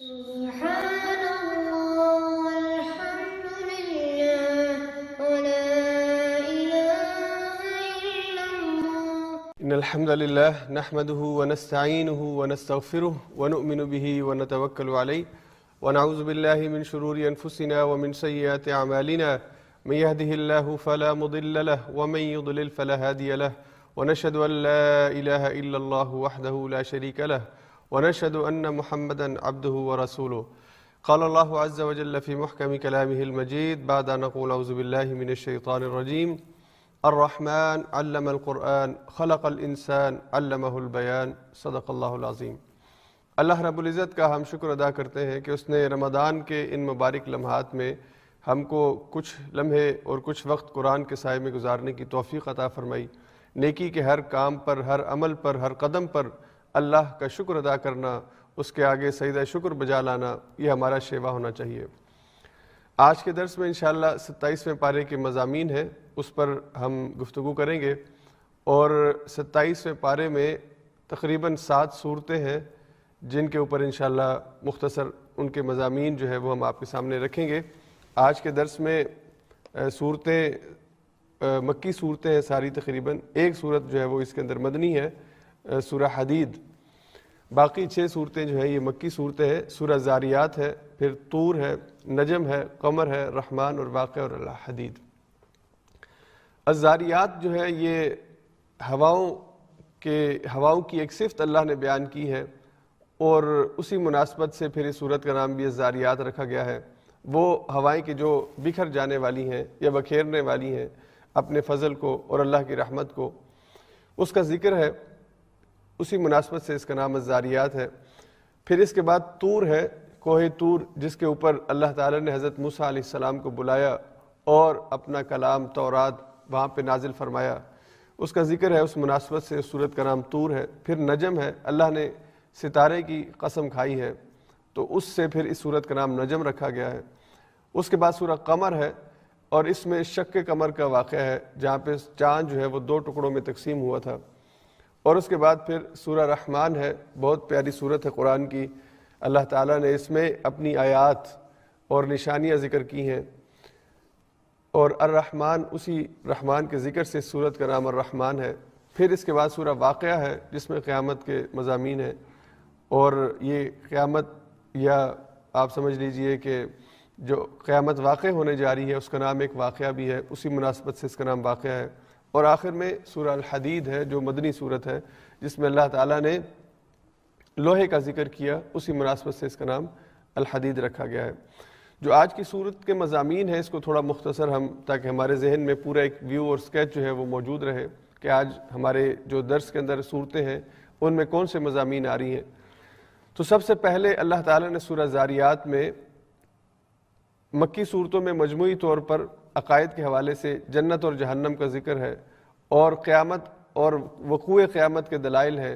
سبحان الله والحمد لله ولا إله إلا الله. إن الحمد لله نحمده ونستعينه ونستغفره ونؤمن به ونتوكل عليه ونعوذ بالله من شرور أنفسنا ومن سيئات أعمالنا من يهده الله فلا مضل له ومن يضلل فلا هادي له ونشهد أن لا إله إلا الله وحده لا شريك له ونشهد أن محمدا عبده ورسوله. قال الله عز وجل في محكم كلامه المجيد بعد أن نقول أعوذ بالله من الشيطان الرجيم الرحمن علم القرآن خلق الانسان علمہ البیان صدق اللہ العظیم. اللہ رب العزت کا ہم شکر ادا کرتے ہیں کہ اس نے رمضان کے ان مبارک لمحات میں ہم کو کچھ لمحے اور کچھ وقت قرآن کے سائے میں گزارنے کی توفیق عطا فرمائی. نیکی کے ہر کام پر، ہر عمل پر، ہر قدم پر اللہ کا شکر ادا کرنا، اس کے آگے سجدہ شکر بجا لانا، یہ ہمارا شیوا ہونا چاہیے. آج کے درس میں انشاءاللہ 27ویں پارے کے مضامین ہیں، اس پر ہم گفتگو کریں گے. اور 27ویں پارے میں تقریباً 7 صورتیں ہیں جن کے اوپر انشاءاللہ مختصر ان کے مضامین جو ہے وہ ہم آپ کے سامنے رکھیں گے. آج کے درس میں صورتیں مکی صورتیں ہیں ساری، تقریباً ایک صورت جو ہے وہ اس کے اندر مدنی ہے، سورہ حدید. باقی 6 صورتیں جو ہیں یہ مکی صورتیں ہیں. سورہ زاریات ہے، پھر طور ہے، نجم ہے، قمر ہے، رحمان اور واقعہ اور الحدید. الزاریات جو ہے یہ ہواؤں کی ایک صفت اللہ نے بیان کی ہے، اور اسی مناسبت سے پھر اس صورت کا نام بھی الزاریات رکھا گیا ہے. وہ ہوائیں کہ جو بکھر جانے والی ہیں یا بکھیرنے والی ہیں اپنے فضل کو اور اللہ کی رحمت کو، اس کا ذکر ہے. اسی مناسبت سے اس کا نام الزاریات ہے. پھر اس کے بعد طور ہے، کوہ طور، جس کے اوپر اللہ تعالی نے حضرت موسیٰ علیہ السلام کو بلایا اور اپنا کلام تورات وہاں پہ نازل فرمایا. اس کا ذکر ہے، اس مناسبت سے اس سورت کا نام طور ہے. پھر نجم ہے، اللہ نے ستارے کی قسم کھائی ہے تو اس سے پھر اس سورت کا نام نجم رکھا گیا ہے. اس کے بعد سورہ قمر ہے، اور اس میں شق قمر کا واقعہ ہے جہاں پہ چاند جو ہے وہ 2 ٹکڑوں میں تقسیم ہوا تھا. اور اس کے بعد پھر سورہ رحمان ہے، بہت پیاری سورت ہے قرآن کی. اللہ تعالیٰ نے اس میں اپنی آیات اور نشانیاں ذکر کی ہیں، اور الرحمن، اسی رحمان کے ذکر سے سورت کا نام الرحمن ہے. پھر اس کے بعد سورہ واقعہ ہے جس میں قیامت کے مضامین ہیں، اور یہ قیامت، یا آپ سمجھ لیجئے کہ جو قیامت واقع ہونے جا رہی ہے اس کا نام ایک واقعہ بھی ہے، اسی مناسبت سے اس کا نام واقعہ ہے. اور آخر میں سورہ الحدید ہے جو مدنی صورت ہے، جس میں اللہ تعالیٰ نے لوہے کا ذکر کیا، اسی مناسبت سے اس کا نام الحدید رکھا گیا ہے. جو آج کی صورت کے مضامین ہیں اس کو تھوڑا مختصر ہم، تاکہ ہمارے ذہن میں پورا ایک ویو اور اسکیچ جو ہے وہ موجود رہے کہ آج ہمارے جو درس کے اندر صورتیں ہیں ان میں کون سے مضامین آ رہی ہیں. تو سب سے پہلے اللہ تعالیٰ نے سورہ زاریات میں مکی صورتوں میں مجموعی طور پر عقائد کے حوالے سے جنت اور جہنم کا ذکر ہے، اور قیامت اور وقوع قیامت کے دلائل ہیں،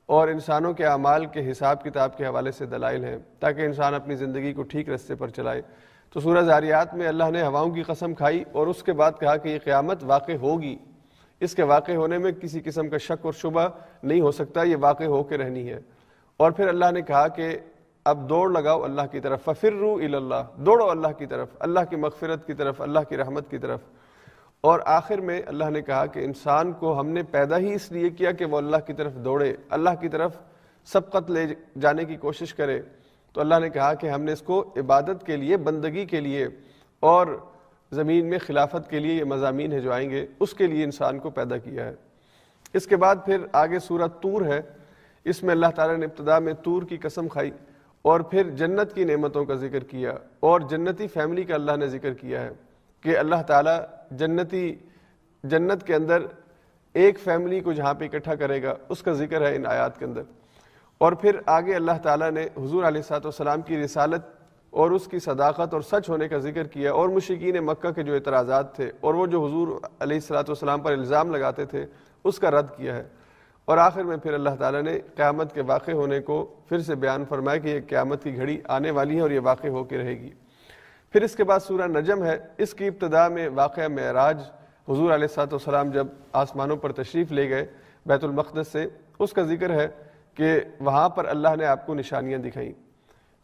اور انسانوں کے اعمال کے حساب کتاب کے حوالے سے دلائل ہیں تاکہ انسان اپنی زندگی کو ٹھیک راستے پر چلائے. تو سورہ زاریات میں اللہ نے ہواؤں کی قسم کھائی اور اس کے بعد کہا کہ یہ قیامت واقع ہوگی، اس کے واقع ہونے میں کسی قسم کا شک اور شبہ نہیں ہو سکتا، یہ واقع ہو کے رہنی ہے. اور پھر اللہ نے کہا کہ اب دوڑ لگاؤ اللہ کی طرف، ففروا الی اللہ، دوڑو اللہ کی طرف، اللہ کی مغفرت کی طرف، اللہ کی رحمت کی طرف. اور آخر میں اللہ نے کہا کہ انسان کو ہم نے پیدا ہی اس لیے کیا کہ وہ اللہ کی طرف دوڑے، اللہ کی طرف سبقت لے جانے کی کوشش کرے. تو اللہ نے کہا کہ ہم نے اس کو عبادت کے لیے، بندگی کے لیے اور زمین میں خلافت کے لیے، یہ مضامین ہیں جو آئیں گے، اس کے لیے انسان کو پیدا کیا ہے. اس کے بعد پھر آگے سورہ طور ہے، اس میں اللہ تعالیٰ نے ابتدا میں طور کی قسم کھائی اور پھر جنت کی نعمتوں کا ذکر کیا، اور جنتی فیملی کا اللہ نے ذکر کیا ہے کہ اللہ تعالیٰ جنت کے اندر ایک فیملی کو جہاں پہ اکٹھا کرے گا، اس کا ذکر ہے ان آیات کے اندر. اور پھر آگے اللہ تعالیٰ نے حضور علیہ السلام کی رسالت اور اس کی صداقت اور سچ ہونے کا ذکر کیا، اور مشرکین مکہ کے جو اعتراضات تھے اور وہ جو حضور علیہ السلام پر الزام لگاتے تھے اس کا رد کیا ہے. اور آخر میں پھر اللہ تعالیٰ نے قیامت کے واقع ہونے کو پھر سے بیان فرمایا کہ یہ قیامت کی گھڑی آنے والی ہے اور یہ واقع ہو کے رہے گی. پھر اس کے بعد سورہ نجم ہے، اس کی ابتدا میں واقعہ معراج، حضور علیہ السلام جب آسمانوں پر تشریف لے گئے بیت المقدس سے، اس کا ذکر ہے کہ وہاں پر اللہ نے آپ کو نشانیاں دکھائیں.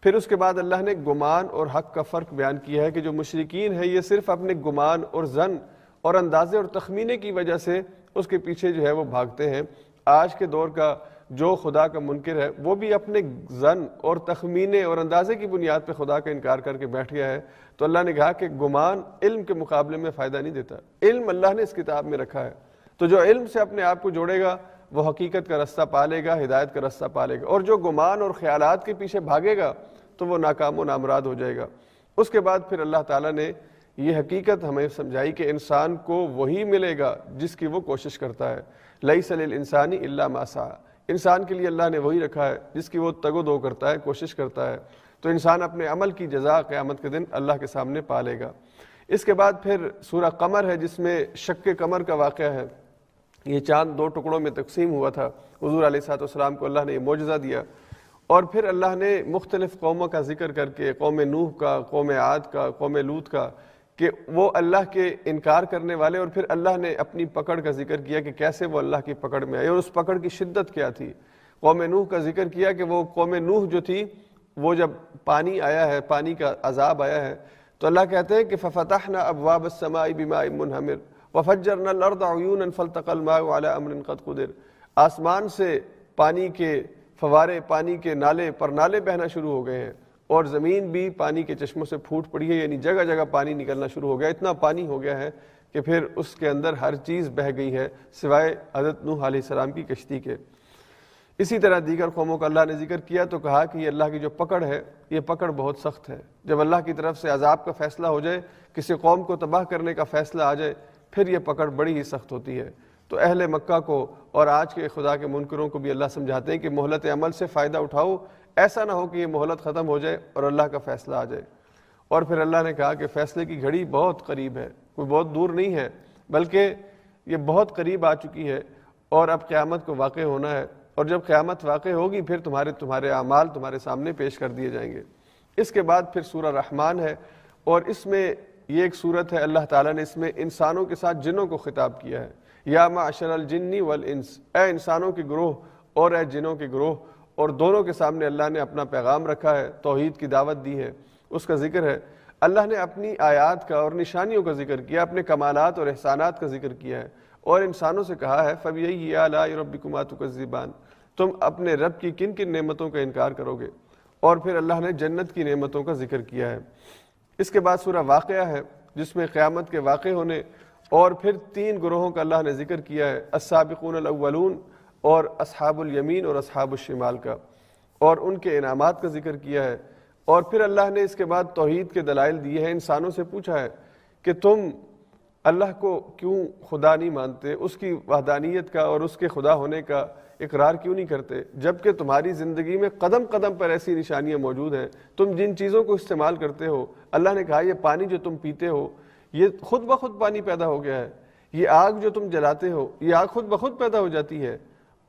پھر اس کے بعد اللہ نے گمان اور حق کا فرق بیان کیا ہے کہ جو مشرکین ہیں یہ صرف اپنے گمان اور ظن اور اندازے اور تخمینے کی وجہ سے اس کے پیچھے جو ہے وہ بھاگتے ہیں۔ آج کے دور کا جو خدا کا منکر ہے وہ بھی اپنے ظن اور تخمینے اور اندازے کی بنیاد پہ خدا کا انکار کر کے بیٹھ گیا ہے۔ تو اللہ نے کہا کہ گمان علم کے مقابلے میں فائدہ نہیں دیتا، علم اللہ نے اس کتاب میں رکھا ہے، تو جو علم سے اپنے آپ کو جوڑے گا وہ حقیقت کا رستہ پالے گا، ہدایت کا رستہ پالے گا، اور جو گمان اور خیالات کے پیچھے بھاگے گا تو وہ ناکام و نامراد ہو جائے گا۔ اس کے بعد پھر اللہ تعالیٰ نے یہ حقیقت ہمیں سمجھائی کہ انسان کو وہی ملے گا جس کی وہ کوشش کرتا ہے۔ لیس للانسان الا ما سعى، انسان کے لیے اللہ نے وہی رکھا ہے جس کی وہ تگ و دو کرتا ہے، کوشش کرتا ہے، تو انسان اپنے عمل کی جزا قیامت کے دن اللہ کے سامنے پالے گا۔ اس کے بعد پھر سورہ قمر ہے جس میں شق قمر کا واقعہ ہے۔ یہ چاند دو ٹکڑوں میں تقسیم ہوا تھا، حضور علیہ الصلوۃ والسلام کو اللہ نے یہ معجزہ دیا، اور پھر اللہ نے مختلف قوموں کا ذکر کر کے، قوم نوح کا، قوم عاد کا، قوم لوط کا، کہ وہ اللہ کے انکار کرنے والے، اور پھر اللہ نے اپنی پکڑ کا ذکر کیا کہ کیسے وہ اللہ کی پکڑ میں آئے اور اس پکڑ کی شدت کیا تھی۔ قوم نوح کا ذکر کیا کہ وہ قوم نوح جو تھی وہ جب پانی آیا ہے، پانی کا عذاب آیا ہے، تو اللہ کہتے ہیں کہ ففتحنا ابواب السماء بماء منہمر وفجرنا الارض عیونا فالتقى الماء على امر قد قدر، آسمان سے پانی کے فوارے، پانی کے نالے پر نالے بہنا شروع ہو گئے ہیں، اور زمین بھی پانی کے چشموں سے پھوٹ پڑی ہے، یعنی جگہ جگہ پانی نکلنا شروع ہو گیا، اتنا پانی ہو گیا ہے کہ پھر اس کے اندر ہر چیز بہہ گئی ہے سوائے حضرت نوح علیہ السلام کی کشتی کے۔ اسی طرح دیگر قوموں کا اللہ نے ذکر کیا تو کہا کہ یہ اللہ کی جو پکڑ ہے یہ پکڑ بہت سخت ہے۔ جب اللہ کی طرف سے عذاب کا فیصلہ ہو جائے، کسی قوم کو تباہ کرنے کا فیصلہ آ جائے، پھر یہ پکڑ بڑی ہی سخت ہوتی ہے۔ تو اہل مکہ کو اور آج کے خدا کے منکروں کو بھی اللہ سمجھاتے ہیں کہ مہلت عمل سے فائدہ اٹھاؤ، ایسا نہ ہو کہ یہ مہلت ختم ہو جائے اور اللہ کا فیصلہ آ جائے۔ اور پھر اللہ نے کہا کہ فیصلے کی گھڑی بہت قریب ہے، کوئی بہت دور نہیں ہے، بلکہ یہ بہت قریب آ چکی ہے، اور اب قیامت کو واقع ہونا ہے، اور جب قیامت واقع ہوگی پھر تمہارے اعمال تمہارے سامنے پیش کر دیے جائیں گے۔ اس کے بعد پھر سورہ رحمان ہے، اور اس میں یہ ایک سورت ہے اللہ تعالیٰ نے اس میں انسانوں کے ساتھ جنوں کو خطاب کیا ہے۔ یا معشر الجن والانس، اے انسانوں کے گروہ اور اے جنوں کے گروہ، اور دونوں کے سامنے اللہ نے اپنا پیغام رکھا ہے، توحید کی دعوت دی ہے، اس کا ذکر ہے۔ اللہ نے اپنی آیات کا اور نشانیوں کا ذکر کیا، اپنے کمالات اور احسانات کا ذکر کیا ہے، اور انسانوں سے کہا ہے فَبِأَيِّ آلَاءِ رَبِّكُمَا تُكَذِّبَانِ، تم اپنے رب کی کن کن نعمتوں کا انکار کرو گے۔ اور پھر اللہ نے جنت کی نعمتوں کا ذکر کیا ہے۔ اس کے بعد سورہ واقعہ ہے جس میں قیامت کے واقع ہونے اور پھر تین گروہوں کا اللہ نے ذکر کیا ہے، السابقون الاولون اور اصحاب الیمین اور اصحاب الشمال کا، اور ان کے انعامات کا ذکر کیا ہے۔ اور پھر اللہ نے اس کے بعد توحید کے دلائل دیے ہیں، انسانوں سے پوچھا ہے کہ تم اللہ کو کیوں خدا نہیں مانتے، اس کی وحدانیت کا اور اس کے خدا ہونے کا اقرار کیوں نہیں کرتے، جبکہ تمہاری زندگی میں قدم قدم پر ایسی نشانیاں موجود ہیں، تم جن چیزوں کو استعمال کرتے ہو۔ اللہ نے کہا یہ پانی جو تم پیتے ہو یہ خود بخود پانی پیدا ہو گیا ہے، یہ آگ جو تم جلاتے ہو یہ آگ خود بخود پیدا ہو جاتی ہے،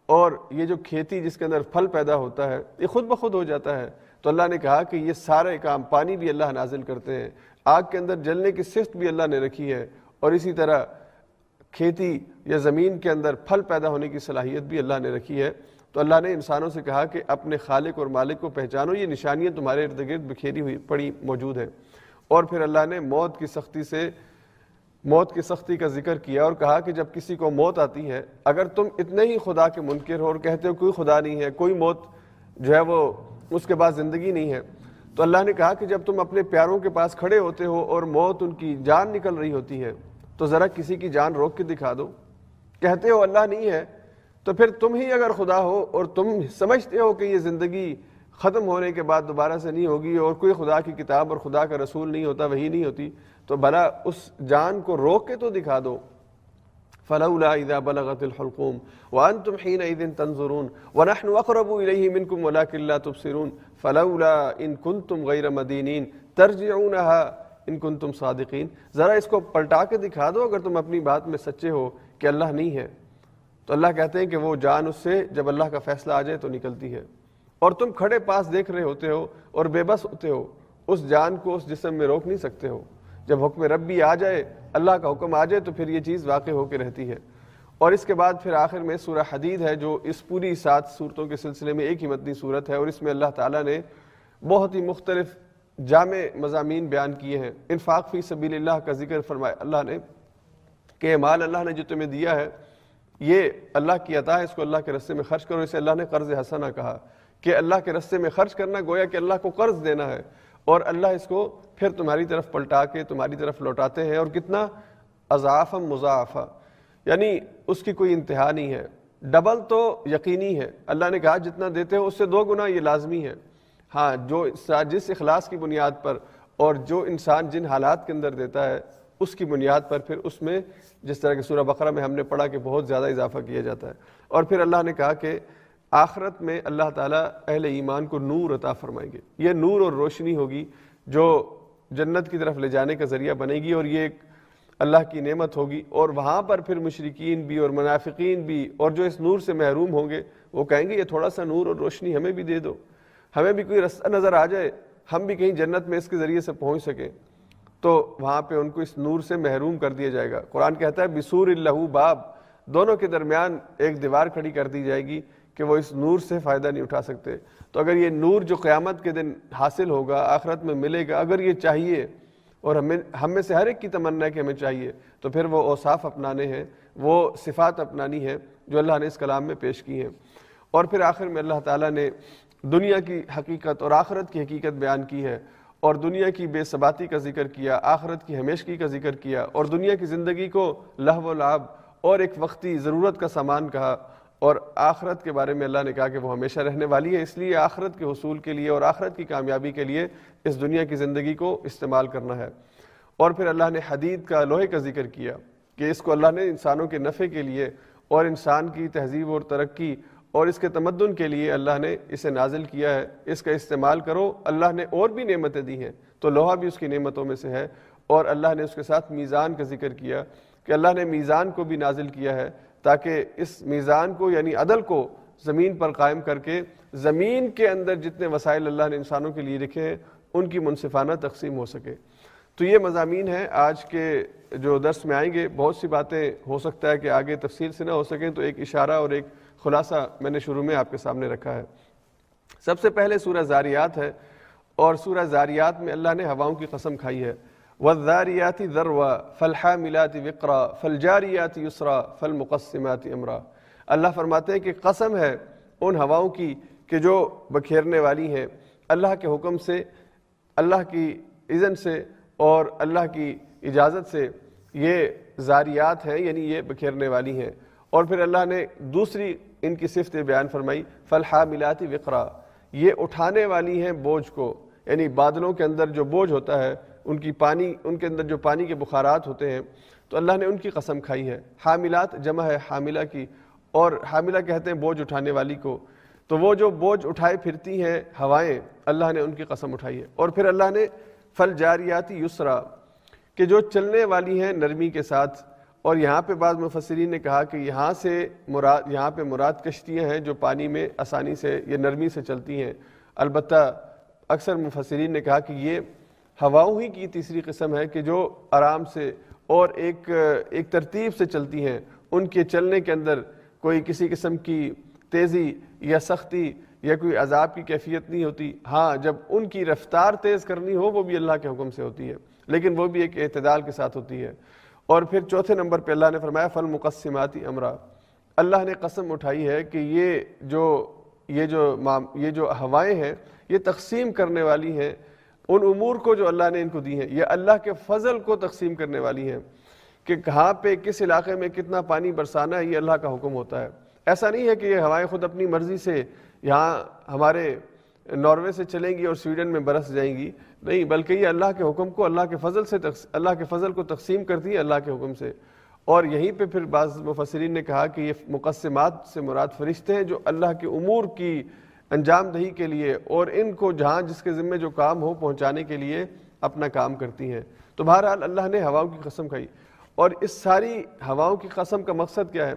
اور یہ جو کھیتی جس کے اندر پھل پیدا ہوتا ہے یہ خود بخود ہو جاتا ہے۔ تو اللہ نے کہا کہ یہ سارے کام پانی بھی اللہ نازل کرتے ہیں، آگ کے اندر جلنے کی صفت بھی اللہ نے رکھی ہے، اور اسی طرح کھیتی یا زمین کے اندر پھل پیدا ہونے کی صلاحیت بھی اللہ نے رکھی ہے۔ تو اللہ نے انسانوں سے کہا کہ اپنے خالق اور مالک کو پہچانو، یہ نشانیاں تمہارے ارد گرد بکھیری ہوئی پڑی موجود ہیں۔ اور پھر اللہ نے موت کی سختی کا ذکر کیا اور کہا کہ جب کسی کو موت آتی ہے، اگر تم اتنے ہی خدا کے منکر ہو اور کہتے ہو کوئی خدا نہیں ہے، کوئی موت جو ہے وہ اس کے بعد زندگی نہیں ہے، تو اللہ نے کہا کہ جب تم اپنے پیاروں کے پاس کھڑے ہوتے ہو اور موت ان کی جان نکل رہی ہوتی ہے تو ذرا کسی کی جان روک کے دکھا دو۔ کہتے ہو اللہ نہیں ہے، تو پھر تم ہی اگر خدا ہو اور تم سمجھتے ہو کہ یہ زندگی ختم ہونے کے بعد دوبارہ سے نہیں ہوگی اور کوئی خدا کی کتاب اور خدا کا رسول نہیں ہوتا، وہی نہیں ہوتی، تو بھلا اس جان کو روک کے تو دکھا دو۔ فلولا اذا بلغت الحلقوم وانتم حينئذ تنظرون ونحن اقرب اليه منكم ولكن لا تبصرون فلولا ان كنتم غير مدينين ترجعونها ان كنتم صادقين، ذرا اس کو پلٹا کے دکھا دو اگر تم اپنی بات میں سچے ہو کہ اللہ نہیں ہے۔ تو اللہ کہتے ہیں کہ وہ جان اس سے جب اللہ کا فیصلہ آ جائے تو نکلتی ہے، اور تم کھڑے پاس دیکھ رہے ہوتے ہو اور بے بس ہوتے ہو، اس جان کو اس جسم میں روک نہیں سکتے ہو۔ جب حکم ربی آ جائے، اللہ کا حکم آ جائے، تو پھر یہ چیز واقع ہو کے رہتی ہے۔ اور اس کے بعد پھر آخر میں سورہ حدید ہے جو اس پوری 7 سورتوں کے سلسلے میں ایک ہی مدنی سورت ہے، اور اس میں اللہ تعالیٰ نے بہت ہی مختلف جامع مضامین بیان کیے ہیں۔ انفاق فی سبیل اللہ کا ذکر فرمایا اللہ نے کہ مال اللہ نے جو تمہیں دیا ہے یہ اللہ کی عطا ہے، اس کو اللہ کے راستے میں خرچ کرو۔ اسے اللہ نے قرض حسنہ کہا کہ اللہ کے راستے میں خرچ کرنا گویا کہ اللہ کو قرض دینا ہے، اور اللہ اس کو پھر تمہاری طرف پلٹا کے تمہاری طرف لوٹاتے ہیں، اور کتنا اضعافا مضاعفا، یعنی اس کی کوئی انتہا نہیں ہے، ڈبل تو یقینی ہے۔ اللہ نے کہا جتنا دیتے ہو اس سے 2 گنا یہ لازمی ہے۔ ہاں، جس اخلاص کی بنیاد پر اور جو انسان جن حالات کے اندر دیتا ہے اس کی بنیاد پر پھر اس میں جس طرح کہ سورہ بقرہ میں ہم نے پڑھا کہ بہت زیادہ اضافہ کیا جاتا ہے۔ اور پھر اللہ نے کہا کہ آخرت میں اللہ تعالیٰ اہل ایمان کو نور عطا فرمائیں گے، یہ نور اور روشنی ہوگی جو جنت کی طرف لے جانے کا ذریعہ بنے گی، اور یہ ایک اللہ کی نعمت ہوگی۔ اور وہاں پر پھر مشرکین بھی اور منافقین بھی اور جو اس نور سے محروم ہوں گے وہ کہیں گے یہ تھوڑا سا نور اور روشنی ہمیں بھی دے دو، ہمیں بھی کوئی رستہ نظر آ جائے، ہم بھی کہیں جنت میں اس کے ذریعے سے پہنچ سکیں۔ تو وہاں پہ ان کو اس نور سے محروم کر دیا جائے گا۔ قرآن کہتا ہے بسور لہو باب، دونوں کے درمیان ایک دیوار کھڑی کر دی جائے گی کہ وہ اس نور سے فائدہ نہیں اٹھا سکتے۔ تو اگر یہ نور جو قیامت کے دن حاصل ہوگا، آخرت میں ملے گا، اگر یہ چاہیے، اور ہم میں سے ہر ایک کی تمنا ہے کہ ہمیں چاہیے، تو پھر وہ اوصاف اپنانے ہیں، وہ صفات اپنانی ہے جو اللہ نے اس کلام میں پیش کی ہیں۔ اور پھر آخر میں اللہ تعالیٰ نے دنیا کی حقیقت اور آخرت کی حقیقت بیان کی ہے، اور دنیا کی بے ثباتی کا ذکر کیا، آخرت کی ہمیشگی کا ذکر کیا، اور دنیا کی زندگی کو لہو و لعب اور ایک وقتی ضرورت کا سامان کہا، اور آخرت کے بارے میں اللہ نے کہا کہ وہ ہمیشہ رہنے والی ہے، اس لیے آخرت کے حصول کے لیے اور آخرت کی کامیابی کے لیے اس دنیا کی زندگی کو استعمال کرنا ہے۔ اور پھر اللہ نے حدید کا، لوہے کا ذکر کیا کہ اس کو اللہ نے انسانوں کے نفع کے لیے اور انسان کی تہذیب اور ترقی اور اس کے تمدن کے لیے اللہ نے اسے نازل کیا ہے، اس کا استعمال کرو۔ اللہ نے اور بھی نعمتیں دی ہیں، تو لوہا بھی اس کی نعمتوں میں سے ہے۔ اور اللہ نے اس کے ساتھ میزان کا ذکر کیا کہ اللہ نے میزان کو بھی نازل کیا ہے تاکہ اس میزان کو یعنی عدل کو زمین پر قائم کر کے زمین کے اندر جتنے وسائل اللہ نے انسانوں کے لیے رکھے ہیں ان کی منصفانہ تقسیم ہو سکے۔ تو یہ مضامین ہیں آج کے جو درس میں آئیں گے۔ بہت سی باتیں ہو سکتا ہے کہ آگے تفصیل سے نہ ہو سکیں، تو ایک اشارہ اور ایک خلاصہ میں نے شروع میں آپ کے سامنے رکھا ہے۔ سب سے پہلے سورہ زاریات ہے، اور سورہ زاریات میں اللہ نے ہواؤں کی قسم کھائی ہے، وَالذَّارِيَاتِ ذَرْوًا فَالْحَامِلَاتِ وِقْرًا فَالْجَارِيَاتِ يُسْرًا فَالْمُقَسِّمَاتِ أَمْرًا۔ اللہ فرماتے ہیں کہ قسم ہے ان ہواؤں کی کہ جو بکھیرنے والی ہیں اللہ کے حکم سے، اللہ کی اذن سے اور اللہ کی اجازت سے، یہ زاریات ہیں یعنی یہ بکھیرنے والی ہیں۔ اور پھر اللہ نے دوسری ان کی صفت بیان فرمائی، فَالْحَامِلَاتِ وِقْرًا، یہ اٹھانے والی ہیں بوجھ کو، یعنی بادلوں کے اندر جو بوجھ ہوتا ہے، ان کے اندر جو پانی کے بخارات ہوتے ہیں، تو اللہ نے ان کی قسم کھائی ہے۔ حاملات جمع ہے حاملہ کی، اور حاملہ کہتے ہیں بوجھ اٹھانے والی کو، تو وہ جو بوجھ اٹھائے پھرتی ہیں ہوائیں، اللہ نے ان کی قسم اٹھائی ہے۔ اور پھر اللہ نے فَالْجَارِيَاتِ يُسْرًا، کہ جو چلنے والی ہیں نرمی کے ساتھ۔ اور یہاں پہ بعض مفسرین نے کہا کہ یہاں پہ مراد کشتیاں ہیں جو پانی میں آسانی سے یا نرمی سے چلتی ہیں۔ البتہ اکثر مفسرین نے کہا کہ یہ ہواؤں ہی کی تیسری قسم ہے کہ جو آرام سے اور ایک ترتیب سے چلتی ہیں، ان کے چلنے کے اندر کوئی کسی قسم کی تیزی یا سختی یا کوئی عذاب کی کیفیت نہیں ہوتی۔ ہاں، جب ان کی رفتار تیز کرنی ہو وہ بھی اللہ کے حکم سے ہوتی ہے، لیکن وہ بھی ایک اعتدال کے ساتھ ہوتی ہے۔ اور پھر چوتھے نمبر پہ اللہ نے فرمایا فَالْمُقَسِّمَاتِ أَمْرًا، اللہ نے قسم اٹھائی ہے کہ یہ جو ہوائیں ہیں یہ تقسیم کرنے والی ہیں ان امور کو جو اللہ نے ان کو دی ہیں، یہ اللہ کے فضل کو تقسیم کرنے والی ہیں کہ کہاں پہ کس علاقے میں کتنا پانی برسانا ہے، یہ اللہ کا حکم ہوتا ہے۔ ایسا نہیں ہے کہ یہ ہوائیں خود اپنی مرضی سے یہاں ہمارے ناروے سے چلیں گی اور سویڈن میں برس جائیں گی، نہیں، بلکہ یہ اللہ کے حکم کو اللہ کے فضل کو تقسیم کرتی ہے اللہ کے حکم سے۔ اور یہیں پہ پھر بعض مفسرین نے کہا کہ یہ مقسمات سے مراد فرشتے ہیں جو اللہ کے امور کی انجام دہی کے لیے اور ان کو جہاں جس کے ذمہ جو کام ہو پہنچانے کے لیے اپنا کام کرتی ہیں۔ تو بہرحال اللہ نے ہواؤں کی قسم کھائی، اور اس ساری ہواؤں کی قسم کا مقصد کیا ہے؟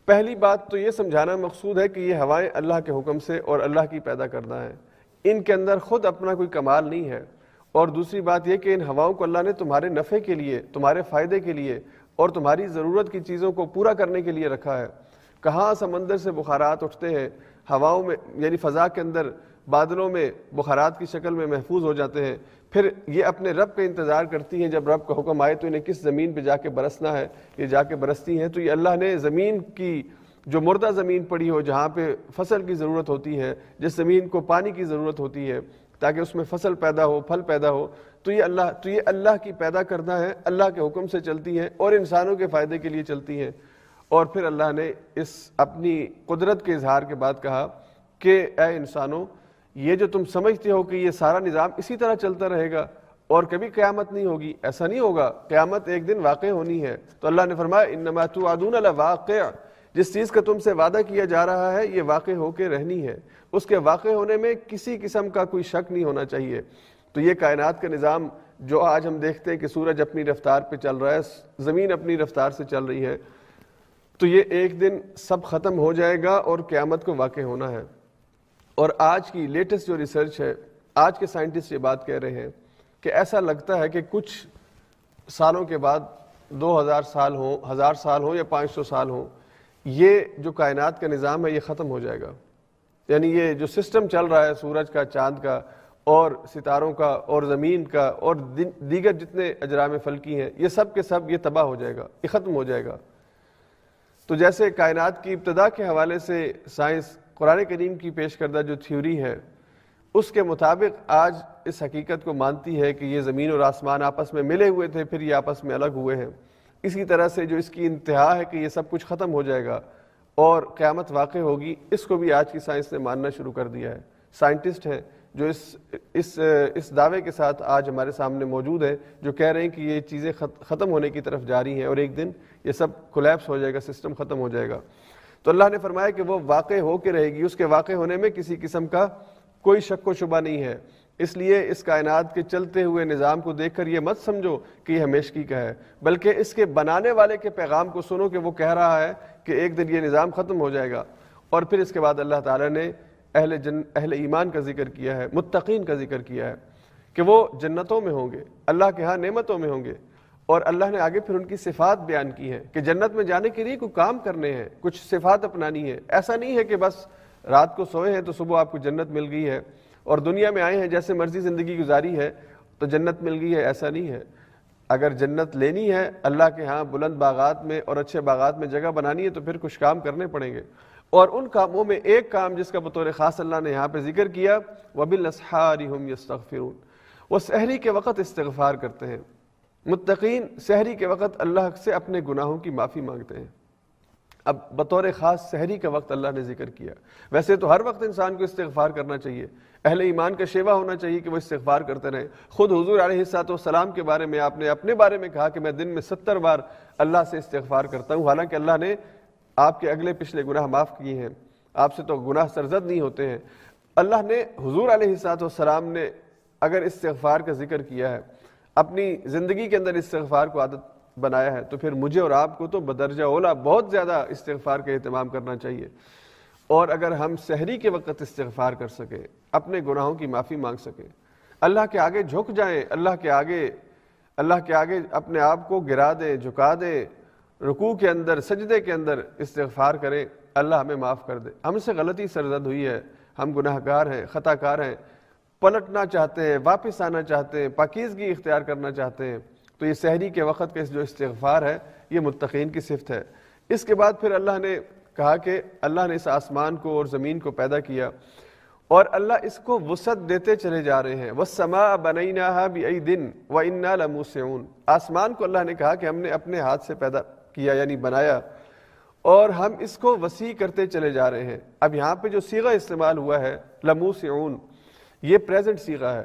پہلی بات تو یہ سمجھانا مقصود ہے کہ یہ ہوائیں اللہ کے حکم سے اور اللہ کی پیدا کردہ ہیں، ان کے اندر خود اپنا کوئی کمال نہیں ہے۔ اور دوسری بات یہ کہ ان ہواؤں کو اللہ نے تمہارے نفع کے لیے، تمہارے فائدے کے لیے اور تمہاری ضرورت کی چیزوں کو پورا کرنے کے لیے رکھا ہے۔ کہاں سمندر سے بخارات اٹھتے ہیں، ہواؤں میں یعنی فضا کے اندر بادلوں میں بخارات کی شکل میں محفوظ ہو جاتے ہیں، پھر یہ اپنے رب کا انتظار کرتی ہیں جب رب کا حکم آئے تو انہیں کس زمین پہ جا کے برسنا ہے، یہ جا کے برستی ہیں۔ تو یہ اللہ نے زمین کی جو مردہ زمین پڑی ہو، جہاں پہ فصل کی ضرورت ہوتی ہے، جس زمین کو پانی کی ضرورت ہوتی ہے تاکہ اس میں فصل پیدا ہو، پھل پیدا ہو، تو یہ اللہ کی پیدا کردہ ہے، اللہ کے حکم سے چلتی ہیں اور انسانوں کے فائدے کے لیے چلتی ہیں۔ اور پھر اللہ نے اس اپنی قدرت کے اظہار کے بعد کہا کہ اے انسانوں، یہ جو تم سمجھتے ہو کہ یہ سارا نظام اسی طرح چلتا رہے گا اور کبھی قیامت نہیں ہوگی، ایسا نہیں ہوگا، قیامت ایک دن واقع ہونی ہے۔ تو اللہ نے فرمایا انما توعدون لواقع، جس چیز کا تم سے وعدہ کیا جا رہا ہے یہ واقع ہو کے رہنی ہے، اس کے واقع ہونے میں کسی قسم کا کوئی شک نہیں ہونا چاہیے۔ تو یہ کائنات کا نظام جو آج ہم دیکھتے ہیں کہ سورج اپنی رفتار پہ چل رہا ہے، زمین اپنی رفتار سے چل رہی ہے، تو یہ ایک دن سب ختم ہو جائے گا اور قیامت کو واقع ہونا ہے۔ اور آج کی لیٹسٹ جو ریسرچ ہے، آج کے سائنٹسٹ یہ بات کہہ رہے ہیں کہ ایسا لگتا ہے کہ کچھ سالوں کے بعد 2000 سال ہوں، 1000 سال ہوں یا 500 سال ہوں، یہ جو کائنات کا نظام ہے یہ ختم ہو جائے گا۔ یعنی یہ جو سسٹم چل رہا ہے سورج کا، چاند کا اور ستاروں کا اور زمین کا اور دیگر جتنے اجرام فلکی ہیں، یہ سب کے سب یہ تباہ ہو جائے گا، یہ ختم ہو جائے گا۔ تو جیسے کائنات کی ابتدا کے حوالے سے سائنس قرآن کریم کی پیش کردہ جو تھیوری ہے اس کے مطابق آج اس حقیقت کو مانتی ہے کہ یہ زمین اور آسمان آپس میں ملے ہوئے تھے، پھر یہ آپس میں الگ ہوئے ہیں۔ اسی طرح سے جو اس کی انتہا ہے کہ یہ سب کچھ ختم ہو جائے گا اور قیامت واقع ہوگی، اس کو بھی آج کی سائنس نے ماننا شروع کر دیا ہے۔ سائنٹسٹ ہیں جو اس دعوے کے ساتھ آج ہمارے سامنے موجود ہیں، جو کہہ رہے ہیں کہ یہ چیزیں ختم ہونے کی طرف جا رہی ہیں اور ایک دن یہ سب کولیپس ہو جائے گا، سسٹم ختم ہو جائے گا۔ تو اللہ نے فرمایا کہ وہ واقع ہو کے رہے گی، اس کے واقع ہونے میں کسی قسم کا کوئی شک و شبہ نہیں ہے۔ اس لیے اس کائنات کے چلتے ہوئے نظام کو دیکھ کر یہ مت سمجھو کہ یہ ہمیشگی کا ہے، بلکہ اس کے بنانے والے کے پیغام کو سنو کہ وہ کہہ رہا ہے کہ ایک دن یہ نظام ختم ہو جائے گا۔ اور پھر اس کے بعد اللہ تعالیٰ نے اہل ایمان کا ذکر کیا ہے، متقین کا ذکر کیا ہے کہ وہ جنتوں میں ہوں گے، اللہ کے ہاں نعمتوں میں ہوں گے۔ اور اللہ نے آگے پھر ان کی صفات بیان کی ہیں کہ جنت میں جانے کے لیے کوئی کام کرنے ہیں، کچھ صفات اپنانی ہے۔ ایسا نہیں ہے کہ بس رات کو سوئے ہیں تو صبح آپ کو جنت مل گئی ہے اور دنیا میں آئے ہیں جیسے مرضی زندگی گزاری ہے تو جنت مل گئی ہے، ایسا نہیں ہے۔ اگر جنت لینی ہے اللہ کے ہاں بلند باغات میں اور اچھے باغات میں جگہ بنانی ہے تو پھر کچھ کام کرنے پڑیں گے۔ اور ان کاموں میں ایک کام جس کا بطور خاص اللہ نے یہاں پہ ذکر کیا، وَبِالْأَسْحَارِ هُمْ يَسْتَغْفِرُونَ، وہ سحری کے وقت استغفار کرتے ہیں۔ متقین سحری کے وقت اللہ سے اپنے گناہوں کی معافی مانگتے ہیں۔ اب بطور خاص سحری کا وقت اللہ نے ذکر کیا۔ ویسے تو ہر وقت انسان کو استغفار کرنا چاہیے، اہل ایمان کا شیوا ہونا چاہیے کہ وہ استغفار کرتے رہیں۔ خود حضور علیہ السلام کے بارے میں آپ نے اپنے بارے میں کہا کہ میں دن میں 70 بار اللہ سے استغفار کرتا ہوں، حالانکہ اللہ نے آپ کے اگلے پچھلے گناہ معاف کیے ہیں، آپ سے تو گناہ سرزد نہیں ہوتے ہیں۔ اللہ نے حضور علیہ السلام نے اگر استغفار کا ذکر کیا ہے، اپنی زندگی کے اندر استغفار کو عادت بنایا ہے، تو پھر مجھے اور آپ کو تو بدرجہ اولا بہت زیادہ استغفار کا اہتمام کرنا چاہیے۔ اور اگر ہم سحری کے وقت استغفار کر سکیں، اپنے گناہوں کی معافی مانگ سکیں، اللہ کے آگے جھک جائیں، اللہ کے آگے اپنے آپ کو گرا دیں، جھکا دیں، رکوع کے اندر، سجدے کے اندر استغفار کریں، اللہ ہمیں معاف کر دے۔ ہم سے غلطی سرزد ہوئی ہے، ہم گناہ گار ہیں، خطا کار ہیں، پلٹنا چاہتے ہیں، واپس آنا چاہتے ہیں، پاکیزگی اختیار کرنا چاہتے ہیں، تو یہ سحری کے وقت کا جو استغفار ہے یہ متقین کی صفت ہے۔ اس کے بعد پھر اللہ نے کہا کہ اللہ نے اس آسمان کو اور زمین کو پیدا کیا اور اللہ اس کو وسعت دیتے چلے جا رہے ہیں۔ وَالسَّمَاءَ بَنَيْنَاهَا بِأَيْدٍ وَإِنَّا لَمُوسِعُونَ، آسمان کو اللہ نے کہا کہ ہم نے اپنے ہاتھ سے پیدا کیا یعنی بنایا اور ہم اس کو وسیع کرتے چلے جا رہے ہیں۔ اب یہاں پہ جو صیغہ استعمال ہوا ہے لَمُوسِعُونَ، یہ پریزنٹ صیغہ ہے۔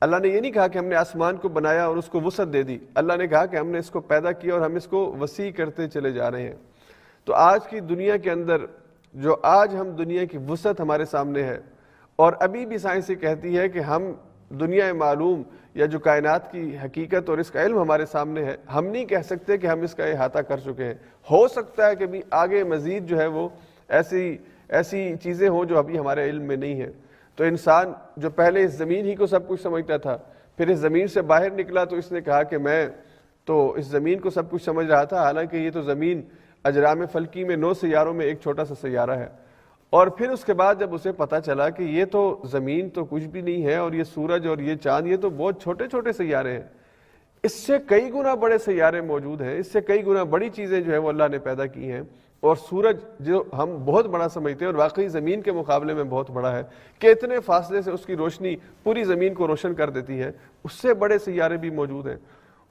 اللہ نے یہ نہیں کہا کہ ہم نے آسمان کو بنایا اور اس کو وسعت دے دی، اللہ نے کہا کہ ہم نے اس کو پیدا کیا اور ہم اس کو وسیع کرتے چلے جا رہے ہیں۔ تو آج کی دنیا کے اندر جو آج ہم دنیا کی وسعت ہمارے سامنے ہے، اور ابھی بھی سائنس یہ کہتی ہے کہ ہم دنیا معلوم یا جو کائنات کی حقیقت اور اس کا علم ہمارے سامنے ہے، ہم نہیں کہہ سکتے کہ ہم اس کا احاطہ کر چکے ہیں۔ ہو سکتا ہے کہ بھی آگے مزید جو ہے وہ ایسی چیزیں ہوں جو ابھی ہمارے علم میں نہیں ہیں۔ تو انسان جو پہلے اس زمین ہی کو سب کچھ سمجھتا تھا، پھر اس زمین سے باہر نکلا تو اس نے کہا کہ میں تو اس زمین کو سب کچھ سمجھ رہا تھا، حالانکہ یہ تو زمین اجرام فلکی میں 9 سیاروں میں ایک چھوٹا سا سیارہ ہے. اور پھر اس کے بعد جب اسے پتہ چلا کہ یہ تو زمین تو کچھ بھی نہیں ہے اور یہ سورج اور یہ چاند یہ تو بہت چھوٹے چھوٹے سیارے ہیں, اس سے کئی گنا بڑے سیارے موجود ہیں, اس سے کئی گنا بڑی چیزیں جو ہے وہ اللہ نے پیدا کی ہیں. اور سورج جو ہم بہت بڑا سمجھتے ہیں اور واقعی زمین کے مقابلے میں بہت بڑا ہے کہ اتنے فاصلے سے اس کی روشنی پوری زمین کو روشن کر دیتی ہے, اس سے بڑے سیارے بھی موجود ہیں.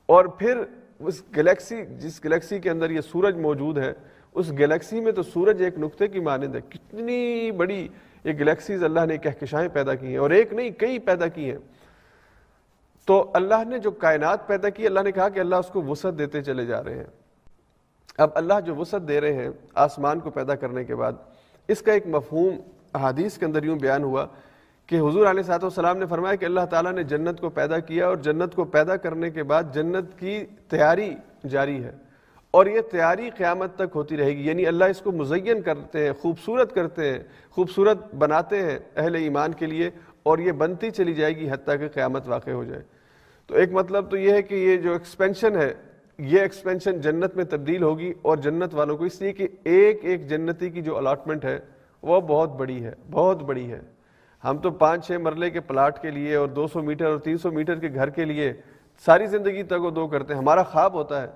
اور پھر اس گلیکسی, جس گلیکسی کے اندر یہ سورج موجود ہے, اس گلیکسی میں تو سورج ایک نقطے کی مانند ہے. کتنی بڑی یہ گلیکسیز اللہ نے کہکشائیں پیدا کی ہیں, اور ایک نہیں کئی پیدا کی ہیں. تو اللہ نے جو کائنات پیدا کی, اللہ نے کہا کہ اللہ اس کو وسعت دیتے چلے جا رہے ہیں. اب اللہ جو وسعت دے رہے ہیں آسمان کو پیدا کرنے کے بعد, اس کا ایک مفہوم احادیث کے اندر یوں بیان ہوا کہ حضور علیہ الصلوۃ والسلام نے فرمایا کہ اللہ تعالیٰ نے جنت کو پیدا کیا, اور جنت کو پیدا کرنے کے بعد جنت کی تیاری جاری ہے, اور یہ تیاری قیامت تک ہوتی رہے گی. یعنی اللہ اس کو مزین کرتے ہیں, خوبصورت کرتے ہیں, خوبصورت بناتے ہیں اہل ایمان کے لیے, اور یہ بنتی چلی جائے گی حتیٰ کہ قیامت واقع ہو جائے. تو ایک مطلب تو یہ ہے کہ یہ جو ایکسپینشن ہے, یہ ایکسپینشن جنت میں تبدیل ہوگی, اور جنت والوں کو, اس لیے کہ ایک ایک جنتی کی جو الاٹمنٹ ہے وہ بہت بڑی ہے, بہت بڑی ہے. ہم تو 5-6 مرلے کے پلاٹ کے لیے اور 200 میٹر اور 300 میٹر کے گھر کے لیے ساری زندگی تگ و دو کرتے ہیں. ہمارا خواب ہوتا ہے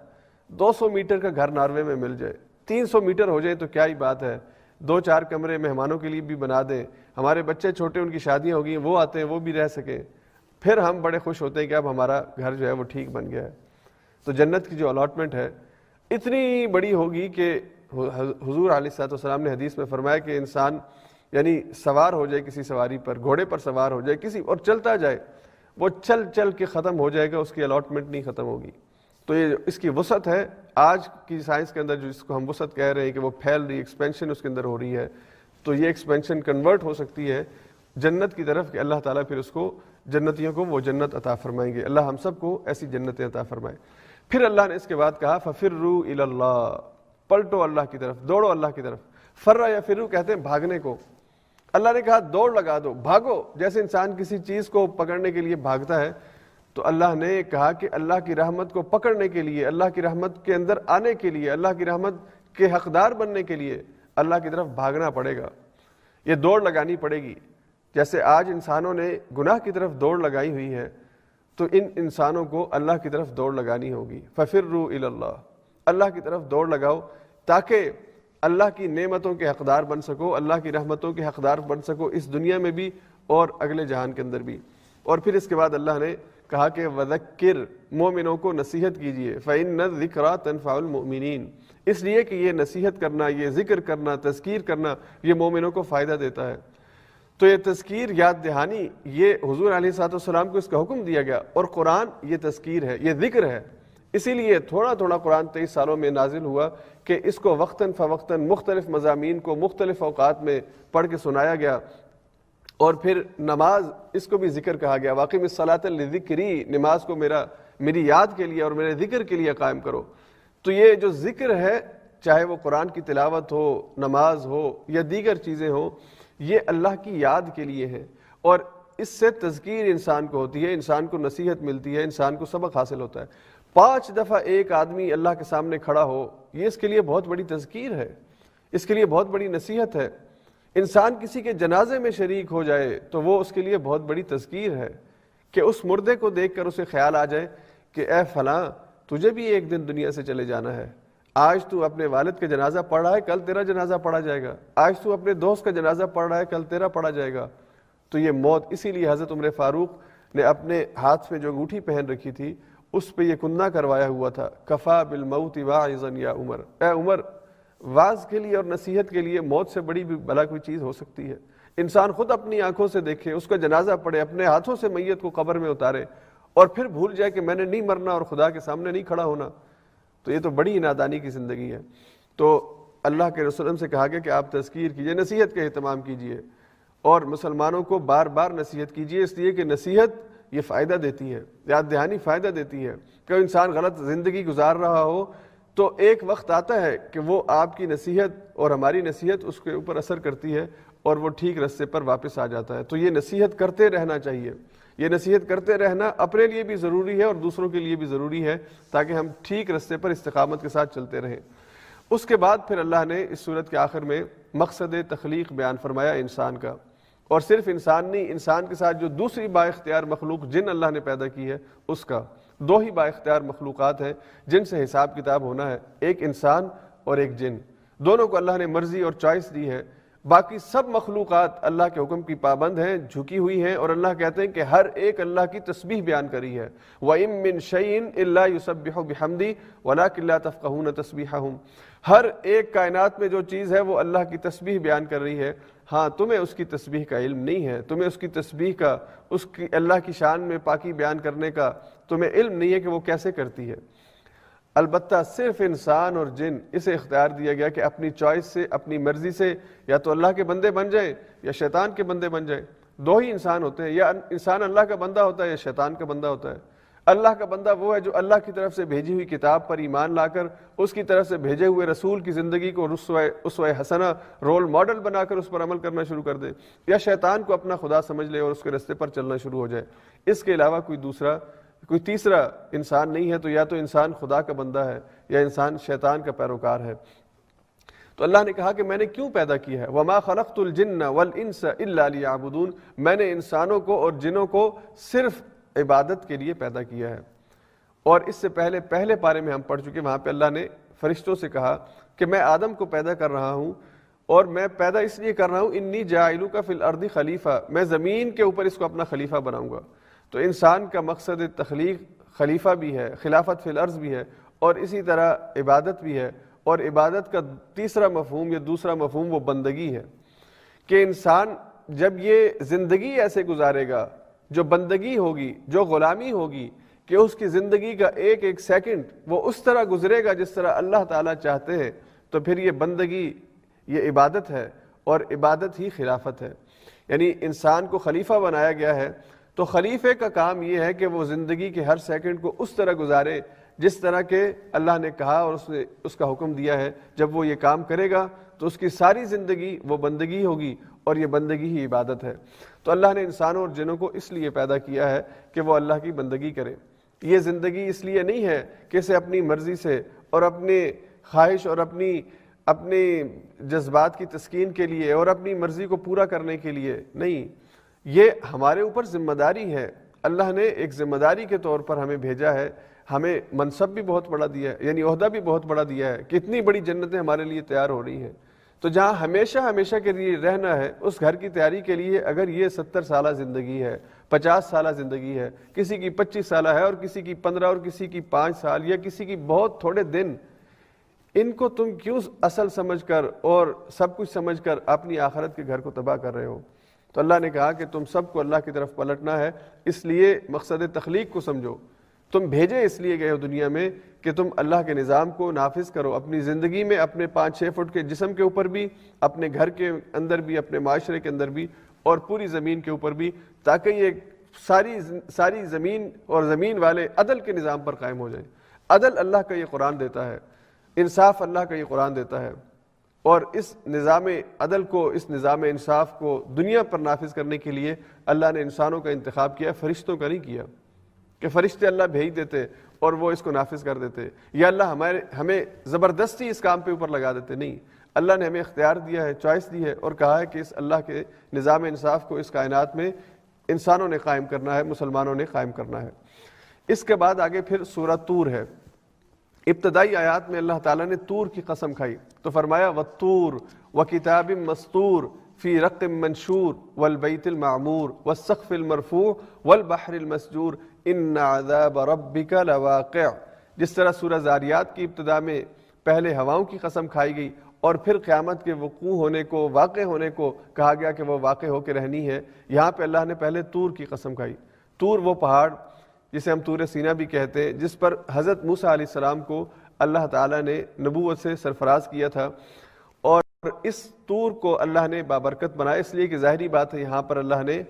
200 میٹر کا گھر ناروے میں مل جائے, 300 میٹر ہو جائے تو کیا ہی بات ہے, 2-4 کمرے مہمانوں کے لیے بھی بنا دیں, ہمارے بچے چھوٹے ان کی شادیاں ہو گئی ہیں, وہ آتے ہیں وہ بھی رہ سکیں, پھر ہم بڑے خوش ہوتے ہیں کہ اب ہمارا گھر جو ہے وہ ٹھیک بن گیا ہے. تو جنت کی جو الاٹمنٹ ہے اتنی بڑی ہوگی کہ حضور علیہ الصلوۃ والسلام نے حدیث میں فرمایا کہ انسان یعنی سوار ہو جائے کسی سواری پر, گھوڑے پر سوار ہو جائے کسی, اور چلتا جائے, وہ چل چل کے ختم ہو جائے گا, اس کی الاٹمنٹ نہیں ختم ہوگی. تو یہ اس کی وسعت ہے آج کی سائنس کے اندر, جو اس کو ہم وسعت کہہ رہے ہیں کہ وہ پھیل رہی, ایکسپینشن اس کے اندر ہو رہی ہے. تو یہ ایکسپینشن کنورٹ ہو سکتی ہے جنت کی طرف کہ اللہ تعالیٰ پھر اس کو, جنتیوں کو وہ جنت عطا فرمائیں گے. اللہ ہم سب کو ایسی جنتیں عطا فرمائے. پھر اللہ نے اس کے بعد کہا ففروا الی اللہ, پلٹو اللہ کی طرف, دوڑو اللہ کی طرف. فرا یا فرو کہتے ہیں بھاگنے کو. اللہ نے کہا دوڑ لگا دو, بھاگو. جیسے انسان کسی چیز کو پکڑنے کے لیے بھاگتا ہے, تو اللہ نے کہا کہ اللہ کی رحمت کو پکڑنے کے لیے, اللہ کی رحمت کے اندر آنے کے لیے, اللہ کی رحمت کے حقدار بننے کے لیے اللہ کی طرف بھاگنا پڑے گا, یہ دوڑ لگانی پڑے گی. جیسے آج انسانوں نے گناہ کی طرف دوڑ لگائی ہوئی ہے, تو ان انسانوں کو اللہ کی طرف دوڑ لگانی ہوگی. ففروا الی اللہ, اللہ کی طرف دوڑ لگاؤ تاکہ اللہ کی نعمتوں کے حقدار بن سکو, اللہ کی رحمتوں کے حقدار بن سکو, اس دنیا میں بھی اور اگلے جہان کے اندر بھی. اور پھر اس کے بعد اللہ نے کہا کہ وذکر, مومنوں کو نصیحت کیجئے, فإن الذکریٰ تنفع المؤمنین, اس لیے کہ یہ نصیحت کرنا, یہ ذکر کرنا, تذکیر کرنا, یہ مومنوں کو فائدہ دیتا ہے. تو یہ تذکیر, یاد دہانی, یہ حضور علیہ الصلوۃ والسلام کو اس کا حکم دیا گیا, اور قرآن یہ تذکیر ہے, یہ ذکر ہے. اسی لیے تھوڑا تھوڑا قرآن 23 سالوں میں نازل ہوا کہ اس کو وقتاً فوقتاً مختلف مضامین کو مختلف اوقات میں پڑھ کے سنایا گیا. اور پھر نماز, اس کو بھی ذکر کہا گیا, واقعی میں الصلاۃ لذکری, نماز کو میری یاد کے لیے اور میرے ذکر کے لیے قائم کرو. تو یہ جو ذکر ہے, چاہے وہ قرآن کی تلاوت ہو, نماز ہو یا دیگر چیزیں ہوں, یہ اللہ کی یاد کے لیے ہے, اور اس سے تذکیر انسان کو ہوتی ہے, انسان کو نصیحت ملتی ہے, انسان کو سبق حاصل ہوتا ہے. 5 دفعہ ایک آدمی اللہ کے سامنے کھڑا ہو, یہ اس کے لیے بہت بڑی تذکیر ہے, اس کے لیے بہت بڑی نصیحت ہے. انسان کسی کے جنازے میں شریک ہو جائے تو وہ اس کے لیے بہت بڑی تذکیر ہے کہ اس مردے کو دیکھ کر اسے خیال آ جائے کہ اے فلاں, تجھے بھی ایک دن دنیا سے چلے جانا ہے. آج تو اپنے والد کا جنازہ پڑھ رہا ہے, کل تیرا جنازہ پڑھا جائے گا. آج تو اپنے دوست کا جنازہ پڑھ رہا ہے, کل تیرا پڑھا جائے گا. تو یہ موت, اسی لیے حضرت عمر فاروق نے اپنے ہاتھ میں جو انگوٹھی پہن رکھی تھی اس پہ یہ کنہ کروایا ہوا تھا, کفا بالموت واعظا یا عمر, اے عمر, واعظ کے لیے اور نصیحت کے لیے موت سے بڑی بھی بلا کوئی چیز ہو سکتی ہے. انسان خود اپنی آنکھوں سے دیکھے, اس کا جنازہ پڑھے, اپنے ہاتھوں سے میت کو قبر میں اتارے, اور پھر بھول جائے کہ میں نے نہیں مرنا اور خدا کے سامنے نہیں کھڑا ہونا, تو یہ تو بڑی نادانی کی زندگی ہے. تو اللہ کے رسول سے کہا گیا کہ آپ تذکیر کیجئے, نصیحت کا اہتمام کیجئے, اور مسلمانوں کو بار بار نصیحت کیجئے, اس لیے کہ نصیحت یہ فائدہ دیتی ہے, یاد دہانی فائدہ دیتی ہے. کہ انسان غلط زندگی گزار رہا ہو تو ایک وقت آتا ہے کہ وہ آپ کی نصیحت اور ہماری نصیحت اس کے اوپر اثر کرتی ہے اور وہ ٹھیک راستے پر واپس آ جاتا ہے. تو یہ نصیحت کرتے رہنا چاہیے, یہ نصیحت کرتے رہنا اپنے لیے بھی ضروری ہے اور دوسروں کے لیے بھی ضروری ہے, تاکہ ہم ٹھیک راستے پر استقامت کے ساتھ چلتے رہیں. اس کے بعد پھر اللہ نے اس صورت کے آخر میں مقصد تخلیق بیان فرمایا انسان کا، اور صرف انسان نہیں، انسان کے ساتھ جو دوسری با اختیار مخلوق جن اللہ نے پیدا کی ہے اس کا۔ دو ہی با اختیار مخلوقات ہیں جن سے حساب کتاب ہونا ہے، ایک انسان اور ایک جن، دونوں کو اللہ نے مرضی اور چوائس دی ہے۔ باقی سب مخلوقات اللہ کے حکم کی پابند ہیں، جھکی ہوئی ہیں، اور اللہ کہتے ہیں کہ ہر ایک اللہ کی تسبیح بیان کری ہے۔ وَإِن مِّن شَيْءٍ إِلَّا يُسَبِّحُ بِحَمْدِهِ وَلَٰكِن لَّا تَفْقَهُونَ تَسْبِيحَهُم، ہر ایک کائنات میں جو چیز ہے وہ اللہ کی تسبیح بیان کر رہی ہے، ہاں تمہیں اس کی تسبیح کا علم نہیں ہے، تمہیں اس کی تسبیح کا، اس کی اللہ کی شان میں پاکی بیان کرنے کا تمہیں علم نہیں ہے کہ وہ کیسے کرتی ہے۔ البتہ صرف انسان اور جن اسے اختیار دیا گیا کہ اپنی چوائس سے، اپنی مرضی سے یا تو اللہ کے بندے بن جائیں یا شیطان کے بندے بن جائیں۔ دو ہی انسان ہوتے ہیں، یا انسان اللہ کا بندہ ہوتا ہے یا شیطان کا بندہ ہوتا ہے۔ اللہ کا بندہ وہ ہے جو اللہ کی طرف سے بھیجی ہوئی کتاب پر ایمان لا کر اس کی طرف سے بھیجے ہوئے رسول کی زندگی کو اسوہ حسنہ، رول ماڈل بنا کر اس پر عمل کرنا شروع کر دے، یا شیطان کو اپنا خدا سمجھ لے اور اس کے راستے پر چلنا شروع ہو جائے۔ اس کے علاوہ کوئی تیسرا انسان نہیں ہے، تو یا تو انسان خدا کا بندہ ہے یا انسان شیطان کا پیروکار ہے۔ تو اللہ نے کہا کہ میں نے کیوں پیدا کیا ہے، وَمَا خَلَقْتُ الْجِنَّ وَالْإِنسَ إِلَّا لِيَعْبُدُونَ، میں نے انسانوں کو اور جنوں کو صرف عبادت کے لیے پیدا کیا ہے۔ اور اس سے پہلے پارے میں ہم پڑھ چکے، وہاں پہ اللہ نے فرشتوں سے کہا کہ میں آدم کو پیدا کر رہا ہوں، اور میں پیدا اس لیے کر رہا ہوں انی جاعلک فی الارض خلیفہ، میں زمین کے اوپر اس کو اپنا خلیفہ بناؤں گا۔ تو انسان کا مقصد تخلیق خلیفہ بھی ہے، خلافت فی الارض بھی ہے، اور اسی طرح عبادت بھی ہے۔ اور عبادت کا تیسرا مفہوم یا دوسرا مفہوم وہ بندگی ہے، کہ انسان جب یہ زندگی ایسے گزارے گا، جو بندگی ہوگی، جو غلامی ہوگی، کہ اس کی زندگی کا ایک ایک سیکنڈ وہ اس طرح گزرے گا جس طرح اللہ تعالیٰ چاہتے ہیں، تو پھر یہ بندگی، یہ عبادت ہے، اور عبادت ہی خلافت ہے۔ یعنی انسان کو خلیفہ بنایا گیا ہے، تو خلیفے کا کام یہ ہے کہ وہ زندگی کے ہر سیکنڈ کو اس طرح گزارے جس طرح کہ اللہ نے کہا اور اس نے اس کا حکم دیا ہے۔ جب وہ یہ کام کرے گا تو اس کی ساری زندگی وہ بندگی ہوگی، اور یہ بندگی ہی عبادت ہے۔ تو اللہ نے انسانوں اور جنوں کو اس لیے پیدا کیا ہے کہ وہ اللہ کی بندگی کرے۔ یہ زندگی اس لیے نہیں ہے کہ اسے اپنی مرضی سے اور اپنے خواہش اور اپنے جذبات کی تسکین کے لیے اور اپنی مرضی کو پورا کرنے کے لیے نہیں، یہ ہمارے اوپر ذمہ داری ہے۔ اللہ نے ایک ذمہ داری کے طور پر ہمیں بھیجا ہے، ہمیں منصب بھی بہت بڑا دیا ہے، یعنی عہدہ بھی بہت بڑا دیا ہے، کتنی بڑی جنتیں ہمارے لیے تیار ہو رہی ہیں۔ تو جہاں ہمیشہ کے لیے رہنا ہے، اس گھر کی تیاری کے لیے اگر یہ 70 سالہ زندگی ہے، 50 سالہ زندگی ہے، کسی کی 25 سالہ ہے، اور کسی کی 15 اور کسی کی 5 سال یا کسی کی بہت تھوڑے دن، ان کو تم کیوں اصل سمجھ کر اور سب کچھ سمجھ کر اپنی آخرت کے گھر کو تباہ کر رہے ہو؟ تو اللہ نے کہا کہ تم سب کو اللہ کی طرف پلٹنا ہے، اس لیے مقصد تخلیق کو سمجھو۔ تم بھیجے اس لیے گئے ہو دنیا میں کہ تم اللہ کے نظام کو نافذ کرو اپنی زندگی میں، اپنے 5-6 فٹ کے جسم کے اوپر بھی، اپنے گھر کے اندر بھی، اپنے معاشرے کے اندر بھی، اور پوری زمین کے اوپر بھی، تاکہ یہ ساری زمین اور زمین والے عدل کے نظام پر قائم ہو جائیں۔ عدل اللہ کا یہ قرآن دیتا ہے، انصاف اللہ کا یہ قرآن دیتا ہے، اور اس نظام عدل کو، اس نظام انصاف کو دنیا پر نافذ کرنے کے لیے اللہ نے انسانوں کا انتخاب کیا، فرشتوں کا نہیں کیا کہ فرشتے اللہ بھیج دیتے اور وہ اس کو نافذ کر دیتے، یا اللہ ہمیں زبردستی اس کام پہ اوپر لگا دیتے۔ نہیں، اللہ نے ہمیں اختیار دیا ہے، چوائس دی ہے، اور کہا ہے کہ اس اللہ کے نظام انصاف کو اس کائنات میں انسانوں نے قائم کرنا ہے، مسلمانوں نے قائم کرنا ہے۔ اس کے بعد آگے پھر سورہ طور ہے۔ ابتدائی آیات میں اللہ تعالیٰ نے طور کی قسم کھائی تو فرمایا وَالطور وَكِتَابٍ مَّسْطُورٍ فِي رَقٍّ مَّنشُورٍ وَالْبَيْتِ الْمَعْمُورِ وَالسَّقْفِ الْمَرْفُوعِ وَالْبَحْرِ الْمَسْجُورِ إِنَّ عَذَابَ رَبِّكَ لَوَاقِعٌ۔ جس طرح سورہ ذاریات کی ابتدا میں پہلے ہواؤں کی قسم کھائی گئی اور پھر قیامت کے وقوع ہونے کو، واقع ہونے کو کہا گیا کہ وہ واقع ہو کے رہنی ہے، یہاں پہ اللہ نے پہلے طور کی قسم کھائی۔ طور وہ پہاڑ جسے ہم طور سینا بھی کہتے ہیں، جس پر حضرت موسیٰ علیہ السلام کو اللہ تعالیٰ نے نبوت سے سرفراز کیا تھا، اور اس طور کو اللہ نے بابرکت بنایا، اس لیے کہ ظاہری بات ہے یہاں پر اللہ نے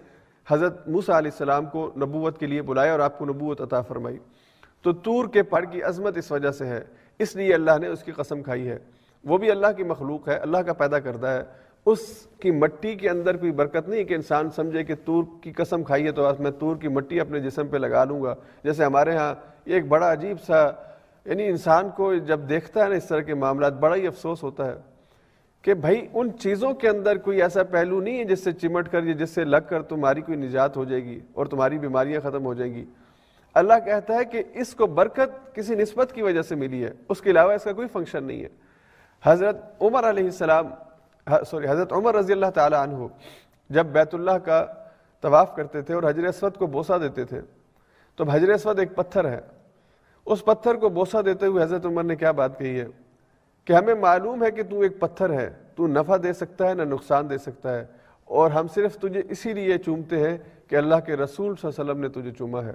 حضرت موسیٰ علیہ السلام کو نبوت کے لیے بلایا اور آپ کو نبوت عطا فرمائی۔ تو طور کے پہاڑ کی عظمت اس وجہ سے ہے، اس لیے اللہ نے اس کی قسم کھائی ہے۔ وہ بھی اللہ کی مخلوق ہے، اللہ کا پیدا کردہ ہے، اس کی مٹی کے اندر کوئی برکت نہیں کہ انسان سمجھے کہ طور کی قسم کھائی ہے تو میں طور کی مٹی اپنے جسم پہ لگا لوں گا۔ جیسے ہمارے ہاں ایک بڑا عجیب سا یعنی انسان کو جب دیکھتا ہے نا اس طرح کے معاملات بڑا ہی افسوس ہوتا ہے کہ بھائی ان چیزوں کے اندر کوئی ایسا پہلو نہیں ہے جس سے چمٹ کر یا جس سے لگ کر تمہاری کوئی نجات ہو جائے گی اور تمہاری بیماریاں ختم ہو جائیں گی. اللہ کہتا ہے کہ اس کو برکت کسی نسبت کی وجہ سے ملی ہے, اس کے علاوہ اس کا کوئی فنکشن نہیں ہے. حضرت عمر رضی اللہ تعالی عنہ جب بیت اللہ کا طواف کرتے تھے اور حجر اسود کو بوسہ دیتے تھے, تو حجر اسود ایک پتھر ہے, اس پتھر کو بوسہ دیتے ہوئے حضرت عمر نے کیا بات کہی ہے کہ ہمیں معلوم ہے کہ تو ایک پتھر ہے, تو نفع دے سکتا ہے نہ نقصان دے سکتا ہے, اور ہم صرف تجھے اسی لیے چومتے ہیں کہ اللہ کے رسول صلی اللہ علیہ وسلم نے تجھے چوما ہے.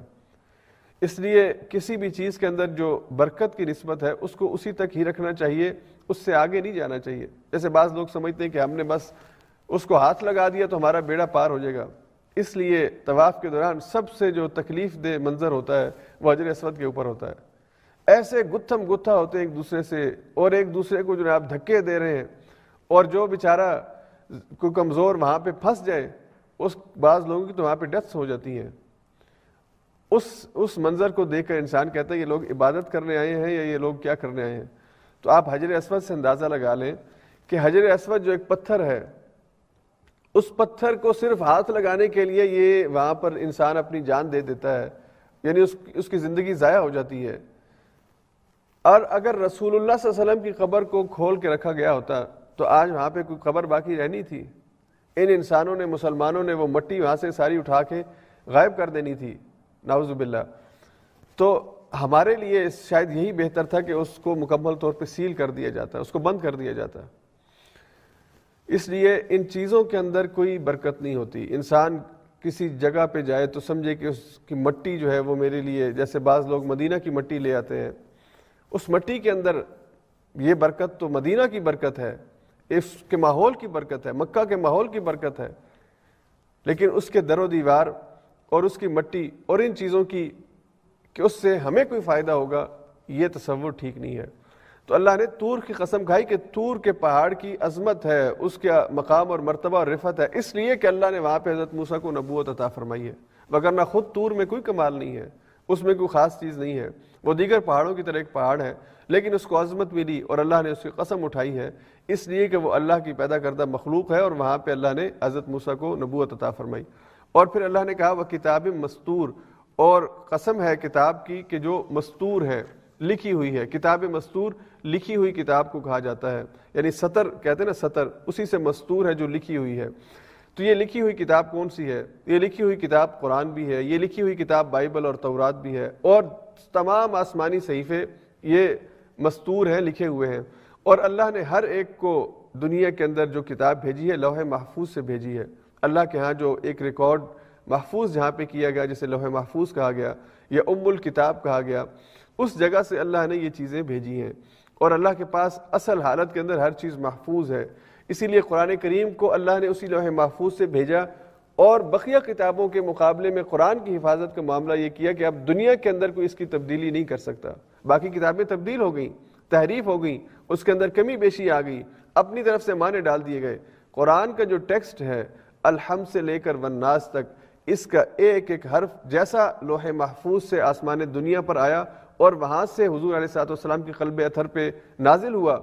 اس لیے کسی بھی چیز کے اندر جو برکت کی نسبت ہے اس کو اسی تک ہی رکھنا چاہیے, اس سے آگے نہیں جانا چاہیے. جیسے بعض لوگ سمجھتے ہیں کہ ہم نے بس اس کو ہاتھ لگا دیا تو ہمارا بیڑا پار ہو جائے گا. اس لیے طواف کے دوران سب سے جو تکلیف دہ منظر ہوتا ہے وہ حجر اسود کے اوپر ہوتا ہے. ایسے گتھم گتھا ہوتے ہیں ایک دوسرے سے, اور ایک دوسرے کو جو آپ دھکے دے رہے ہیں, اور جو بیچارہ کوئی کمزور وہاں پہ پھنس جائے, اس بعض لوگوں کی تو وہاں پہ ڈیتھس ہو جاتی ہیں. اس منظر کو دیکھ کر انسان کہتا ہے یہ لوگ عبادت کرنے آئے ہیں یا یہ لوگ کیا کرنے آئے ہیں. تو آپ حجر اسود سے اندازہ لگا لیں کہ حجر اسود جو ایک پتھر ہے, اس پتھر کو صرف ہاتھ لگانے کے لیے یہ وہاں پر انسان اپنی جان دے دیتا ہے, یعنی اس کی زندگی ضائع ہو جاتی ہے. اور اگر رسول اللہ صلی اللہ علیہ وسلم کی قبر کو کھول کے رکھا گیا ہوتا تو آج وہاں پہ کوئی قبر باقی رہنی تھی. ان انسانوں نے, مسلمانوں نے وہ مٹی وہاں سے ساری اٹھا کے غائب کر دینی تھی, نعوذ باللہ. تو ہمارے لیے شاید یہی بہتر تھا کہ اس کو مکمل طور پہ سیل کر دیا جاتا, اس کو بند کر دیا جاتا. اس لیے ان چیزوں کے اندر کوئی برکت نہیں ہوتی. انسان کسی جگہ پہ جائے تو سمجھے کہ اس کی مٹی جو ہے وہ میرے لیے, جیسے بعض لوگ مدینہ کی مٹی لے آتے ہیں, اس مٹی کے اندر یہ برکت تو مدینہ کی برکت ہے, اس کے ماحول کی برکت ہے, مکہ کے ماحول کی برکت ہے, لیکن اس کے در و دیوار اور اس کی مٹی اور ان چیزوں کی کہ اس سے ہمیں کوئی فائدہ ہوگا, یہ تصور ٹھیک نہیں ہے. تو اللہ نے طور کی قسم کھائی کہ طور کے پہاڑ کی عظمت ہے, اس کا مقام اور مرتبہ اور رفعت ہے, اس لیے کہ اللہ نے وہاں پہ حضرت موسیٰ کو نبوت عطا فرمائی ہے. وگرنہ خود طور میں کوئی کمال نہیں ہے, اس میں کوئی خاص چیز نہیں ہے, وہ دیگر پہاڑوں کی طرح ایک پہاڑ ہے, لیکن اس کو عظمت ملی اور اللہ نے اس کی قسم اٹھائی ہے, اس لیے کہ وہ اللہ کی پیدا کردہ مخلوق ہے, اور وہاں پہ اللہ نے حضرت موسیٰ کو نبوت عطا فرمائی. اور پھر اللہ نے کہا وہ کتاب مستور, اور قسم ہے کتاب کی کہ جو مستور ہے, لکھی ہوئی ہے. کتاب مستور لکھی ہوئی کتاب کو کہا جاتا ہے, یعنی سطر کہتے ہیں نا, سطر, اسی سے مستور ہے جو لکھی ہوئی ہے. تو یہ لکھی ہوئی کتاب کون سی ہے؟ یہ لکھی ہوئی کتاب قرآن بھی ہے, یہ لکھی ہوئی کتاب بائبل اور تورات بھی ہے, اور تمام آسمانی صحیفے یہ مستور ہیں, لکھے ہوئے ہیں. اور اللہ نے ہر ایک کو دنیا کے اندر جو کتاب بھیجی ہے لوح محفوظ سے بھیجی ہے. اللہ کے ہاں جو ایک ریکارڈ محفوظ جہاں پہ کیا گیا, جسے لوح محفوظ کہا گیا یا الکتاب کہا گیا, اس جگہ سے اللہ نے یہ چیزیں بھیجی ہیں, اور اللہ کے پاس اصل حالت کے اندر ہر چیز محفوظ ہے. اسی لیے قرآن کریم کو اللہ نے اسی لوح محفوظ سے بھیجا, اور بقیہ کتابوں کے مقابلے میں قرآن کی حفاظت کا معاملہ یہ کیا کہ اب دنیا کے اندر کوئی اس کی تبدیلی نہیں کر سکتا. باقی کتابیں تبدیل ہو گئیں, تحریف ہو گئیں, اس کے اندر کمی بیشی آ گئی, اپنی طرف سے معنی ڈال دیے گئے. قرآن کا جو ٹیکسٹ ہے الحمد سے لے کر والناس تک, اس کا ایک ایک حرف جیسا لوح محفوظ سے آسمان دنیا پر آیا اور وہاں سے حضور علیہ الصلوۃ والسلام کی قلب اطہر پہ نازل ہوا,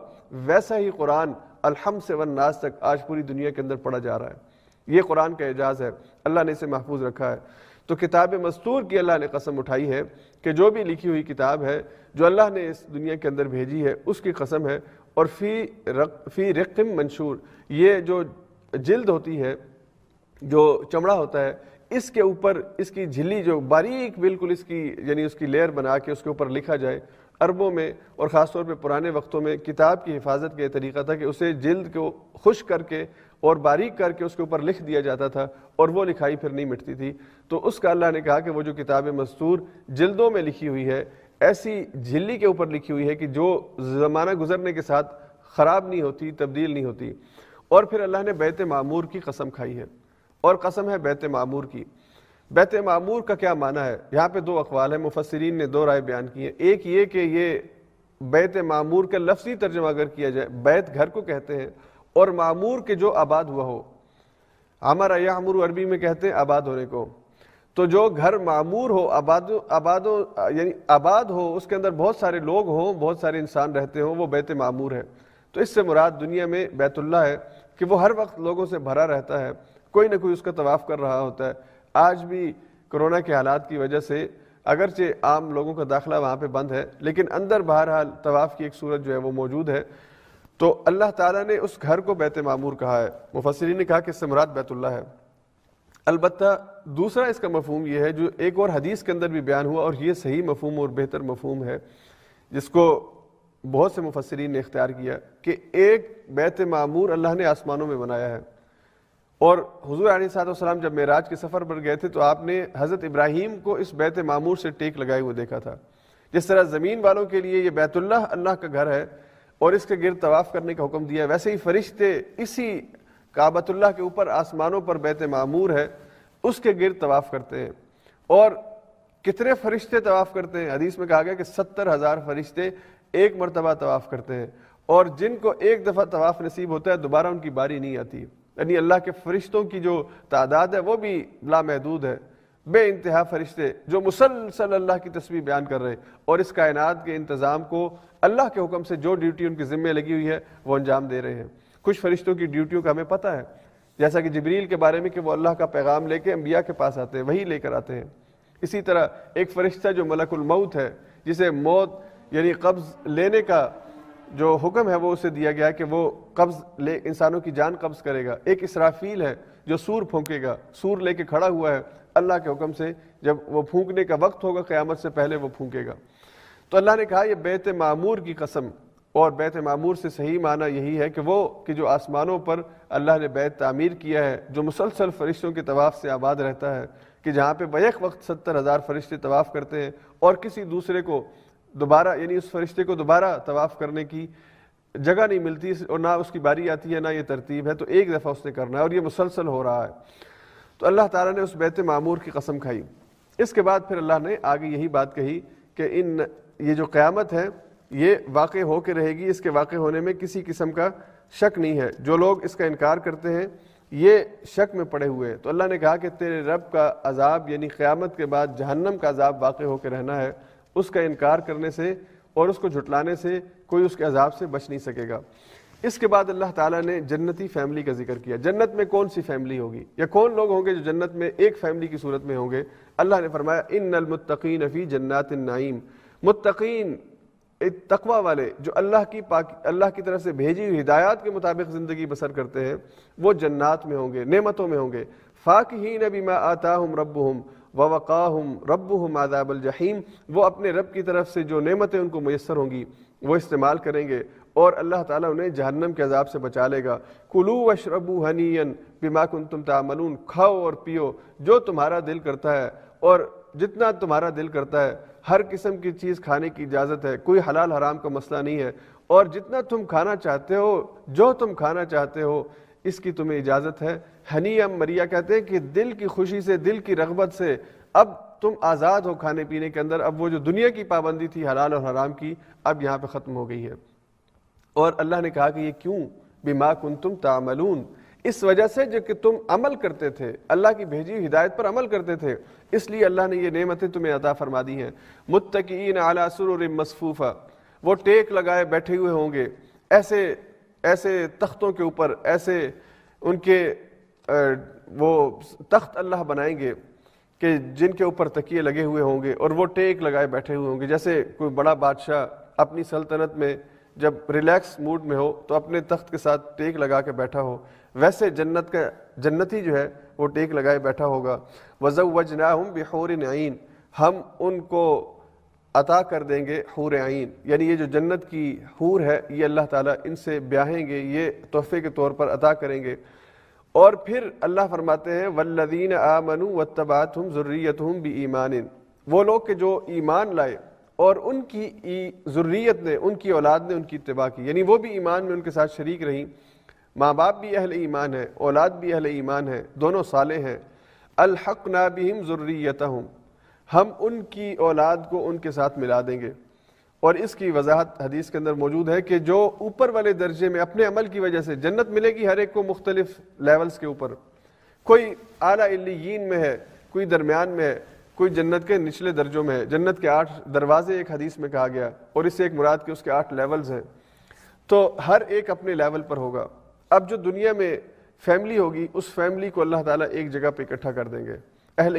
ویسا ہی قرآن الحمد سے والناس تک آج پوری دنیا کے اندر پڑھا جا رہا ہے. یہ قرآن کا اعجاز ہے, اللہ نے اسے محفوظ رکھا ہے. تو کتاب مستور کی اللہ نے قسم اٹھائی ہے کہ جو بھی لکھی ہوئی کتاب ہے جو اللہ نے اس دنیا کے اندر بھیجی ہے اس کی قسم ہے. اور فی رقم منشور, یہ جو جلد ہوتی ہے, جو چمڑا ہوتا ہے, اس کے اوپر اس کی جھلی جو باریک بالکل اس کی یعنی اس کی لیئر بنا کے اس کے اوپر لکھا جائے. عربوں میں اور خاص طور پہ پرانے وقتوں میں کتاب کی حفاظت کا یہ طریقہ تھا کہ اسے جلد کو خشک کر کے اور باریک کر کے اس کے اوپر لکھ دیا جاتا تھا, اور وہ لکھائی پھر نہیں مٹتی تھی. تو اس کا اللہ نے کہا کہ وہ جو کتاب مستور جلدوں میں لکھی ہوئی ہے, ایسی جھلی کے اوپر لکھی ہوئی ہے کہ جو زمانہ گزرنے کے ساتھ خراب نہیں ہوتی, تبدیل نہیں ہوتی. اور پھر اللہ نے بیت معمور کی قسم کھائی ہے, اور قسم ہے بیت معمور کی. بیت معمور کا کیا معنی ہے؟ یہاں پہ دو اقوال ہیں, مفسرین نے دو رائے بیان کی ہیں. ایک یہ کہ یہ بیت معمور کا لفظی ترجمہ اگر کیا جائے, بیت گھر کو کہتے ہیں, اور معمور کے جو آباد ہوا ہو, ہمارا یعمر عربی میں کہتے ہیں آباد ہونے کو. تو جو گھر معمور ہو، یعنی آباد ہو، اس کے اندر بہت سارے لوگ ہوں، بہت سارے انسان رہتے ہوں، وہ بیت معمور ہے۔ تو اس سے مراد دنیا میں بیت اللہ ہے کہ وہ ہر وقت لوگوں سے بھرا رہتا ہے، کوئی نہ کوئی اس کا طواف کر رہا ہوتا ہے۔ آج بھی کرونا کے حالات کی وجہ سے اگرچہ عام لوگوں کا داخلہ وہاں پہ بند ہے، لیکن اندر بہرحال طواف کی ایک صورت جو ہے وہ موجود ہے۔ تو اللہ تعالیٰ نے اس گھر کو بیت معمور کہا ہے۔ مفسرین نے کہا کہ اس سے مراد بیت اللہ ہے۔ البتہ دوسرا اس کا مفہوم یہ ہے جو ایک اور حدیث کے اندر بھی بیان ہوا، اور یہ صحیح مفہوم اور بہتر مفہوم ہے جس کو بہت سے مفسرین نے اختیار کیا، کہ ایک بیت معمور اللہ نے آسمانوں میں بنایا ہے۔ اور حضور علیہ الصلوۃ والسلام جب معراج کے سفر پر گئے تھے تو آپ نے حضرت ابراہیم کو اس بیت معمور سے ٹیک لگائے ہوئے دیکھا تھا۔ جس طرح زمین والوں کے لیے یہ بیت اللہ اللہ کا گھر ہے اور اس کے گرد طواف کرنے کا حکم دیا ہے، ویسے ہی فرشتے اسی کعبۃ اللہ کے اوپر آسمانوں پر بیت معمور ہے اس کے گرد طواف کرتے ہیں۔ اور کتنے فرشتے طواف کرتے ہیں؟ حدیث میں کہا گیا کہ 70,000 فرشتے ایک مرتبہ طواف کرتے ہیں، اور جن کو ایک دفعہ طواف نصیب ہوتا ہے دوبارہ ان کی باری نہیں آتی۔ یعنی اللہ کے فرشتوں کی جو تعداد ہے وہ بھی لامحدود ہے، بے انتہا فرشتے جو مسلسل اللہ کی تسبیح بیان کر رہے ہیں، اور اس کائنات کے انتظام کو اللہ کے حکم سے جو ڈیوٹی ان کے ذمہ لگی ہوئی ہے وہ انجام دے رہے ہیں۔ کچھ فرشتوں کی ڈیوٹیوں کا ہمیں پتہ ہے، جیسا کہ جبریل کے بارے میں کہ وہ اللہ کا پیغام لے کے انبیاء کے پاس آتے ہیں، وہی لے کر آتے ہیں۔ اسی طرح ایک فرشتہ جو ملک الموت ہے، جسے موت یعنی قبض لینے کا جو حکم ہے وہ اسے دیا گیا ہے کہ وہ قبض لے انسانوں کی جان قبض کرے گا۔ ایک اسرافیل ہے جو سور پھونکے گا، سور لے کے کھڑا ہوا ہے اللہ کے حکم سے، جب وہ پھونکنے کا وقت ہوگا قیامت سے پہلے وہ پھونکے گا۔ تو اللہ نے کہا یہ بیت معمور کی قسم، اور بیت معمور سے صحیح معنی یہی ہے کہ وہ کہ جو آسمانوں پر اللہ نے بیت تعمیر کیا ہے، جو مسلسل فرشتوں کے طواف سے آباد رہتا ہے، کہ جہاں پہ بیک وقت 70,000 فرشتے طواف کرتے ہیں، اور کسی دوسرے کو دوبارہ یعنی اس فرشتے کو دوبارہ طواف کرنے کی جگہ نہیں ملتی، اور نہ اس کی باری آتی ہے، نہ یہ ترتیب ہے، تو ایک دفعہ اس نے کرنا ہے، اور یہ مسلسل ہو رہا ہے۔ تو اللہ تعالیٰ نے اس بیت معمور کی قسم کھائی۔ اس کے بعد پھر اللہ نے آگے یہی بات کہی کہ یہ جو قیامت ہے یہ واقع ہو کے رہے گی، اس کے واقع ہونے میں کسی قسم کا شک نہیں ہے۔ جو لوگ اس کا انکار کرتے ہیں یہ شک میں پڑے ہوئے ہیں۔ تو اللہ نے کہا کہ تیرے رب کا عذاب یعنی قیامت کے بعد جہنم کا عذاب واقع ہو کے رہنا ہے، اس کا انکار کرنے سے اور اس کو جھٹلانے سے کوئی اس کے عذاب سے بچ نہیں سکے گا۔ اس کے بعد اللہ تعالیٰ نے جنتی فیملی کا ذکر کیا۔ جنت میں کون سی فیملی ہوگی یا کون لوگ ہوں گے جو جنت میں ایک فیملی کی صورت میں ہوں گے؟ اللہ نے فرمایا ان المتقین فی جنات النعیم، متقین تقوی والے جو اللہ کی طرف سے بھیجی ہوئی ہدایات کے مطابق زندگی بسر کرتے ہیں، وہ جنات میں ہوں گے، نعمتوں میں ہوں گے۔ فاکہین بما آتاہم ربہم ووقاہم ربہم عذاب الجحیم، وہ اپنے رب کی طرف سے جو نعمتیں ان کو میسر ہوں گی وہ استعمال کریں گے، اور اللہ تعالیٰ انہیں جہنم کے عذاب سے بچا لے گا۔ کلوا واشربوا ہنیئا بما کنتم تعملون، کھاؤ اور پیو جو تمہارا دل کرتا ہے، اور جتنا تمہارا دل کرتا ہے، ہر قسم کی چیز کھانے کی اجازت ہے، کوئی حلال حرام کا مسئلہ نہیں ہے، اور جتنا تم کھانا چاہتے ہو، جو تم کھانا چاہتے ہو اس کی تمہیں اجازت ہے۔ ہنیئا مریا کہتے ہیں کہ دل کی خوشی سے، دل کی رغبت سے اب تم آزاد ہو کھانے پینے کے اندر، اب وہ جو دنیا کی پابندی تھی حلال اور حرام کی اب یہاں پہ ختم ہو گئی ہے۔ اور اللہ نے کہا کہ یہ کیوں؟ بما کنتم تعملون، اس وجہ سے جو کہ تم عمل کرتے تھے، اللہ کی بھیجی ہوئی ہدایت پر عمل کرتے تھے، اس لیے اللہ نے یہ نعمتیں تمہیں عطا فرما دی ہیں۔ متکئین علی سرر مصفوفہ، وہ ٹیک لگائے بیٹھے ہوئے ہوں گے ایسے تختوں کے اوپر، ایسے ان کے وہ تخت اللہ بنائیں گے کہ جن کے اوپر تکیے لگے ہوئے ہوں گے، اور وہ ٹیک لگائے بیٹھے ہوئے ہوں گے۔ جیسے کوئی بڑا بادشاہ اپنی سلطنت میں جب ریلیکس موڈ میں ہو تو اپنے تخت کے ساتھ ٹیک لگا کے بیٹھا ہو، ویسے جنتی جو ہے وہ ٹیک لگائے بیٹھا ہوگا۔ وَزَوَّجْنَاهُمْ بِحُورٍ عِينٍ، ہم ان کو عطا کر دیں گے حور عین، یعنی یہ جو جنت کی حور ہے یہ اللہ تعالیٰ ان سے بیاہیں گے، یہ تحفے کے طور پر عطا کریں گے۔ اور پھر اللہ فرماتے ہیں وَالَّذِينَ آمَنُوا وَاتَّبَعَتْهُمْ ذُرِّيَّتُهُمْ بِإِيمَانٍ، وہ لوگ کہ جو ایمان لائے اور ان کی ذریت نے، ان کی اولاد نے ان کی اتباع کی، یعنی وہ بھی ایمان میں ان کے ساتھ شریک رہیں، ماں باپ بھی اہل ایمان ہے، اولاد بھی اہل ایمان ہے، دونوں صالح ہیں۔ الحقنا بہم ذریتہم، ہم ان کی اولاد کو ان کے ساتھ ملا دیں گے۔ اور اس کی وضاحت حدیث کے اندر موجود ہے کہ جو اوپر والے درجے میں اپنے عمل کی وجہ سے جنت ملے گی ہر ایک کو مختلف لیولز کے اوپر، کوئی اعلیٰ علیین میں ہے، کوئی درمیان میں ہے، کوئی جنت کے نچلے درجوں میں ہے۔ جنت کے 8 دروازے ایک حدیث میں کہا گیا، اور اس سے ایک مراد کہ اس کے 8 لیولز ہیں، تو ہر ایک اپنے لیول پر ہوگا۔ اب جو دنیا میں فیملی ہوگی، اس فیملی کو اللہ تعالیٰ ایک جگہ پہ اکٹھا کر دیں گے، اہل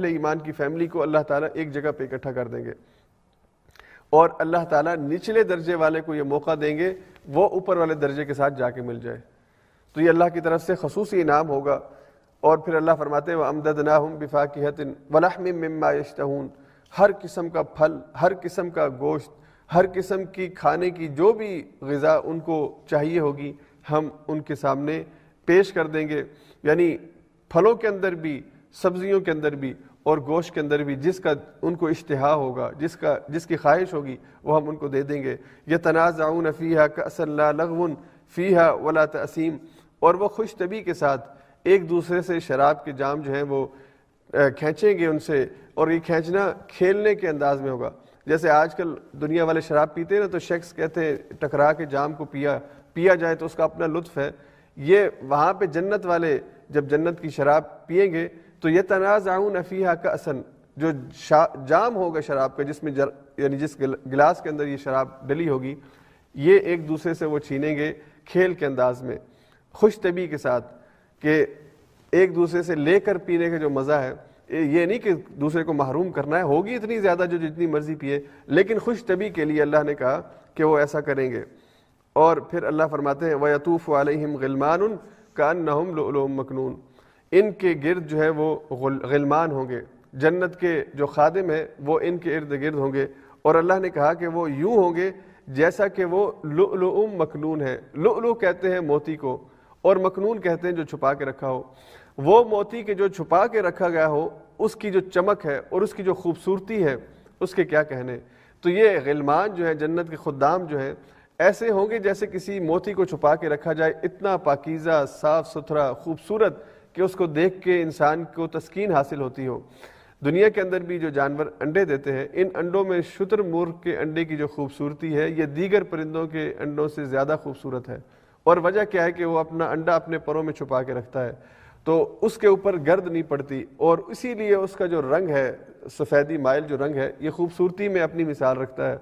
ایمان کی فیملی کو اللہ تعالیٰ ایک جگہ پہ اکٹھا کر دیں گے، اور اللہ تعالیٰ نچلے درجے والے کو یہ موقع دیں گے وہ اوپر والے درجے کے ساتھ جا کے مل جائے۔ تو یہ اللہ کی طرف سے خصوصی انعام ہوگا۔ اور پھر اللہ فرماتے ہیں وَأَمْدَدْنَاهُمْ بِفَاكِهَةٍ وَلَحْمٍ مِّمَّا يَشْتَهُونَ، ہر قسم کا پھل، ہر قسم کا گوشت، ہر قسم کی کھانے کی جو بھی غذا ان کو چاہیے ہوگی ہم ان کے سامنے پیش کر دیں گے، یعنی پھلوں کے اندر بھی، سبزیوں کے اندر بھی اور گوشت کے اندر بھی جس کا ان کو اشتہا ہوگا، جس کی خواہش ہوگی وہ ہم ان کو دے دیں گے۔ يَتَنَازَعُونَ فِيهَا كَأْسًا لَا لَغْوٌ فِيهَا وَلَا تَأْثِيمٌ، اور وہ خوش طبی کے ساتھ ایک دوسرے سے شراب کے جام جو ہیں وہ کھینچیں گے ان سے، اور یہ کھینچنا کھیلنے کے انداز میں ہوگا۔ جیسے آج کل دنیا والے شراب پیتے ہیں نا، تو شخص کہتے ہیں ٹکرا کے جام کو پیا جائے تو اس کا اپنا لطف ہے، یہ وہاں پہ جنت والے جب جنت کی شراب پئیں گے تو یہ تنازعون فیہا کأسن، جو جام ہوگا شراب کا، جس میں یعنی جس گلاس کے اندر یہ شراب ڈلی ہوگی، یہ ایک دوسرے سے وہ چھینیں گے کھیل کے انداز میں، خوش طبی کے ساتھ، کہ ایک دوسرے سے لے کر پینے کا جو مزہ ہے، یہ نہیں کہ دوسرے کو محروم کرنا ہے، ہوگی اتنی زیادہ جو جتنی مرضی پیے، لیکن خوش طبی کے لیے اللہ نے کہا کہ وہ ایسا کریں گے۔ اور پھر اللہ فرماتے ہیں وَيَطُوفُ عَلَيْهِمْ غِلْمَانٌ كَأَنَّهُمْ لُؤْلُؤٌ مَكْنُونٌ، ان کے گرد جو ہے وہ غلمان ہوں گے، جنت کے جو خادم ہیں وہ ان کے ارد گرد ہوں گے، اور اللہ نے کہا کہ وہ یوں ہوں گے جیسا کہ وہ لؤلؤ مکنون ہے۔ لؤلؤ کہتے ہیں موتی کو، اور مکنون کہتے ہیں جو چھپا کے رکھا ہو۔ وہ موتی کے جو چھپا کے رکھا گیا ہو، اس کی جو چمک ہے اور اس کی جو خوبصورتی ہے، اس کے کیا کہنے۔ تو یہ غلمان جو ہے، جنت کے خدام جو ہیں، ایسے ہوں گے جیسے کسی موتی کو چھپا کے رکھا جائے، اتنا پاکیزہ، صاف ستھرا، خوبصورت کہ اس کو دیکھ کے انسان کو تسکین حاصل ہوتی ہو۔ دنیا کے اندر بھی جو جانور انڈے دیتے ہیں، ان انڈوں میں شتر مرغ کے انڈے کی جو خوبصورتی ہے، یہ دیگر پرندوں کے انڈوں سے زیادہ خوبصورت ہے۔ اور وجہ کیا ہے کہ وہ اپنا انڈا اپنے پروں میں چھپا کے رکھتا ہے، تو اس کے اوپر گرد نہیں پڑتی، اور اسی لیے اس کا جو رنگ ہے، سفیدی مائل جو رنگ ہے، یہ خوبصورتی میں اپنی مثال رکھتا ہے۔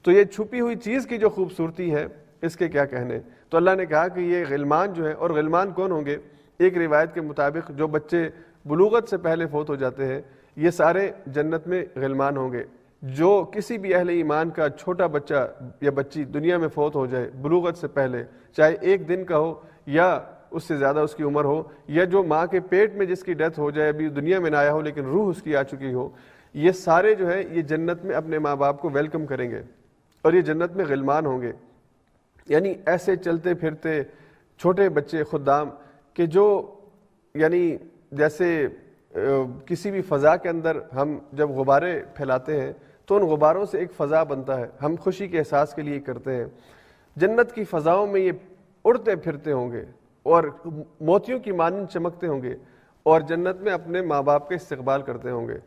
تو یہ چھپی ہوئی چیز کی جو خوبصورتی ہے، اس کے کیا کہنے۔ تو اللہ نے کہا کہ یہ غلمان جو ہے، اور غلمان کون ہوں گے؟ ایک روایت کے مطابق جو بچے بلوغت سے پہلے فوت ہو جاتے ہیں، یہ سارے جنت میں غلمان ہوں گے۔ جو کسی بھی اہل ایمان کا چھوٹا بچہ یا بچی دنیا میں فوت ہو جائے بلوغت سے پہلے، چاہے 1 دن کا ہو یا اس سے زیادہ اس کی عمر ہو، یا جو ماں کے پیٹ میں جس کی ڈیتھ ہو جائے، ابھی دنیا میں نہ آیا ہو لیکن روح اس کی آ چکی ہو، یہ سارے جو ہے یہ جنت میں اپنے ماں باپ کو ویلکم کریں گے، اور یہ جنت میں غلمان ہوں گے۔ یعنی ایسے چلتے پھرتے چھوٹے بچے خدام کہ جو یعنی جیسے کسی بھی فضا کے اندر ہم جب غبارے پھیلاتے ہیں تو ان غباروں سے ایک فضا بنتا ہے، ہم خوشی کے احساس کے لیے کرتے ہیں۔ جنت کی فضاؤں میں یہ اڑتے پھرتے ہوں گے اور موتیوں کی مانند چمکتے ہوں گے، اور جنت میں اپنے ماں باپ کا استقبال کرتے ہوں گے۔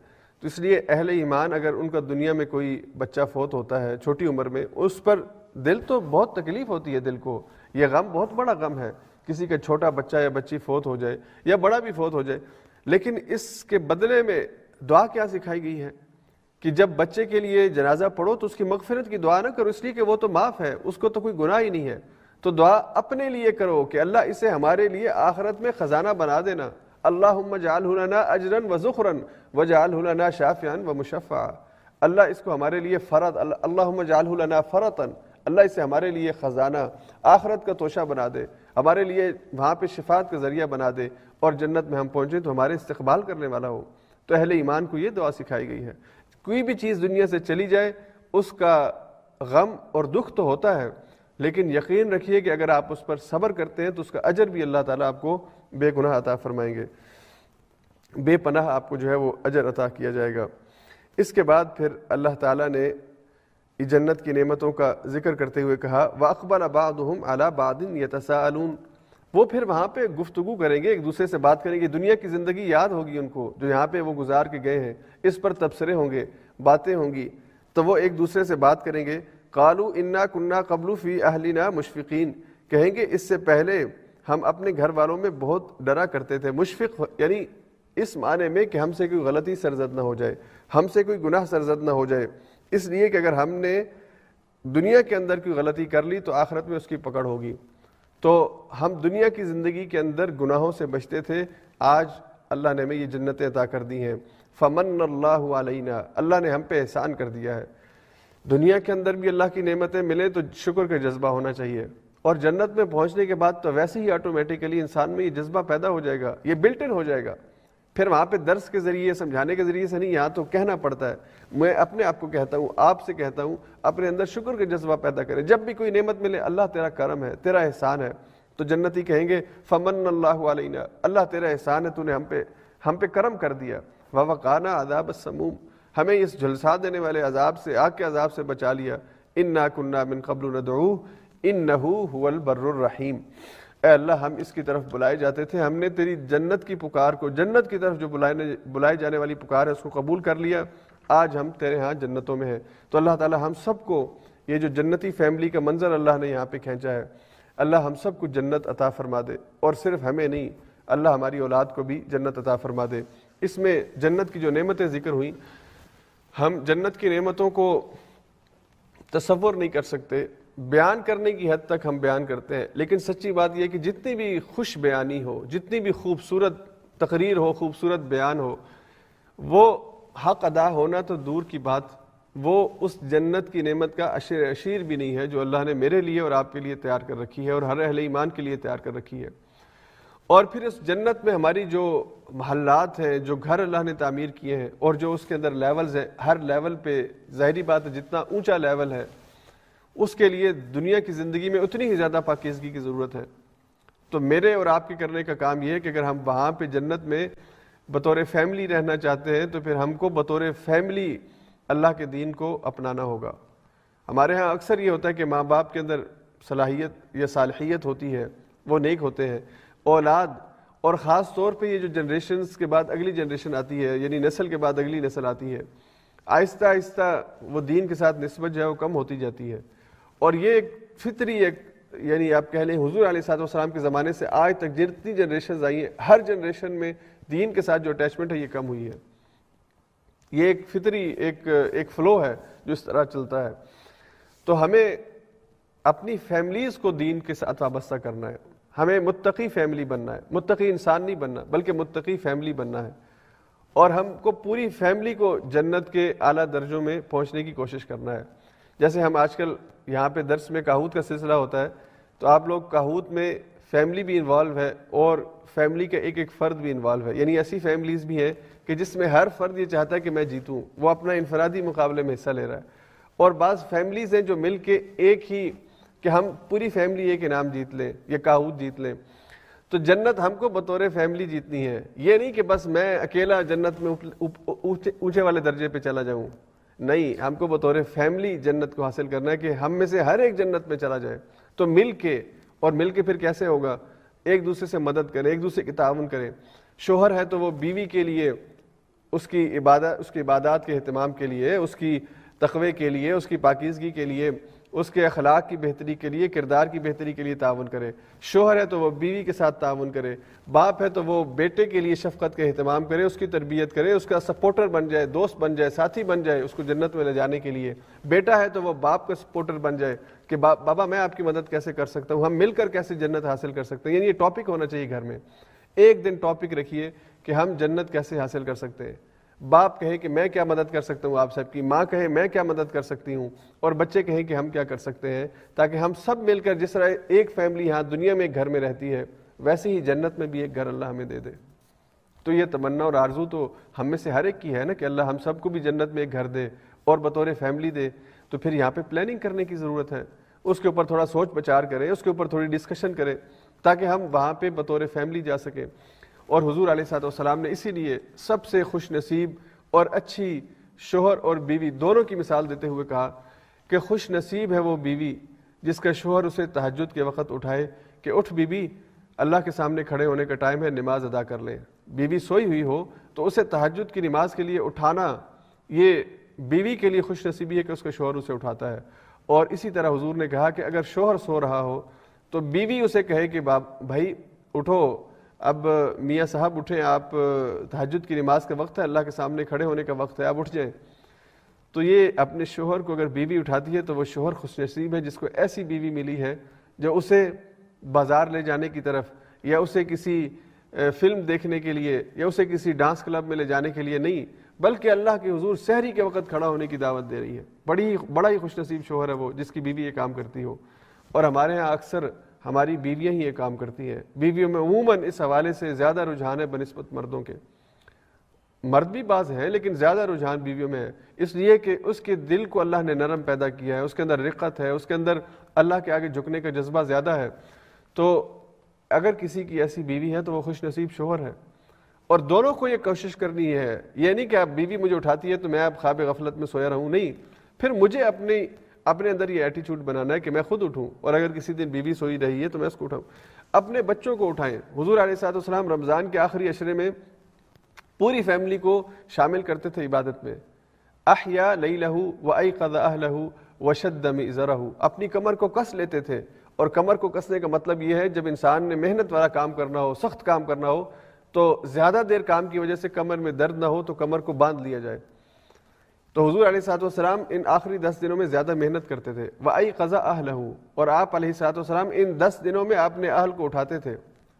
تو اس لیے اہل ایمان اگر ان کا دنیا میں کوئی بچہ فوت ہوتا ہے چھوٹی عمر میں، اس پر دل تو بہت تکلیف ہوتی ہے، دل کو یہ غم بہت بڑا غم ہے، کسی کا چھوٹا بچہ یا بچی فوت ہو جائے یا بڑا بھی فوت ہو جائے، لیکن اس کے بدلے میں دعا کیا سکھائی گئی ہے کہ جب بچے کے لیے جنازہ پڑھو تو اس کی مغفرت کی دعا نہ کرو، اس لیے کہ وہ تو معاف ہے، اس کو تو کوئی گناہ ہی نہیں ہے، تو دعا اپنے لیے کرو کہ اللہ اسے ہمارے لیے آخرت میں خزانہ بنا دینا۔ اللہم اجعلہ لنا اجرا وذخرا واجعلہ لنا شافعا ومشفعا، اللہ اس کو ہمارے لیے فرض، اللہم اجعلہ لنا فرطا، اللہ اسے ہمارے لیے خزانہ آخرت کا توشہ بنا دے، ہمارے لیے وہاں پہ شفاعت کا ذریعہ بنا دے، اور جنت میں ہم پہنچیں تو ہمارے استقبال کرنے والا ہو۔ تو اہل ایمان کو یہ دعا سکھائی گئی ہے۔ کوئی بھی چیز دنیا سے چلی جائے اس کا غم اور دکھ تو ہوتا ہے، لیکن یقین رکھیے کہ اگر آپ اس پر صبر کرتے ہیں تو اس کا اجر بھی اللہ تعالیٰ آپ کو بے گناہ عطا فرمائیں گے، بے پناہ آپ کو جو ہے وہ اجر عطا کیا جائے گا۔ اس کے بعد پھر اللہ تعالیٰ نے جنت کی نعمتوں کا ذکر کرتے ہوئے کہا وَأَقْبَلَ بَعْضُهُمْ عَلَى بَعْضٍ يَتَسَاءَلُونَ، وہ پھر وہاں پہ گفتگو کریں گے، ایک دوسرے سے بات کریں گے، دنیا کی زندگی یاد ہوگی ان کو جو یہاں پہ وہ گزار کے گئے ہیں، اس پر تبصرے ہوں گے، باتیں ہوں گی، تو وہ ایک دوسرے سے بات کریں گے۔ قَالُوا إِنَّا كُنَّا قَبْلُ فِي أَهْلِنَا مُشْفِقِينَ، کہیں گے اس سے پہلے ہم اپنے گھر والوں میں بہت ڈرا کرتے تھے۔ مشفق یعنی اس معنی میں کہ ہم سے کوئی غلطی سرزد نہ ہو جائے، ہم سے کوئی گناہ سرزد نہ ہو جائے، اس لیے کہ اگر ہم نے دنیا کے اندر کوئی غلطی کر لی تو آخرت میں اس کی پکڑ ہوگی۔ تو ہم دنیا کی زندگی کے اندر گناہوں سے بچتے تھے، آج اللہ نے ہمیں یہ جنتیں عطا کر دی ہیں۔ فمن اللہ علینا، اللہ نے ہم پہ احسان کر دیا ہے۔ دنیا کے اندر بھی اللہ کی نعمتیں ملیں تو شکر کا جذبہ ہونا چاہیے، اور جنت میں پہنچنے کے بعد تو ویسے ہی آٹومیٹیکلی انسان میں یہ جذبہ پیدا ہو جائے گا، یہ بلٹ ان ہو جائے گا۔ پھر وہاں پہ درس کے ذریعے، سمجھانے کے ذریعے سے نہیں، یہاں تو کہنا پڑتا ہے۔ میں اپنے آپ کو کہتا ہوں، آپ سے کہتا ہوں، اپنے اندر شکر کا جذبہ پیدا کریں۔ جب بھی کوئی نعمت ملے، اللہ تیرا کرم ہے، تیرا احسان ہے، تو جنتی کہیں گے فمن اللہ علینا، اللہ تیرا احسان ہے، تو نے ہم پہ کرم کر دیا۔ ووقانا عذاب السموم، ہمیں اس جھلسا دینے والے عذاب سے، آگ کے عذاب سے بچا لیا۔ انا کنا من قبل ندعوہ انہ هو البر الرحیم، اے اللہ ہم اس کی طرف بلائے جاتے تھے، ہم نے تیری جنت کی پکار کو، جنت کی طرف جو بلائے جانے والی پکار ہے اس کو قبول کر لیا، آج ہم تیرے ہاں جنتوں میں ہیں۔ تو اللہ تعالی ہم سب کو یہ جو جنتی فیملی کا منظر اللہ نے یہاں پہ کھینچا ہے، اللہ ہم سب کو جنت عطا فرما دے، اور صرف ہمیں نہیں، اللہ ہماری اولاد کو بھی جنت عطا فرما دے۔ اس میں جنت کی جو نعمتیں ذکر ہوئیں، ہم جنت کی نعمتوں کو تصور نہیں کر سکتے، بیان کرنے کی حد تک ہم بیان کرتے ہیں، لیکن سچی بات یہ ہے کہ جتنی بھی خوش بیانی ہو، جتنی بھی خوبصورت تقریر ہو، خوبصورت بیان ہو، وہ حق ادا ہونا تو دور کی بات، وہ اس جنت کی نعمت کا عشیر بھی نہیں ہے جو اللہ نے میرے لیے اور آپ کے لیے تیار کر رکھی ہے، اور ہر اہل ایمان کے لیے تیار کر رکھی ہے۔ اور پھر اس جنت میں ہماری جو محلات ہیں، جو گھر اللہ نے تعمیر کیے ہیں، اور جو اس کے اندر لیولز ہیں، ہر لیول پہ ظاہری بات ہے جتنا اونچا لیول ہے اس کے لیے دنیا کی زندگی میں اتنی ہی زیادہ پاکیزگی کی ضرورت ہے۔ تو میرے اور آپ کے کرنے کا کام یہ ہے کہ اگر ہم وہاں پہ جنت میں بطور فیملی رہنا چاہتے ہیں تو پھر ہم کو بطور فیملی اللہ کے دین کو اپنانا ہوگا۔ ہمارے ہاں اکثر یہ ہوتا ہے کہ ماں باپ کے اندر صلاحیت یا صالحیت ہوتی ہے، وہ نیک ہوتے ہیں، اولاد اور خاص طور پہ یہ جو جنریشنز کے بعد اگلی جنریشن آتی ہے، یعنی نسل کے بعد اگلی نسل آتی ہے، آہستہ آہستہ وہ دین کے ساتھ نسبت جو ہے وہ کم ہوتی جاتی ہے، اور یہ ایک فطری یعنی آپ کہہ لیں حضور علیہ الصلوۃ والسلام کے زمانے سے آج تک جتنی جنریشنز آئی ہیں، ہر جنریشن میں دین کے ساتھ جو اٹیچمنٹ ہے یہ کم ہوئی ہے۔ یہ ایک فطری ایک فلو ہے جو اس طرح چلتا ہے۔ تو ہمیں اپنی فیملیز کو دین کے ساتھ وابستہ کرنا ہے، ہمیں متقی فیملی بننا ہے، متقی انسان نہیں بننا بلکہ متقی فیملی بننا ہے، اور ہم کو پوری فیملی کو جنت کے اعلیٰ درجوں میں پہنچنے کی کوشش کرنا ہے۔ جیسے ہم آج کل یہاں پہ درس میں کاہوت کا سلسلہ ہوتا ہے، تو آپ لوگ کاہوت میں فیملی بھی انوالو ہے اور فیملی کا ایک ایک فرد بھی انوالو ہے، یعنی ایسی فیملیز بھی ہیں کہ جس میں ہر فرد یہ چاہتا ہے کہ میں جیتوں، وہ اپنا انفرادی مقابلے میں حصہ لے رہا ہے، اور بعض فیملیز ہیں جو مل کے ایک ہی کہ ہم پوری فیملی ایک انعام جیت لیں یا کاہوت جیت لیں۔ تو جنت ہم کو بطور فیملی جیتنی ہے، یہ نہیں کہ بس میں اکیلا جنت میں اونچے والے درجے پہ چلا جاؤں، نہیں، ہم کو بطور فیملی جنت کو حاصل کرنا ہے کہ ہم میں سے ہر ایک جنت میں چلا جائے۔ تو مل کے، اور مل کے پھر کیسے ہوگا؟ ایک دوسرے سے مدد کریں، ایک دوسرے کی تعاون کریں۔ شوہر ہے تو وہ بیوی کے لیے اس کی عبادات کے اہتمام کے لیے، اس کی تقوی کے لیے، اس کی پاکیزگی کے لیے، اس کے اخلاق کی بہتری کے لیے، کردار کی بہتری کے لیے تعاون کرے۔ شوہر ہے تو وہ بیوی کے ساتھ تعاون کرے، باپ ہے تو وہ بیٹے کے لیے شفقت کا اہتمام کرے، اس کی تربیت کرے، اس کا سپورٹر بن جائے، دوست بن جائے، ساتھی بن جائے اس کو جنت میں لے جانے کے لیے۔ بیٹا ہے تو وہ باپ کا سپورٹر بن جائے کہ بابا میں آپ کی مدد کیسے کر سکتا ہوں، ہم مل کر کیسے جنت حاصل کر سکتے ہیں۔ یعنی یہ ٹاپک ہونا چاہیے گھر میں، ایک دن ٹاپک رکھیے کہ ہم جنت کیسے حاصل کر سکتے ہیں۔ باپ کہے کہ میں کیا مدد کر سکتا ہوں آپ سب کی، ماں کہے میں کیا مدد کر سکتی ہوں، اور بچے کہیں کہ ہم کیا کر سکتے ہیں، تاکہ ہم سب مل کر جس طرح ایک فیملی یہاں دنیا میں ایک گھر میں رہتی ہے، ویسے ہی جنت میں بھی ایک گھر اللہ ہمیں دے دے۔ تو یہ تمنا اور آرزو تو ہم میں سے ہر ایک کی ہے نا کہ اللہ ہم سب کو بھی جنت میں ایک گھر دے اور بطور فیملی دے۔ تو پھر یہاں پہ پلاننگ کرنے کی ضرورت ہے، اس کے اوپر تھوڑا سوچ بچار کریں، اس کے اوپر تھوڑی ڈسکشن کریں تاکہ ہم وہاں پہ بطور فیملی جا سکیں۔ اور حضور علیہ الصلوۃ والسلام نے اسی لیے سب سے خوش نصیب اور اچھی شوہر اور بیوی دونوں کی مثال دیتے ہوئے کہا کہ خوش نصیب ہے وہ بیوی جس کا شوہر اسے تہجد کے وقت اٹھائے کہ اٹھ بیوی، اللہ کے سامنے کھڑے ہونے کا ٹائم ہے، نماز ادا کر لیں۔ بیوی سوئی ہوئی ہو تو اسے تہجد کی نماز کے لیے اٹھانا، یہ بیوی کے لیے خوش نصیبی ہے کہ اس کا شوہر اسے اٹھاتا ہے۔ اور اسی طرح حضور نے کہا کہ اگر شوہر سو رہا ہو تو بیوی اسے کہے کہ بھائی اٹھو، اب میاں صاحب اٹھیں، آپ تہجد کی نماز کا وقت ہے، اللہ کے سامنے کھڑے ہونے کا وقت ہے، آپ اٹھ جائیں، تو یہ اپنے شوہر کو اگر بیوی اٹھاتی ہے تو وہ شوہر خوش نصیب ہے جس کو ایسی بیوی ملی ہے جو اسے بازار لے جانے کی طرف، یا اسے کسی فلم دیکھنے کے لیے، یا اسے کسی ڈانس کلب میں لے جانے کے لیے نہیں، بلکہ اللہ کے حضور سحری کے وقت کھڑا ہونے کی دعوت دے رہی ہے۔ بڑا ہی خوش نصیب شوہر ہے وہ جس کی بیوی یہ کام کرتی ہو۔ اور ہمارے ہاں اکثر ہماری بیویاں ہی یہ کام کرتی ہیں۔ بیویوں میں عموماً اس حوالے سے زیادہ رجحان ہے بنسبت مردوں کے۔ مرد بھی بعض ہیں لیکن زیادہ رجحان بیویوں میں ہے، اس لیے کہ اس کے دل کو اللہ نے نرم پیدا کیا ہے، اس کے اندر رقت ہے، اس کے اندر اللہ کے آگے جھکنے کا جذبہ زیادہ ہے۔ تو اگر کسی کی ایسی بیوی ہے تو وہ خوش نصیب شوہر ہے۔ اور دونوں کو یہ کوشش کرنی ہے، یہ نہیں کہ اب بیوی مجھے اٹھاتی ہے تو میں اب خواب غفلت میں سویا رہوں، نہیں، پھر مجھے اپنے اندر یہ ایٹیچیوڈ بنانا ہے کہ میں خود اٹھوں، اور اگر کسی دن بیوی سوئی رہی ہے تو میں اس کو اٹھاؤں۔ اپنے بچوں کو اٹھائیں۔ حضور علیہ الصلوۃ والسلام رمضان کے آخری عشرے میں پوری فیملی کو شامل کرتے تھے عبادت میں۔ احیا لیلہ وایقظ اہلہ وشد مئزرہ، اپنی کمر کو کس لیتے تھے، اور کمر کو کسنے کا مطلب یہ ہے جب انسان نے محنت والا کام کرنا ہو، سخت کام کرنا ہو، تو زیادہ دیر کام کی وجہ سے کمر میں درد نہ ہو تو کمر کو باندھ لیا جائے۔ تو حضور علیہ الصلوۃ والسلام ان آخری 10 دنوں میں زیادہ محنت کرتے تھے۔ وایقظ اہلہ، اور آپ علیہ الصلوۃ والسلام ان 10 دنوں میں اپنے اہل کو اٹھاتے تھے۔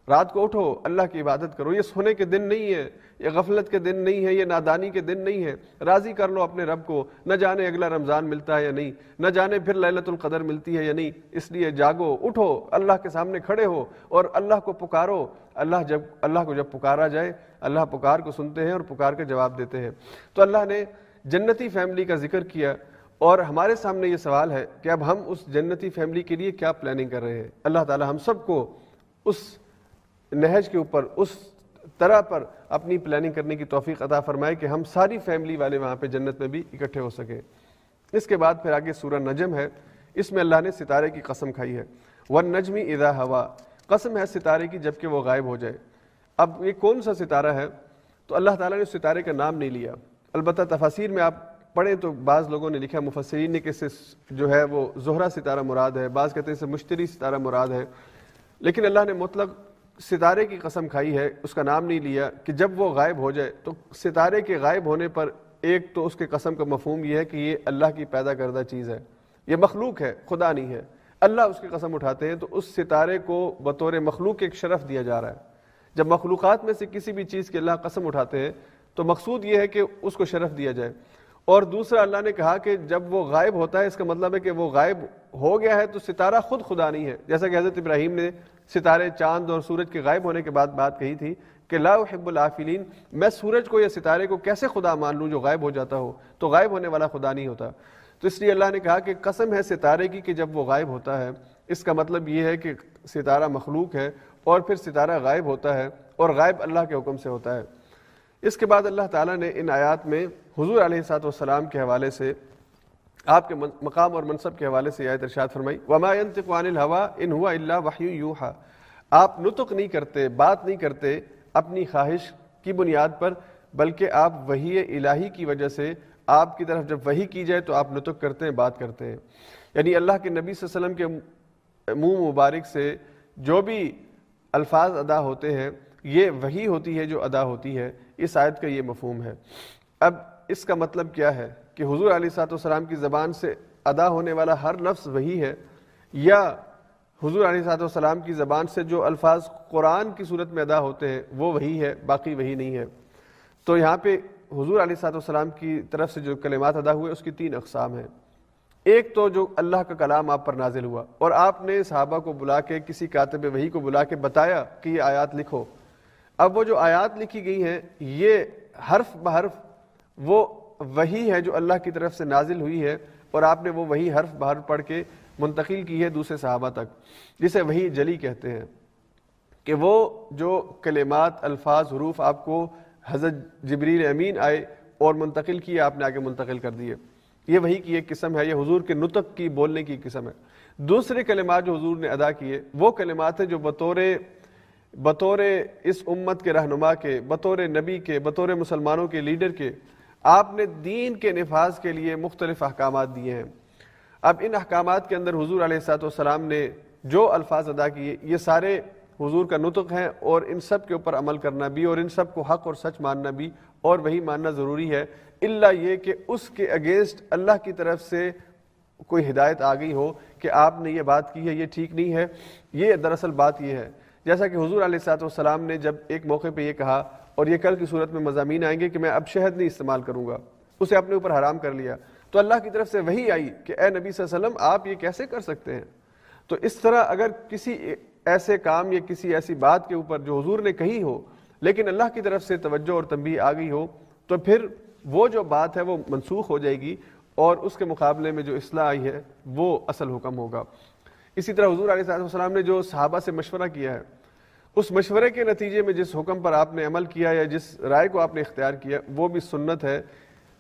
رات کو اٹھو، اللہ کی عبادت کرو، یہ سونے کے دن نہیں ہے، یہ غفلت کے دن نہیں ہے، یہ نادانی کے دن نہیں ہے۔ راضی کر لو اپنے رب کو، نہ جانے اگلا رمضان ملتا ہے یا نہیں، نہ جانے پھر لیلۃ القدر ملتی ہے یا نہیں، اس لیے جاگو، اٹھو، اللہ کے سامنے کھڑے ہو اور اللہ کو پکارو۔ اللہ کو جب پکارا جائے، اللہ پکار کو سنتے ہیں اور پکار کا جواب دیتے ہیں۔ تو اللہ نے جنتی فیملی کا ذکر کیا، اور ہمارے سامنے یہ سوال ہے کہ اب ہم اس جنتی فیملی کے لیے کیا پلاننگ کر رہے ہیں۔ اللہ تعالی ہم سب کو اس نہج کے اوپر، اس طرح پر اپنی پلاننگ کرنے کی توفیق عطا فرمائے کہ ہم ساری فیملی والے وہاں پہ جنت میں بھی اکٹھے ہو سکیں۔ اس کے بعد پھر آگے سورہ نجم ہے، اس میں اللہ نے ستارے کی قسم کھائی ہے۔ والنجم اذا ہوا، قسم ہے ستارے کی جب کہ وہ غائب ہو جائے۔ اب یہ کون سا ستارہ ہے؟ تو اللہ تعالیٰ نے اس ستارے کا نام نہیں لیا، البتہ تفاسیر میں آپ پڑھیں تو بعض لوگوں نے لکھا، مفسرین نے، کہ اس سے جو ہے وہ زہرہ ستارہ مراد ہے، بعض کہتے ہیں اس سے مشتری ستارہ مراد ہے، لیکن اللہ نے مطلق ستارے کی قسم کھائی ہے، اس کا نام نہیں لیا کہ جب وہ غائب ہو جائے۔ تو ستارے کے غائب ہونے پر ایک تو اس کے قسم کا مفہوم یہ ہے کہ یہ اللہ کی پیدا کردہ چیز ہے، یہ مخلوق ہے، خدا نہیں ہے۔ اللہ اس کی قسم اٹھاتے ہیں تو اس ستارے کو بطور مخلوق ایک شرف دیا جا رہا ہے۔ جب مخلوقات میں سے کسی بھی چیز کی اللہ قسم اٹھاتے ہیں تو مقصود یہ ہے کہ اس کو شرف دیا جائے۔ اور دوسرا اللہ نے کہا کہ جب وہ غائب ہوتا ہے، اس کا مطلب ہے کہ وہ غائب ہو گیا ہے تو ستارہ خود خدا نہیں ہے، جیسا کہ حضرت ابراہیم نے ستارے، چاند اور سورج کے غائب ہونے کے بعد بات کہی تھی کہ لا احب العافلین، میں سورج کو یا ستارے کو کیسے خدا مان لوں جو غائب ہو جاتا ہو، تو غائب ہونے والا خدا نہیں ہوتا۔ تو اس لیے اللہ نے کہا کہ قسم ہے ستارے کی کہ جب وہ غائب ہوتا ہے، اس کا مطلب یہ ہے کہ ستارہ مخلوق ہے اور پھر ستارہ غائب ہوتا ہے، اور غائب اللہ کے حکم سے ہوتا ہے۔ اس کے بعد اللہ تعالیٰ نے ان آیات میں حضور علیہ الصلوۃ والسلام کے حوالے سے، آپ کے مقام اور منصب کے حوالے سے آیت ارشاد فرمائی، وَمَا يَنطِقُ عَنِ الْهَوَىٰ إِنْ هُوَ إِلَّا وَحْيٌ يُوحَىٰ، آپ نطق نہیں کرتے، بات نہیں کرتے اپنی خواہش کی بنیاد پر، بلکہ آپ وحی الہی کی وجہ سے، آپ کی طرف جب وحی کی جائے تو آپ نطق کرتے ہیں، بات کرتے ہیں۔ یعنی اللہ کے نبی صلی اللہ علیہ وسلم کے منہ مبارک سے جو بھی الفاظ ادا ہوتے ہیں، یہ وحی ہوتی ہے جو ادا ہوتی ہے۔ اس آیت کا یہ مفہوم ہے۔ اب اس کا مطلب کیا ہے کہ حضور علیہ الصلوۃ والسلام کی زبان سے ادا ہونے والا ہر لفظ وحی ہے، یا حضور علیہ الصلوۃ والسلام کی زبان سے جو الفاظ قرآن کی صورت میں ادا ہوتے ہیں وہ وحی ہے، باقی وحی نہیں ہے۔ تو یہاں پہ حضور علیہ الصلوۃ والسلام کی طرف سے جو کلمات ادا ہوئے اس کی 3 اقسام ہیں۔ ایک تو جو اللہ کا کلام آپ پر نازل ہوا اور آپ نے صحابہ کو بلا کے، کسی کاتب وحی کو بلا کے بتایا کہ یہ آیات لکھو۔ اب وہ جو آیات لکھی گئی ہیں یہ حرف بحرف وہ وحی ہے جو اللہ کی طرف سے نازل ہوئی ہے، اور آپ نے وہ وحی حرف بحرف پڑھ کے منتقل کی ہے دوسرے صحابہ تک، جسے وحی جلی کہتے ہیں، کہ وہ جو کلمات، الفاظ، حروف آپ کو حضرت جبریل امین آئے اور منتقل کیے، آپ نے آگے منتقل کر دیے، یہ وحی کی ایک قسم ہے، یہ حضور کے نطق کی، بولنے کی قسم ہے۔ دوسرے کلمات جو حضور نے ادا کیے وہ کلمات ہیں جو بطور اس امت کے رہنما کے، بطور نبی کے، بطور مسلمانوں کے لیڈر کے، آپ نے دین کے نفاذ کے لیے مختلف احکامات دیے ہیں۔ اب ان احکامات کے اندر حضور علیہ الصلوۃ والسلام نے جو الفاظ ادا کیے یہ سارے حضور کا نطق ہے، اور ان سب کے اوپر عمل کرنا بھی، اور ان سب کو حق اور سچ ماننا بھی، اور وہی ماننا ضروری ہے، الا یہ کہ اس کے اگینسٹ اللہ کی طرف سے کوئی ہدایت آ گئی ہو کہ آپ نے یہ بات کی ہے، یہ ٹھیک نہیں ہے۔ یہ دراصل بات یہ ہے، جیسا کہ حضور علیہ الصلوۃ والسلام نے جب ایک موقع پہ یہ کہا، اور یہ کل کی صورت میں مضامین آئیں گے کہ میں اب شہد نہیں استعمال کروں گا، اسے اپنے اوپر حرام کر لیا، تو اللہ کی طرف سے وحی آئی کہ اے نبی صلی اللہ علیہ وسلم آپ یہ کیسے کر سکتے ہیں؟ تو اس طرح اگر کسی ایسے کام یا کسی ایسی بات کے اوپر جو حضور نے کہی ہو لیکن اللہ کی طرف سے توجہ اور تنبیہ آ گئی ہو، تو پھر وہ جو بات ہے وہ منسوخ ہو جائے گی، اور اس کے مقابلے میں جو اصلاح آئی ہے وہ اصل حکم ہوگا۔ اسی طرح حضور علیہ السلام نے جو صحابہ سے مشورہ کیا ہے، اس مشورے کے نتیجے میں جس حکم پر آپ نے عمل کیا یا جس رائے کو آپ نے اختیار کیا وہ بھی سنت ہے۔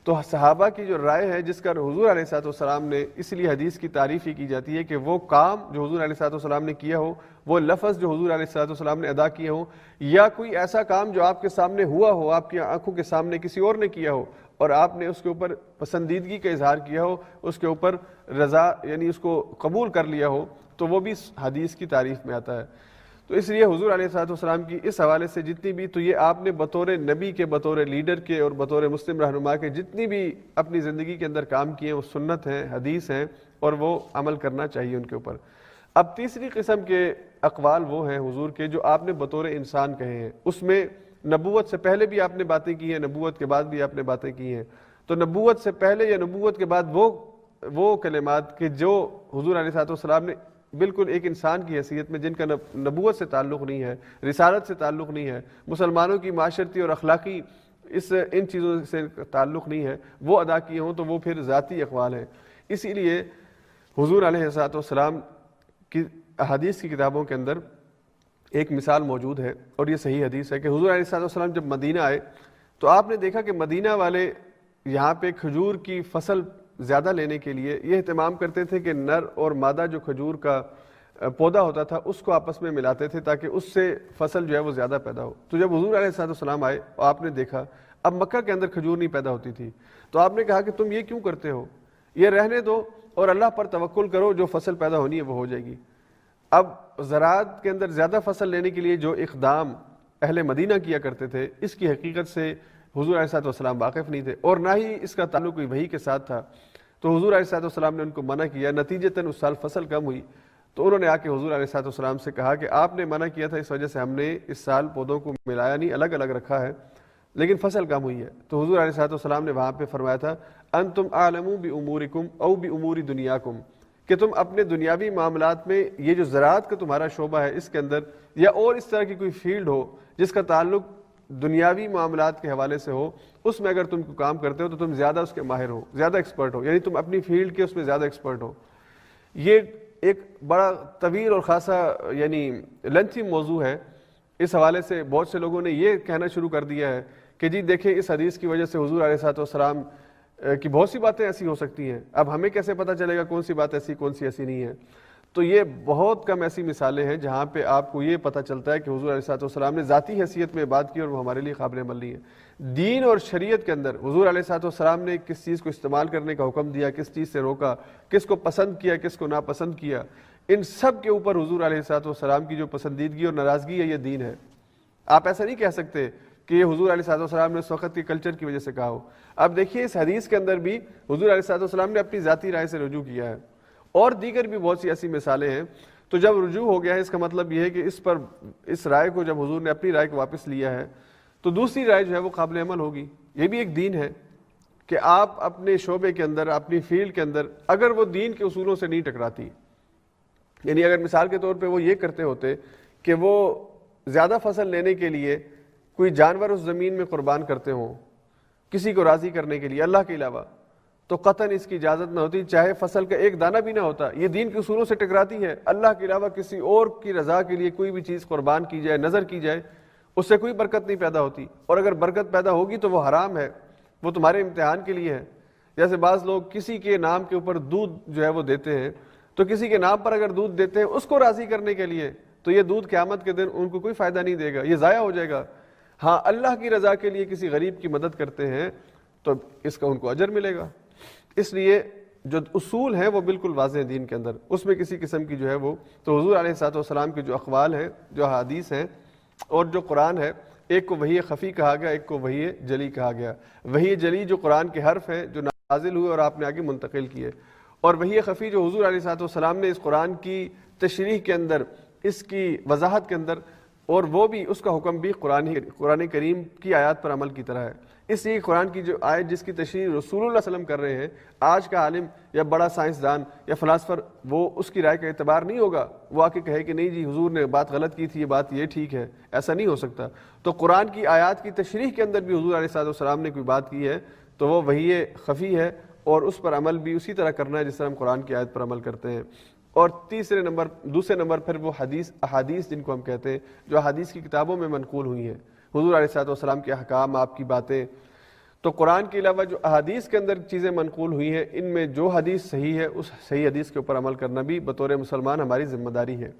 تو صحابہ کی جو رائے ہے جس کا حضور علیہ السلام نے، اس لیے حدیث کی تعریف ہی کی جاتی ہے کہ وہ کام جو حضور علیہ السلام نے کیا ہو، وہ لفظ جو حضور علیہ السلام نے ادا کیے ہو، یا کوئی ایسا کام جو آپ کے سامنے ہوا ہو، آپ کی آنکھوں کے سامنے کسی اور نے کیا ہو اور آپ نے اس کے اوپر پسندیدگی کا اظہار کیا ہو، اس کے اوپر رضا یعنی اس کو قبول کر لیا ہو، تو وہ بھی حدیث کی تعریف میں آتا ہے۔ تو اس لیے حضور علیہ السلام کی اس حوالے سے جتنی بھی، تو یہ آپ نے بطور نبی کے، بطور لیڈر کے اور بطور مسلم رہنما کے جتنی بھی اپنی زندگی کے اندر کام کیے ہیں وہ سنت ہیں، حدیث ہیں، اور وہ عمل کرنا چاہیے ان کے اوپر۔ اب تیسری قسم کے اقوال وہ ہیں حضور کے جو آپ نے بطور انسان کہے ہیں، اس میں نبوت سے پہلے بھی آپ نے باتیں کی ہیں، نبوت کے بعد بھی آپ نے باتیں کی ہیں۔ تو نبوت سے پہلے یا نبوت کے بعد وہ کلمات کہ جو حضور علیہ السلام نے بالکل ایک انسان کی حیثیت میں، جن کا نبوت سے تعلق نہیں ہے، رسالت سے تعلق نہیں ہے، مسلمانوں کی معاشرتی اور اخلاقی ان چیزوں سے تعلق نہیں ہے، وہ ادا کیے ہوں تو وہ پھر ذاتی اقوال ہیں۔ اسی لیے حضور علیہ السلام کی احادیث کی کتابوں کے اندر ایک مثال موجود ہے، اور یہ صحیح حدیث ہے کہ حضور علیہ السلام جب مدینہ آئے تو آپ نے دیکھا کہ مدینہ والے یہاں پہ کھجور کی فصل زیادہ لینے کے لیے یہ اہتمام کرتے تھے کہ نر اور مادہ جو کھجور کا پودا ہوتا تھا اس کو آپس میں ملاتے تھے تاکہ اس سے فصل جو ہے وہ زیادہ پیدا ہو۔ تو جب حضور علیہ السلام آئے اور آپ نے دیکھا اب مکہ کے اندر کھجور نہیں پیدا ہوتی تھی، تو آپ نے کہا کہ تم یہ کیوں کرتے ہو، یہ رہنے دو اور اللہ پر توکل کرو، جو فصل پیدا ہونی ہے وہ ہو جائے گی۔ اب زراعت کے اندر زیادہ فصل لینے کے لیے جو اقدام اہل مدینہ کیا کرتے تھے، اس کی حقیقت سے حضور علیہ السلام واقف نہیں تھے، اور نہ ہی اس کا تعلق کوئی وحی کے ساتھ تھا۔ تو حضور علیہ السلام نے ان کو منع کیا، نتیجتاً اس سال فصل کم ہوئی۔ تو انہوں نے آ کے حضور علیہ السلام سے کہا کہ آپ نے منع کیا تھا، اس وجہ سے ہم نے اس سال پودوں کو ملایا نہیں، الگ الگ رکھا ہے، لیکن فصل کم ہوئی ہے۔ تو حضور علیہ السلام نے وہاں پہ فرمایا تھا انتم اعلم بامورکم او بامور دنیاکم، کہ تم اپنے دنیاوی معاملات میں یہ جو زراعت کا تمہارا شعبہ ہے اس کے اندر، یا اور اس طرح کی کوئی فیلڈ ہو جس کا تعلق دنیاوی معاملات کے حوالے سے ہو، اس میں اگر تم کام کرتے ہو تو تم زیادہ اس کے ماہر ہو، زیادہ ایکسپرٹ ہو، یعنی تم اپنی فیلڈ کے اس میں زیادہ ایکسپرٹ ہو۔ یہ ایک بڑا طویل اور خاصا یعنی لینتھی موضوع ہے۔ اس حوالے سے بہت سے لوگوں نے یہ کہنا شروع کر دیا ہے کہ جی دیکھیں اس حدیث کی وجہ سے حضور علیہ السلام کی بہت سی باتیں ایسی ہو سکتی ہیں، اب ہمیں کیسے پتہ چلے گا کون سی بات ایسی کون سی ایسی نہیں ہے؟ تو یہ بہت کم ایسی مثالیں ہیں جہاں پہ آپ کو یہ پتہ چلتا ہے کہ حضور علیہ السلام نے ذاتی حیثیت میں بات کی اور وہ ہمارے لیے قابل عمل نہیں ہے۔ دین اور شریعت کے اندر حضور علیہ السلام نے کس چیز کو استعمال کرنے کا حکم دیا، کس چیز سے روکا، کس کو پسند کیا، کس کو ناپسند کیا، ان سب کے اوپر حضور علیہ السلام کی جو پسندیدگی اور ناراضگی ہے یہ دین ہے۔ آپ ایسا نہیں کہہ سکتے کہ یہ حضور علیہ السلام نے اس وقت کے کلچر کی وجہ سے کہا ہو۔ اب دیکھیے اس حدیث کے اندر بھی حضور علیہ السلام نے اپنی ذاتی رائے سے رجوع کیا ہے، اور دیگر بھی بہت سی ایسی مثالیں ہیں۔ تو جب رجوع ہو گیا ہے اس کا مطلب یہ ہے کہ اس رائے کو جب حضور نے اپنی رائے کو واپس لیا ہے تو دوسری رائے جو ہے وہ قابل عمل ہوگی۔ یہ بھی ایک دین ہے کہ آپ اپنے شعبے کے اندر، اپنی فیلڈ کے اندر اگر وہ دین کے اصولوں سے نہیں ٹکراتی، یعنی اگر مثال کے طور پہ وہ یہ کرتے ہوتے کہ وہ زیادہ فصل لینے کے لیے کوئی جانور اس زمین میں قربان کرتے ہوں کسی کو راضی کرنے کے لیے اللہ کے علاوہ، تو قطعاً اس کی اجازت نہ ہوتی، چاہے فصل کا ایک دانہ بھی نہ ہوتا۔ یہ دین کے اصولوں سے ٹکراتی ہے۔ اللہ کے علاوہ کسی اور کی رضا کے لیے کوئی بھی چیز قربان کی جائے، نظر کی جائے، اس سے کوئی برکت نہیں پیدا ہوتی، اور اگر برکت پیدا ہوگی تو وہ حرام ہے، وہ تمہارے امتحان کے لیے ہے۔ جیسے بعض لوگ کسی کے نام کے اوپر دودھ جو ہے وہ دیتے ہیں، تو کسی کے نام پر اگر دودھ دیتے ہیں اس کو راضی کرنے کے لیے، تو یہ دودھ قیامت کے دن ان کو کوئی فائدہ نہیں دے گا، یہ ضائع ہو جائے گا۔ ہاں اللہ کی رضا کے لیے کسی غریب کی مدد کرتے ہیں تو اس کا ان کو اجر ملے گا۔ اس لیے جو اصول ہیں وہ بالکل واضح ہیں دین کے اندر، اس میں کسی قسم کی جو ہے وہ تو حضور علیہ الصلوۃ والسلام کے جو اقوال ہیں، جو احادیث ہیں اور جو قرآن ہے، ایک کو وحی خفی کہا گیا، ایک کو وحی جلی کہا گیا۔ وحی جلی جو قرآن کے حرف ہیں جو نازل ہوئے اور آپ نے آگے منتقل کیے، اور وحی خفی جو حضور علیہ الصلوۃ والسلام نے اس قرآن کی تشریح کے اندر، اس کی وضاحت کے اندر، اور وہ بھی اس کا حکم بھی قرآن کریم کی آیات پر عمل کی طرح ہے۔ اس لیے قرآن کی جو آیت جس کی تشریح رسول اللہ صلی اللہ علیہ وسلم کر رہے ہیں، آج کا عالم یا بڑا سائنسدان یا فلاسفر وہ اس کی رائے کا اعتبار نہیں ہوگا، وہ آ کے کہے کہ نہیں جی حضور نے بات غلط کی تھی، یہ بات یہ ٹھیک ہے، ایسا نہیں ہو سکتا۔ تو قرآن کی آیات کی تشریح کے اندر بھی حضور علیہ الصلوۃ والسلام نے کوئی بات کی ہے تو وہ وحی خفی ہے، اور اس پر عمل بھی اسی طرح کرنا ہے جس طرح ہم قرآن کی آیت پر عمل کرتے ہیں۔ اور دوسرے نمبر پھر وہ احادیث جن کو ہم کہتے ہیں، جو احادیث کی کتابوں میں منقول ہوئی ہیں، حضور علیہ الصلوۃ والسلام کے احکام، آپ کی باتیں۔ تو قرآن کے علاوہ جو احادیث کے اندر چیزیں منقول ہوئی ہیں، ان میں جو حدیث صحیح ہے اس صحیح حدیث کے اوپر عمل کرنا بھی بطور مسلمان ہماری ذمہ داری ہے۔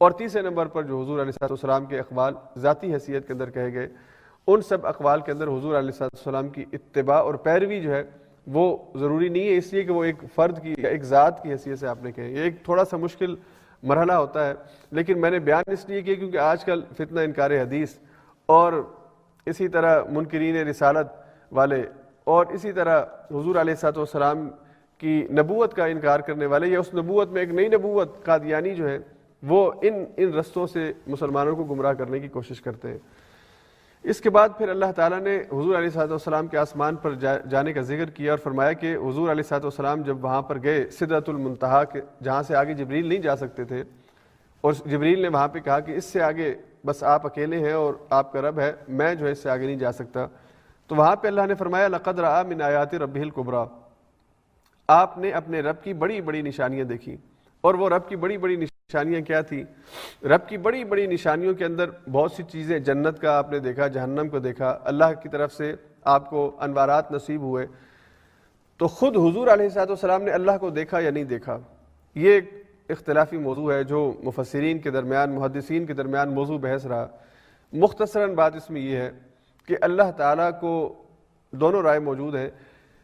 اور تیسرے نمبر پر جو حضور علیہ الصلوۃ والسلام کے اقوال ذاتی حیثیت کے اندر کہے گئے، ان سب اقوال کے اندر حضور علیہ الصلوۃ والسلام کی اتباع اور پیروی جو ہے وہ ضروری نہیں ہے، اس لیے کہ وہ ایک فرد کی یا ایک ذات کی حیثیت سے آپ نے کہے۔ یہ ایک تھوڑا سا مشکل مرحلہ ہوتا ہے، لیکن میں نے بیان اس لیے کیا کیونکہ آج کل فتنہ انکار حدیث اور اسی طرح منکرین رسالت والے اور اسی طرح حضور علیہ الصلوۃ والسلام کی نبوت کا انکار کرنے والے، یا اس نبوت میں ایک نئی نبوت قادیانی جو ہے وہ ان رستوں سے مسلمانوں کو گمراہ کرنے کی کوشش کرتے ہیں۔ اس کے بعد پھر اللہ تعالیٰ نے حضور علیہ الصلوۃ والسلام کے آسمان پر جانے کا ذکر کیا اور فرمایا کہ حضور علیہ الصلوۃ والسلام جب وہاں پر گئے سدرۃ المنتہا کے، جہاں سے آگے جبریل نہیں جا سکتے تھے، اور جبریل نے وہاں پہ کہا کہ اس سے آگے بس آپ اکیلے ہیں اور آپ کا رب ہے، میں جو ہے اس سے آگے نہیں جا سکتا، تو وہاں پہ اللہ نے فرمایا لقد رأى من آیات ربہ الکبریٰ، آپ نے اپنے رب کی بڑی بڑی نشانیاں دیکھی۔ اور وہ رب کی بڑی بڑی نشانیاں کیا تھی؟ رب کی بڑی بڑی نشانیوں کے اندر بہت سی چیزیں، جنت کا آپ نے دیکھا، جہنم کو دیکھا، اللہ کی طرف سے آپ کو انوارات نصیب ہوئے۔ تو خود حضور علیہ الصلوۃ والسلام نے اللہ کو دیکھا یا نہیں دیکھا، یہ ایک اختلافی موضوع ہے جو مفسرین کے درمیان، محدثین کے درمیان موضوع بحث رہا۔ مختصراً بات اس میں یہ ہے کہ اللہ تعالیٰ کو دونوں رائے موجود ہیں،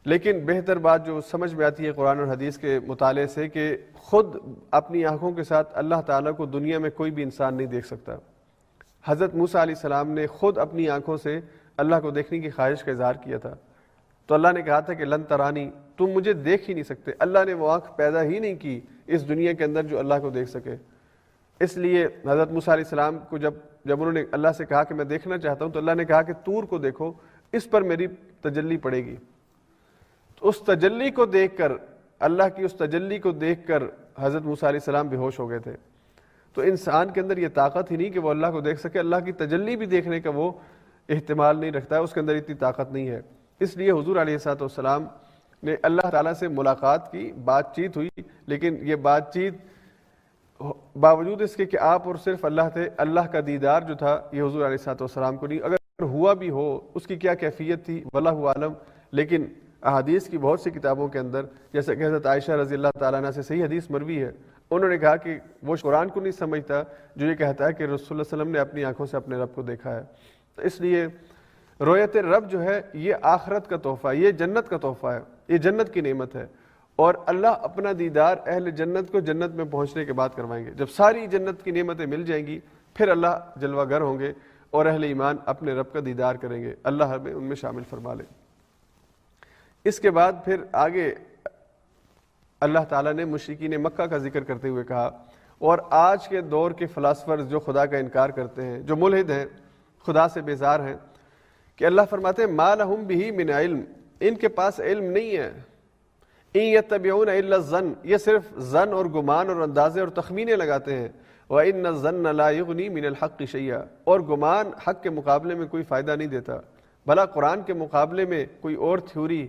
لیکن بہتر بات جو سمجھ میں آتی ہے قرآن اور حدیث کے مطالعے سے کہ خود اپنی آنکھوں کے ساتھ اللہ تعالیٰ کو دنیا میں کوئی بھی انسان نہیں دیکھ سکتا۔ حضرت موسیٰ علیہ السلام نے خود اپنی آنکھوں سے اللہ کو دیکھنے کی خواہش کا اظہار کیا تھا، تو اللہ نے کہا تھا کہ لن ترانی، تم مجھے دیکھ ہی نہیں سکتے۔ اللہ نے وہ آنکھ پیدا ہی نہیں کی اس دنیا کے اندر جو اللہ کو دیکھ سکے۔ اس لیے حضرت موسیٰ علیہ السلام کو جب انہوں نے اللہ سے کہا کہ میں دیکھنا چاہتا ہوں، تو اللہ نے کہا کہ طور کو دیکھو، اس پر میری تجلی پڑے گی۔ تو اس تجلی کو دیکھ کر، اللہ کی اس تجلی کو دیکھ کر حضرت موسیٰ علیہ السلام بے ہوش ہو گئے تھے۔ تو انسان کے اندر یہ طاقت ہی نہیں کہ وہ اللہ کو دیکھ سکے، اللہ کی تجلی بھی دیکھنے کا وہ احتمال نہیں رکھتا ہے، اس کے اندر اتنی طاقت نہیں ہے۔ اس لیے حضور علیہ الصلوۃ والسلام نے اللہ تعالیٰ سے ملاقات کی، بات چیت ہوئی، لیکن یہ بات چیت باوجود اس کے کہ آپ اور صرف اللہ تھے، اللہ کا دیدار جو تھا یہ حضور علیہ الصلوۃ والسلام کو نہیں، اگر ہوا بھی ہو اس کی کیا کیفیت تھی واللہ عالم۔ لیکن احادیث کی بہت سی کتابوں کے اندر، جیسے کہ حضرت عائشہ رضی اللہ تعالیٰ عنہ سے صحیح حدیث مروی ہے، انہوں نے کہا کہ وہ قرآن کو نہیں سمجھتا جو یہ کہتا ہے کہ رسول اللہ صلی اللہ علیہ وسلم نے اپنی آنکھوں سے اپنے رب کو دیکھا ہے۔ تو اس لیے رؤیت رب جو ہے یہ آخرت کا تحفہ ہے، یہ جنت کا تحفہ ہے، یہ جنت کی نعمت ہے، اور اللہ اپنا دیدار اہل جنت کو جنت میں پہنچنے کے بعد کروائیں گے۔ جب ساری جنت کی نعمتیں مل جائیں گی پھر اللہ جلوہ گر ہوں گے اور اہل ایمان اپنے رب کا دیدار کریں گے، اللہ ہمیں ان میں شامل فرما لے۔ اس کے بعد پھر آگے اللہ تعالیٰ نے مشرکین مکہ کا ذکر کرتے ہوئے کہا، اور آج کے دور کے فلاسفرز جو خدا کا انکار کرتے ہیں، جو ملحد ہیں، خدا سے بیزار ہیں، کہ اللہ فرماتے ہیں ما لہم بہ من علم، ان کے پاس علم نہیں ہے، ان یتبعون الا الظن، یہ صرف ظن اور گمان اور اندازے اور تخمینے لگاتے ہیں، وان الظن لا یغنی من الحق شیئا، اور گمان حق کے مقابلے میں کوئی فائدہ نہیں دیتا۔ بھلا قرآن کے مقابلے میں کوئی اور تھیوری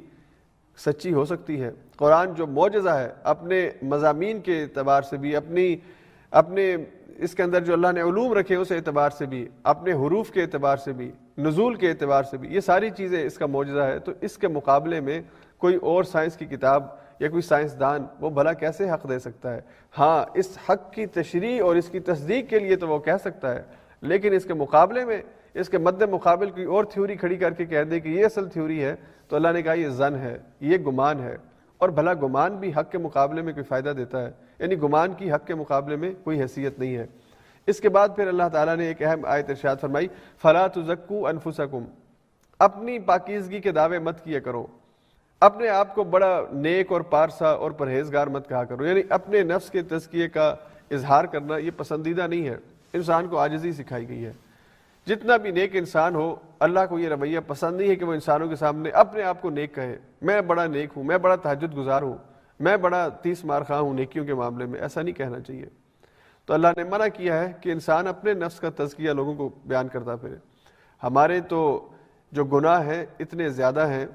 سچی ہو سکتی ہے؟ قرآن جو معجزہ ہے اپنے مضامین کے اعتبار سے بھی، اپنے اس کے اندر جو اللہ نے علوم رکھے اس اعتبار سے بھی، اپنے حروف کے اعتبار سے بھی، نزول کے اعتبار سے بھی، یہ ساری چیزیں اس کا معجزہ ہے، تو اس کے مقابلے میں کوئی اور سائنس کی کتاب یا کوئی سائنسدان وہ بھلا کیسے حق دے سکتا ہے؟ ہاں اس حق کی تشریح اور اس کی تصدیق کے لیے تو وہ کہہ سکتا ہے، لیکن اس کے مقابلے میں، اس کے مد مقابل کوئی اور تھیوری کھڑی کر کے کہہ دے کہ یہ اصل تھیوری ہے، تو اللہ نے کہا یہ ظن ہے، یہ گمان ہے، اور بھلا گمان بھی حق کے مقابلے میں کوئی فائدہ دیتا ہے؟ یعنی گمان کی حق کے مقابلے میں کوئی حیثیت نہیں ہے۔ اس کے بعد پھر اللہ تعالیٰ نے ایک اہم آیت ارشاد فرمائی، فَلَا تُزَكُّوا أَنفُسَكُمْ، اپنی پاکیزگی کے دعوے مت کیا کرو، اپنے آپ کو بڑا نیک اور پارسا اور پرہیزگار مت کہا کرو، یعنی اپنے نفس کے تزکیے کا اظہار کرنا یہ پسندیدہ نہیں ہے، انسان کو عاجزی سکھائی گئی ہے۔ جتنا بھی نیک انسان ہو، اللہ کو یہ رویہ پسند نہیں ہے کہ وہ انسانوں کے سامنے اپنے آپ کو نیک کہے، میں بڑا نیک ہوں، میں بڑا تہجد گزار ہوں، میں بڑا 30 مار خواہ ہوں نیکیوں کے معاملے میں، ایسا نہیں کہنا چاہیے۔ تو اللہ نے منع کیا ہے کہ انسان اپنے نفس کا تزکیہ لوگوں کو بیان کرتا پھرے۔ ہمارے تو جو گناہ ہیں اتنے زیادہ ہیں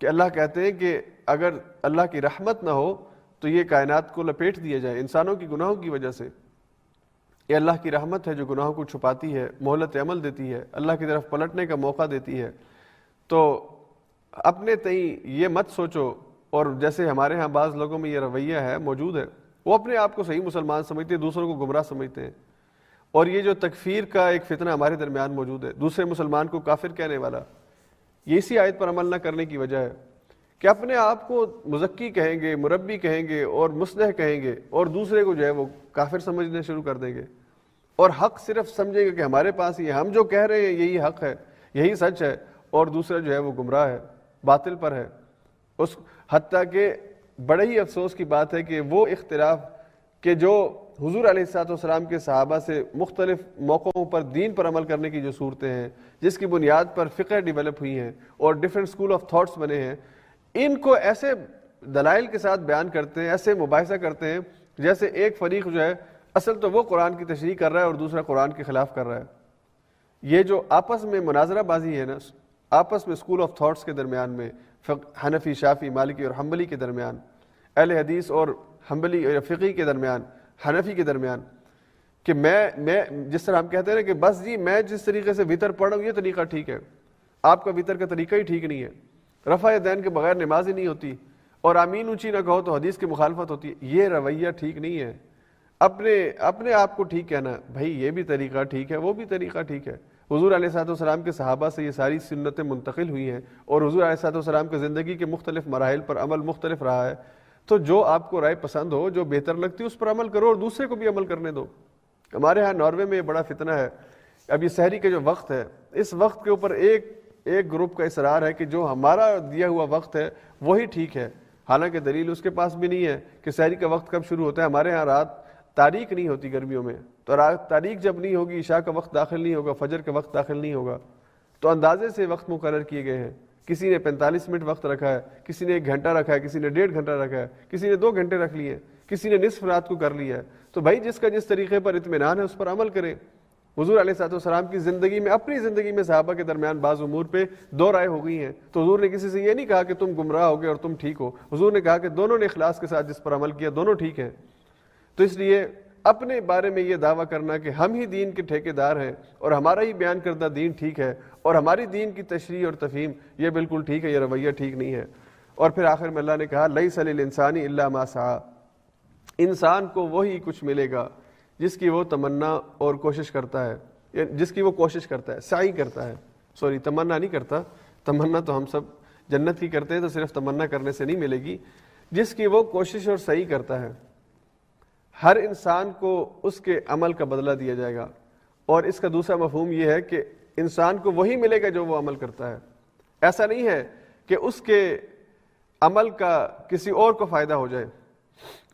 کہ اللہ کہتے ہیں کہ اگر اللہ کی رحمت نہ ہو تو یہ کائنات کو لپیٹ دیا جائے انسانوں کی گناہوں کی وجہ سے۔ یہ اللہ کی رحمت ہے جو گناہوں کو چھپاتی ہے، مہلت عمل دیتی ہے، اللہ کی طرف پلٹنے کا موقع دیتی ہے۔ تو اپنے تئیں یہ مت سوچو، اور جیسے ہمارے ہاں بعض لوگوں میں یہ رویہ ہے، موجود ہے، وہ اپنے آپ کو صحیح مسلمان سمجھتے ہیں، دوسروں کو گمراہ سمجھتے ہیں۔ اور یہ جو تکفیر کا ایک فتنہ ہمارے درمیان موجود ہے، دوسرے مسلمان کو کافر کہنے والا، یہ اسی آیت پر عمل نہ کرنے کی وجہ ہے کہ اپنے آپ کو مزکی کہیں گے، مربی کہیں گے اور مصلح کہیں گے، اور دوسرے کو جو ہے وہ کافر سمجھنے شروع کر دیں گے، اور حق صرف سمجھے گا کہ ہمارے پاس یہ ہم جو کہہ رہے ہیں یہی حق ہے، یہی سچ ہے، اور دوسرا جو ہے وہ گمراہ ہے، باطل پر ہے۔ اس حتیٰ کہ بڑے ہی افسوس کی بات ہے کہ وہ اختلاف کہ جو حضور علیہ الصلوۃ والسلام کے صحابہ سے مختلف موقعوں پر دین پر عمل کرنے کی جو صورتیں ہیں، جس کی بنیاد پر فقہ ڈیولپ ہوئی ہیں اور ڈیفرنٹ اسکول آف تھاٹس بنے ہیں، ان کو ایسے دلائل کے ساتھ بیان کرتے ہیں، ایسے مباحثہ کرتے ہیں جیسے ایک فریق جو ہے اصل تو وہ قرآن کی تشریح کر رہا ہے اور دوسرا قرآن کے خلاف کر رہا ہے۔ یہ جو آپس میں مناظرہ بازی ہے نا، آپس میں اسکول آف تھاٹس کے درمیان میں، حنفی، شافعی، مالکی اور حنبلی کے درمیان، اہل حدیث اور حنبلی اور فقی کے درمیان، حنفی کے درمیان، کہ میں جس طرح ہم کہتے ہیں نا کہ بس جی میں جس طریقے سے وطر پڑھ رہا ہوں یہ طریقہ ٹھیک ہے، آپ کا وطر کا طریقہ ہی ٹھیک نہیں ہے، رفع یدین کے بغیر نماز ہی نہیں ہوتی، اور آمین اونچی نہ کہو تو حدیث کی مخالفت ہوتی ہے، یہ رویہ ٹھیک نہیں ہے۔ اپنے آپ کو ٹھیک کہنا، بھائی یہ بھی طریقہ ٹھیک ہے، وہ بھی طریقہ ٹھیک ہے۔ حضور علیہ الصلوۃ والسلام کے صحابہ سے یہ ساری سنتیں منتقل ہوئی ہیں، اور حضور علیہ الصلوۃ والسلام کی زندگی کے مختلف مراحل پر عمل مختلف رہا ہے، تو جو آپ کو رائے پسند ہو، جو بہتر لگتی ہے اس پر عمل کرو اور دوسرے کو بھی عمل کرنے دو۔ ہمارے ہاں ناروے میں یہ بڑا فتنہ ہے، اب یہ سحری کا جو وقت ہے، اس وقت کے اوپر ایک گروپ کا اصرار ہے کہ جو ہمارا دیا ہوا وقت ہے وہی ٹھیک ہے، حالانکہ دلیل اس کے پاس بھی نہیں ہے کہ سحری کا وقت کب شروع ہوتا ہے۔ ہمارے ہاں رات تاریک نہیں ہوتی گرمیوں میں، تو رات تاریک جب نہیں ہوگی، عشاء کا وقت داخل نہیں ہوگا، فجر کا وقت داخل نہیں ہوگا، تو اندازے سے وقت مقرر کیے گئے ہیں۔ کسی نے 45 منٹ وقت رکھا ہے، کسی نے 1 گھنٹہ رکھا ہے، کسی نے 1.5 گھنٹہ رکھا ہے، کسی نے 2 گھنٹے رکھ لیے، کسی نے نصف رات کو کر لیا ہے۔ تو بھائی جس کا جس طریقے پر اطمینان ہے اس پر عمل کریں۔ حضور علیہ الصلوۃ والسلام کی زندگی میں، اپنی زندگی میں صحابہ کے درمیان بعض امور پہ 2 رائے ہو گئی ہیں، تو حضور نے کسی سے یہ نہیں کہا کہ تم گمراہ ہو گئے اور تم ٹھیک ہو، حضور نے کہا کہ دونوں نے اخلاص کے ساتھ جس پر عمل کیا دونوں ٹھیک ہیں۔ تو اس لیے اپنے بارے میں یہ دعویٰ کرنا کہ ہم ہی دین کے ٹھیکیدار ہیں اور ہمارا ہی بیان کردہ دین ٹھیک ہے اور ہماری دین کی تشریح اور تفہیم یہ بالکل ٹھیک ہے، یہ رویہ ٹھیک نہیں ہے۔ اور پھر آخر میں اللہ نے کہا لیس للانسان الا ما سعی، انسان کو وہی کچھ ملے گا جس کی وہ تمنا اور کوشش کرتا ہے، جس کی وہ کوشش کرتا ہے، سعی کرتا ہے، تمنا نہیں کرتا، تمنا تو ہم سب جنت کی کرتے ہیں، تو صرف تمنا کرنے سے نہیں ملے گی، جس کی وہ کوشش اور سعی کرتا ہے۔ ہر انسان کو اس کے عمل کا بدلہ دیا جائے گا، اور اس کا دوسرا مفہوم یہ ہے کہ انسان کو وہی ملے گا جو وہ عمل کرتا ہے۔ ایسا نہیں ہے کہ اس کے عمل کا کسی اور کو فائدہ ہو جائے،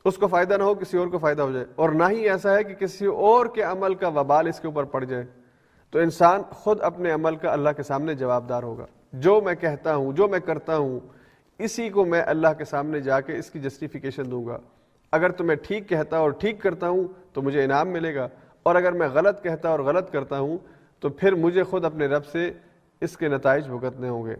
اس کو فائدہ نہ ہو کسی اور کو فائدہ ہو جائے، اور نہ ہی ایسا ہے کہ کسی اور کے عمل کا وبال اس کے اوپر پڑ جائے۔ تو انسان خود اپنے عمل کا اللہ کے سامنے جواب دار ہوگا۔ جو میں کہتا ہوں، جو میں کرتا ہوں، اسی کو میں اللہ کے سامنے جا کے اس کی جسٹیفیکیشن دوں گا۔ اگر تو میں ٹھیک کہتا اور ٹھیک کرتا ہوں تو مجھے انعام ملے گا، اور اگر میں غلط کہتا اور غلط کرتا ہوں تو پھر مجھے خود اپنے رب سے اس کے نتائج بھگتنے ہوں گے۔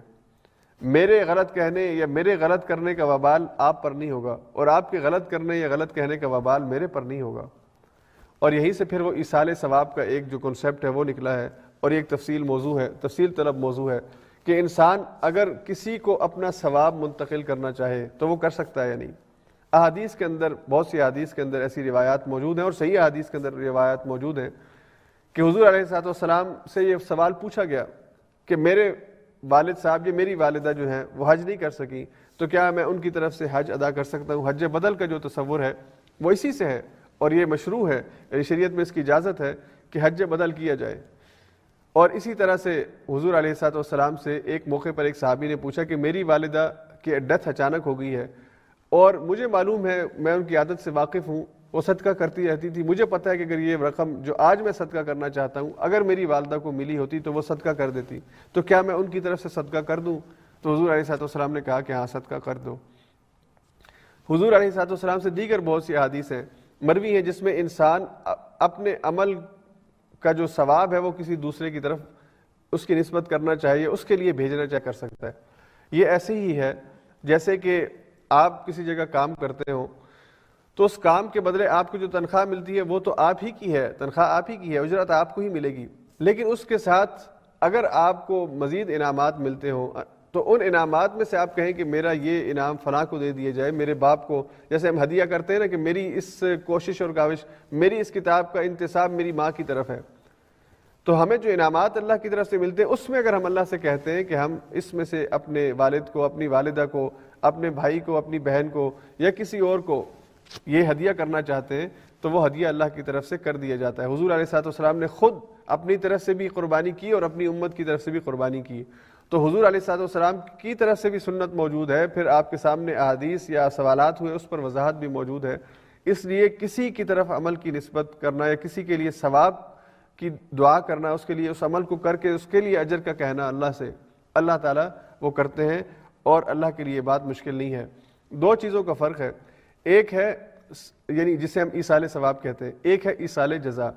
میرے غلط کہنے یا میرے غلط کرنے کا وبال آپ پر نہیں ہوگا، اور آپ کے غلط کرنے یا غلط کہنے کا وبال میرے پر نہیں ہوگا۔ اور یہیں سے پھر وہ ایصال ثواب کا ایک جو کنسیپٹ ہے وہ نکلا ہے، اور یہ ایک تفصیل طلب موضوع ہے کہ انسان اگر کسی کو اپنا ثواب منتقل کرنا چاہے تو وہ کر سکتا ہے یا نہیں۔ احادیث کے اندر، بہت سی احادیث کے اندر ایسی روایات موجود ہیں، اور صحیح احادیث کے اندر روایات موجود ہیں کہ حضور علیہ الصلوۃ والسلام سے یہ سوال پوچھا گیا کہ میرے والد صاحب یا میری والدہ جو ہیں وہ حج نہیں کر سکیں، تو کیا میں ان کی طرف سے حج ادا کر سکتا ہوں؟ حج بدل کا جو تصور ہے وہ اسی سے ہے، اور یہ مشروع ہے، یعنی شریعت میں اس کی اجازت ہے کہ حج بدل کیا جائے۔ اور اسی طرح سے حضور علیہ الصلوۃ والسلام سے ایک موقع پر ایک صحابی نے پوچھا کہ میری والدہ کی ڈیتھ اچانک ہو گئی ہے، اور مجھے معلوم ہے، میں ان کی عادت سے واقف ہوں، وہ صدقہ کرتی رہتی تھی، مجھے پتہ ہے کہ اگر یہ رقم جو آج میں صدقہ کرنا چاہتا ہوں اگر میری والدہ کو ملی ہوتی تو وہ صدقہ کر دیتی، تو کیا میں ان کی طرف سے صدقہ کر دوں؟ تو حضور علیہ الصلوۃ والسلام نے کہا کہ ہاں صدقہ کر دو۔ حضور علیہ الصلوۃ والسلام سے دیگر بہت سی احادیث ہیں مروی ہیں جس میں انسان اپنے عمل کا جو ثواب ہے وہ کسی دوسرے کی طرف اس کی نسبت کرنا چاہیے، اس کے لیے بھیجنا چاہے کر سکتا ہے۔ یہ ایسے ہی ہے جیسے کہ آپ کسی جگہ کام کرتے ہو تو اس کام کے بدلے آپ کو جو تنخواہ ملتی ہے وہ تو آپ ہی کی ہے، تنخواہ آپ ہی کی ہے، اجرت آپ کو ہی ملے گی، لیکن اس کے ساتھ اگر آپ کو مزید انعامات ملتے ہوں تو ان انعامات میں سے آپ کہیں کہ میرا یہ انعام فلاں کو دے دیا جائے، میرے باپ کو، جیسے ہم ہدیہ کرتے ہیں نا کہ میری اس کوشش اور کاوش، میری اس کتاب کا انتساب میری ماں کی طرف ہے، تو ہمیں جو انعامات اللہ کی طرف سے ملتے ہیں اس میں اگر ہم اللہ سے کہتے ہیں کہ ہم اس میں سے اپنے والد کو، اپنی والدہ کو، اپنے بھائی کو، اپنی بہن کو یا کسی اور کو یہ ہدیہ کرنا چاہتے ہیں تو وہ ہدیہ اللہ کی طرف سے کر دیا جاتا ہے۔ حضور علیہ الصلوۃ والسلام نے خود اپنی طرف سے بھی قربانی کی اور اپنی امت کی طرف سے بھی قربانی کی، تو حضور علیہ الصلوۃ والسلام کی طرف سے بھی سنت موجود ہے، پھر آپ کے سامنے احادیث یا سوالات ہوئے اس پر وضاحت بھی موجود ہے۔ اس لیے کسی کی طرف عمل کی نسبت کرنا یا کسی کے لیے ثواب کی دعا کرنا، اس کے لیے اس عمل کو کر کے اس کے لیے اجر کا کہنا اللہ سے، اللہ تعالیٰ وہ کرتے ہیں اور اللہ کے لیے بات مشکل نہیں ہے۔ دو چیزوں کا فرق ہے، ایک ہے یعنی جسے ہم ایصال ثواب کہتے ہیں، ایک ہے ایصال جزا۔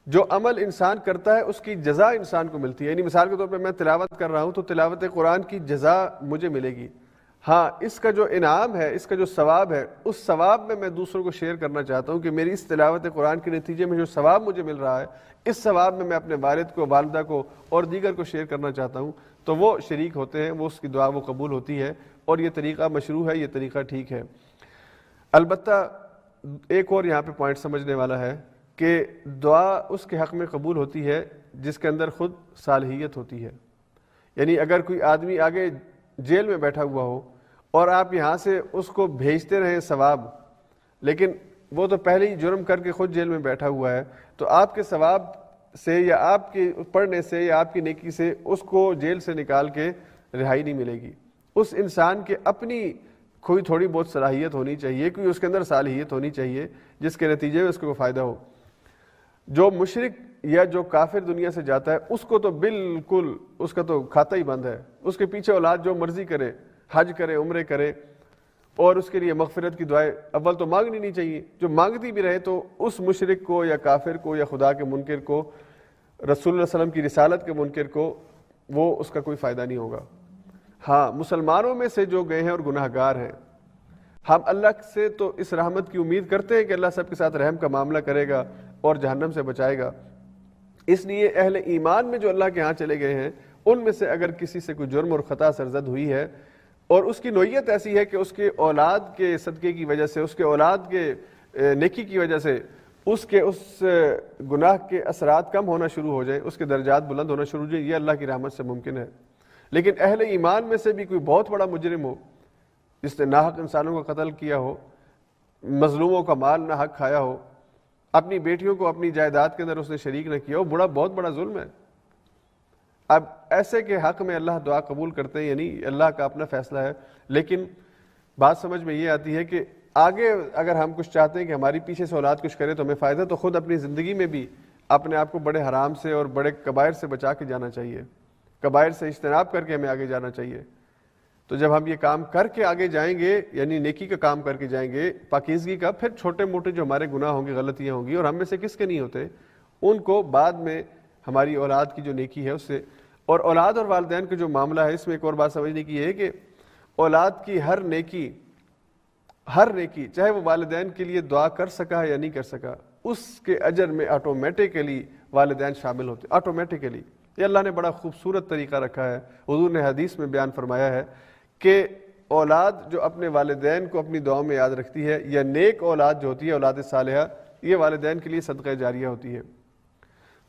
جو عمل انسان کرتا ہے اس کی جزا انسان کو ملتی ہے، یعنی مثال کے طور پہ میں تلاوت کر رہا ہوں تو تلاوت قرآن کی جزا مجھے ملے گی، ہاں اس کا جو انعام ہے، اس کا جو ثواب ہے، اس ثواب میں دوسروں کو شیئر کرنا چاہتا ہوں کہ میری اس تلاوت قرآن کے نتیجے میں جو ثواب مجھے مل رہا ہے اس ثواب میں اپنے والد کو، والدہ کو اور دیگر کو شیئر کرنا چاہتا ہوں، تو وہ شریک ہوتے ہیں، وہ اس کی دعا وہ قبول ہوتی ہے، اور یہ طریقہ مشروع ہے، یہ طریقہ ٹھیک ہے۔ البتہ ایک اور یہاں پہ پوائنٹ سمجھنے والا ہے کہ دعا اس کے حق میں قبول ہوتی ہے جس کے اندر خود صالحیت ہوتی ہے، یعنی اگر کوئی آدمی آگے جیل میں بیٹھا ہوا ہو اور آپ یہاں سے اس کو بھیجتے رہیں ثواب، لیکن وہ تو پہلے ہی جرم کر کے خود جیل میں بیٹھا ہوا ہے، تو آپ کے ثواب سے یا آپ کے پڑھنے سے یا آپ کی نیکی سے اس کو جیل سے نکال کے رہائی نہیں ملے گی۔ اس انسان کے اپنی کوئی تھوڑی بہت صلاحیت ہونی چاہیے، کوئی اس کے اندر صالحیت ہونی چاہیے جس کے نتیجے میں اس کو فائدہ ہو۔ جو مشرک یا جو کافر دنیا سے جاتا ہے اس کو تو بالکل اس کا تو کھاتا ہی بند ہے، اس کے پیچھے اولاد جو مرضی کرے، حج کرے، عمرے کرے، اور اس کے لیے مغفرت کی دعائیں اول تو مانگنی نہیں چاہیے، جو مانگتی بھی رہے تو اس مشرک کو یا کافر کو یا خدا کے منکر کو، رسول اللہ صلی اللہ علیہ وسلم کی رسالت کے منکر کو، وہ اس کا کوئی فائدہ نہیں ہوگا۔ ہاں مسلمانوں میں سے جو گئے ہیں اور گناہ گار ہیں، ہم اللہ سے تو اس رحمت کی امید کرتے ہیں کہ اللہ سب کے ساتھ رحم کا معاملہ کرے گا اور جہنم سے بچائے گا، اس لیے اہل ایمان میں جو اللہ کے ہاں چلے گئے ہیں ان میں سے اگر کسی سے کوئی جرم اور خطا سرزد ہوئی ہے اور اس کی نوعیت ایسی ہے کہ اس کے اولاد کے صدقے کی وجہ سے، اس کے اولاد کے نیکی کی وجہ سے اس گناہ کے اثرات کم ہونا شروع ہو جائیں، اس کے درجات بلند ہونا شروع ہو جائیں، یہ اللہ کی رحمت سے ممکن ہے۔ لیکن اہل ایمان میں سے بھی کوئی بہت بڑا مجرم ہو، جس نے ناحق انسانوں کا قتل کیا ہو، مظلوموں کا مال ناحق کھایا ہو، اپنی بیٹیوں کو اپنی جائیداد کے اندر اس نے شریک نہ کیا ہو، بہت بڑا ظلم ہے۔ اب ایسے کے حق میں اللہ دعا قبول کرتے ہیں، یعنی اللہ کا اپنا فیصلہ ہے، لیکن بات سمجھ میں یہ آتی ہے کہ آگے اگر ہم کچھ چاہتے ہیں کہ ہماری پیچھے سے اولاد کچھ کرے تو ہمیں فائدہ، تو خود اپنی زندگی میں بھی اپنے آپ کو بڑے حرام سے اور بڑے کبائر سے بچا کے جانا چاہیے، کبائر سے اجتناب کر کے ہمیں آگے جانا چاہیے۔ تو جب ہم یہ کام کر کے آگے جائیں گے، یعنی نیکی کا کام کر کے جائیں گے، پاکیزگی کا، پھر چھوٹے موٹے جو ہمارے گناہ ہوں گے، غلطیاں ہوں گی، اور ہم میں سے کس کے نہیں ہوتے، ان کو بعد میں ہماری اولاد کی جو نیکی ہے اس سے، اور اولاد اور والدین کا جو معاملہ ہے اس میں ایک اور بات سمجھنے کی ہے کہ اولاد کی ہر نیکی چاہے وہ والدین کے لیے دعا کر سکا ہے یا نہیں کر سکا، اس کے اجر میں آٹومیٹیکلی والدین شامل ہوتے، آٹومیٹیکلی۔ یہ اللہ نے بڑا خوبصورت طریقہ رکھا ہے، حضور نے حدیث میں بیان فرمایا ہے کہ اولاد جو اپنے والدین کو اپنی دعاؤں میں یاد رکھتی ہے، یا نیک اولاد جو ہوتی ہے، اولاد صالحہ، یہ والدین کے لیے صدقہ جاریہ ہوتی ہے۔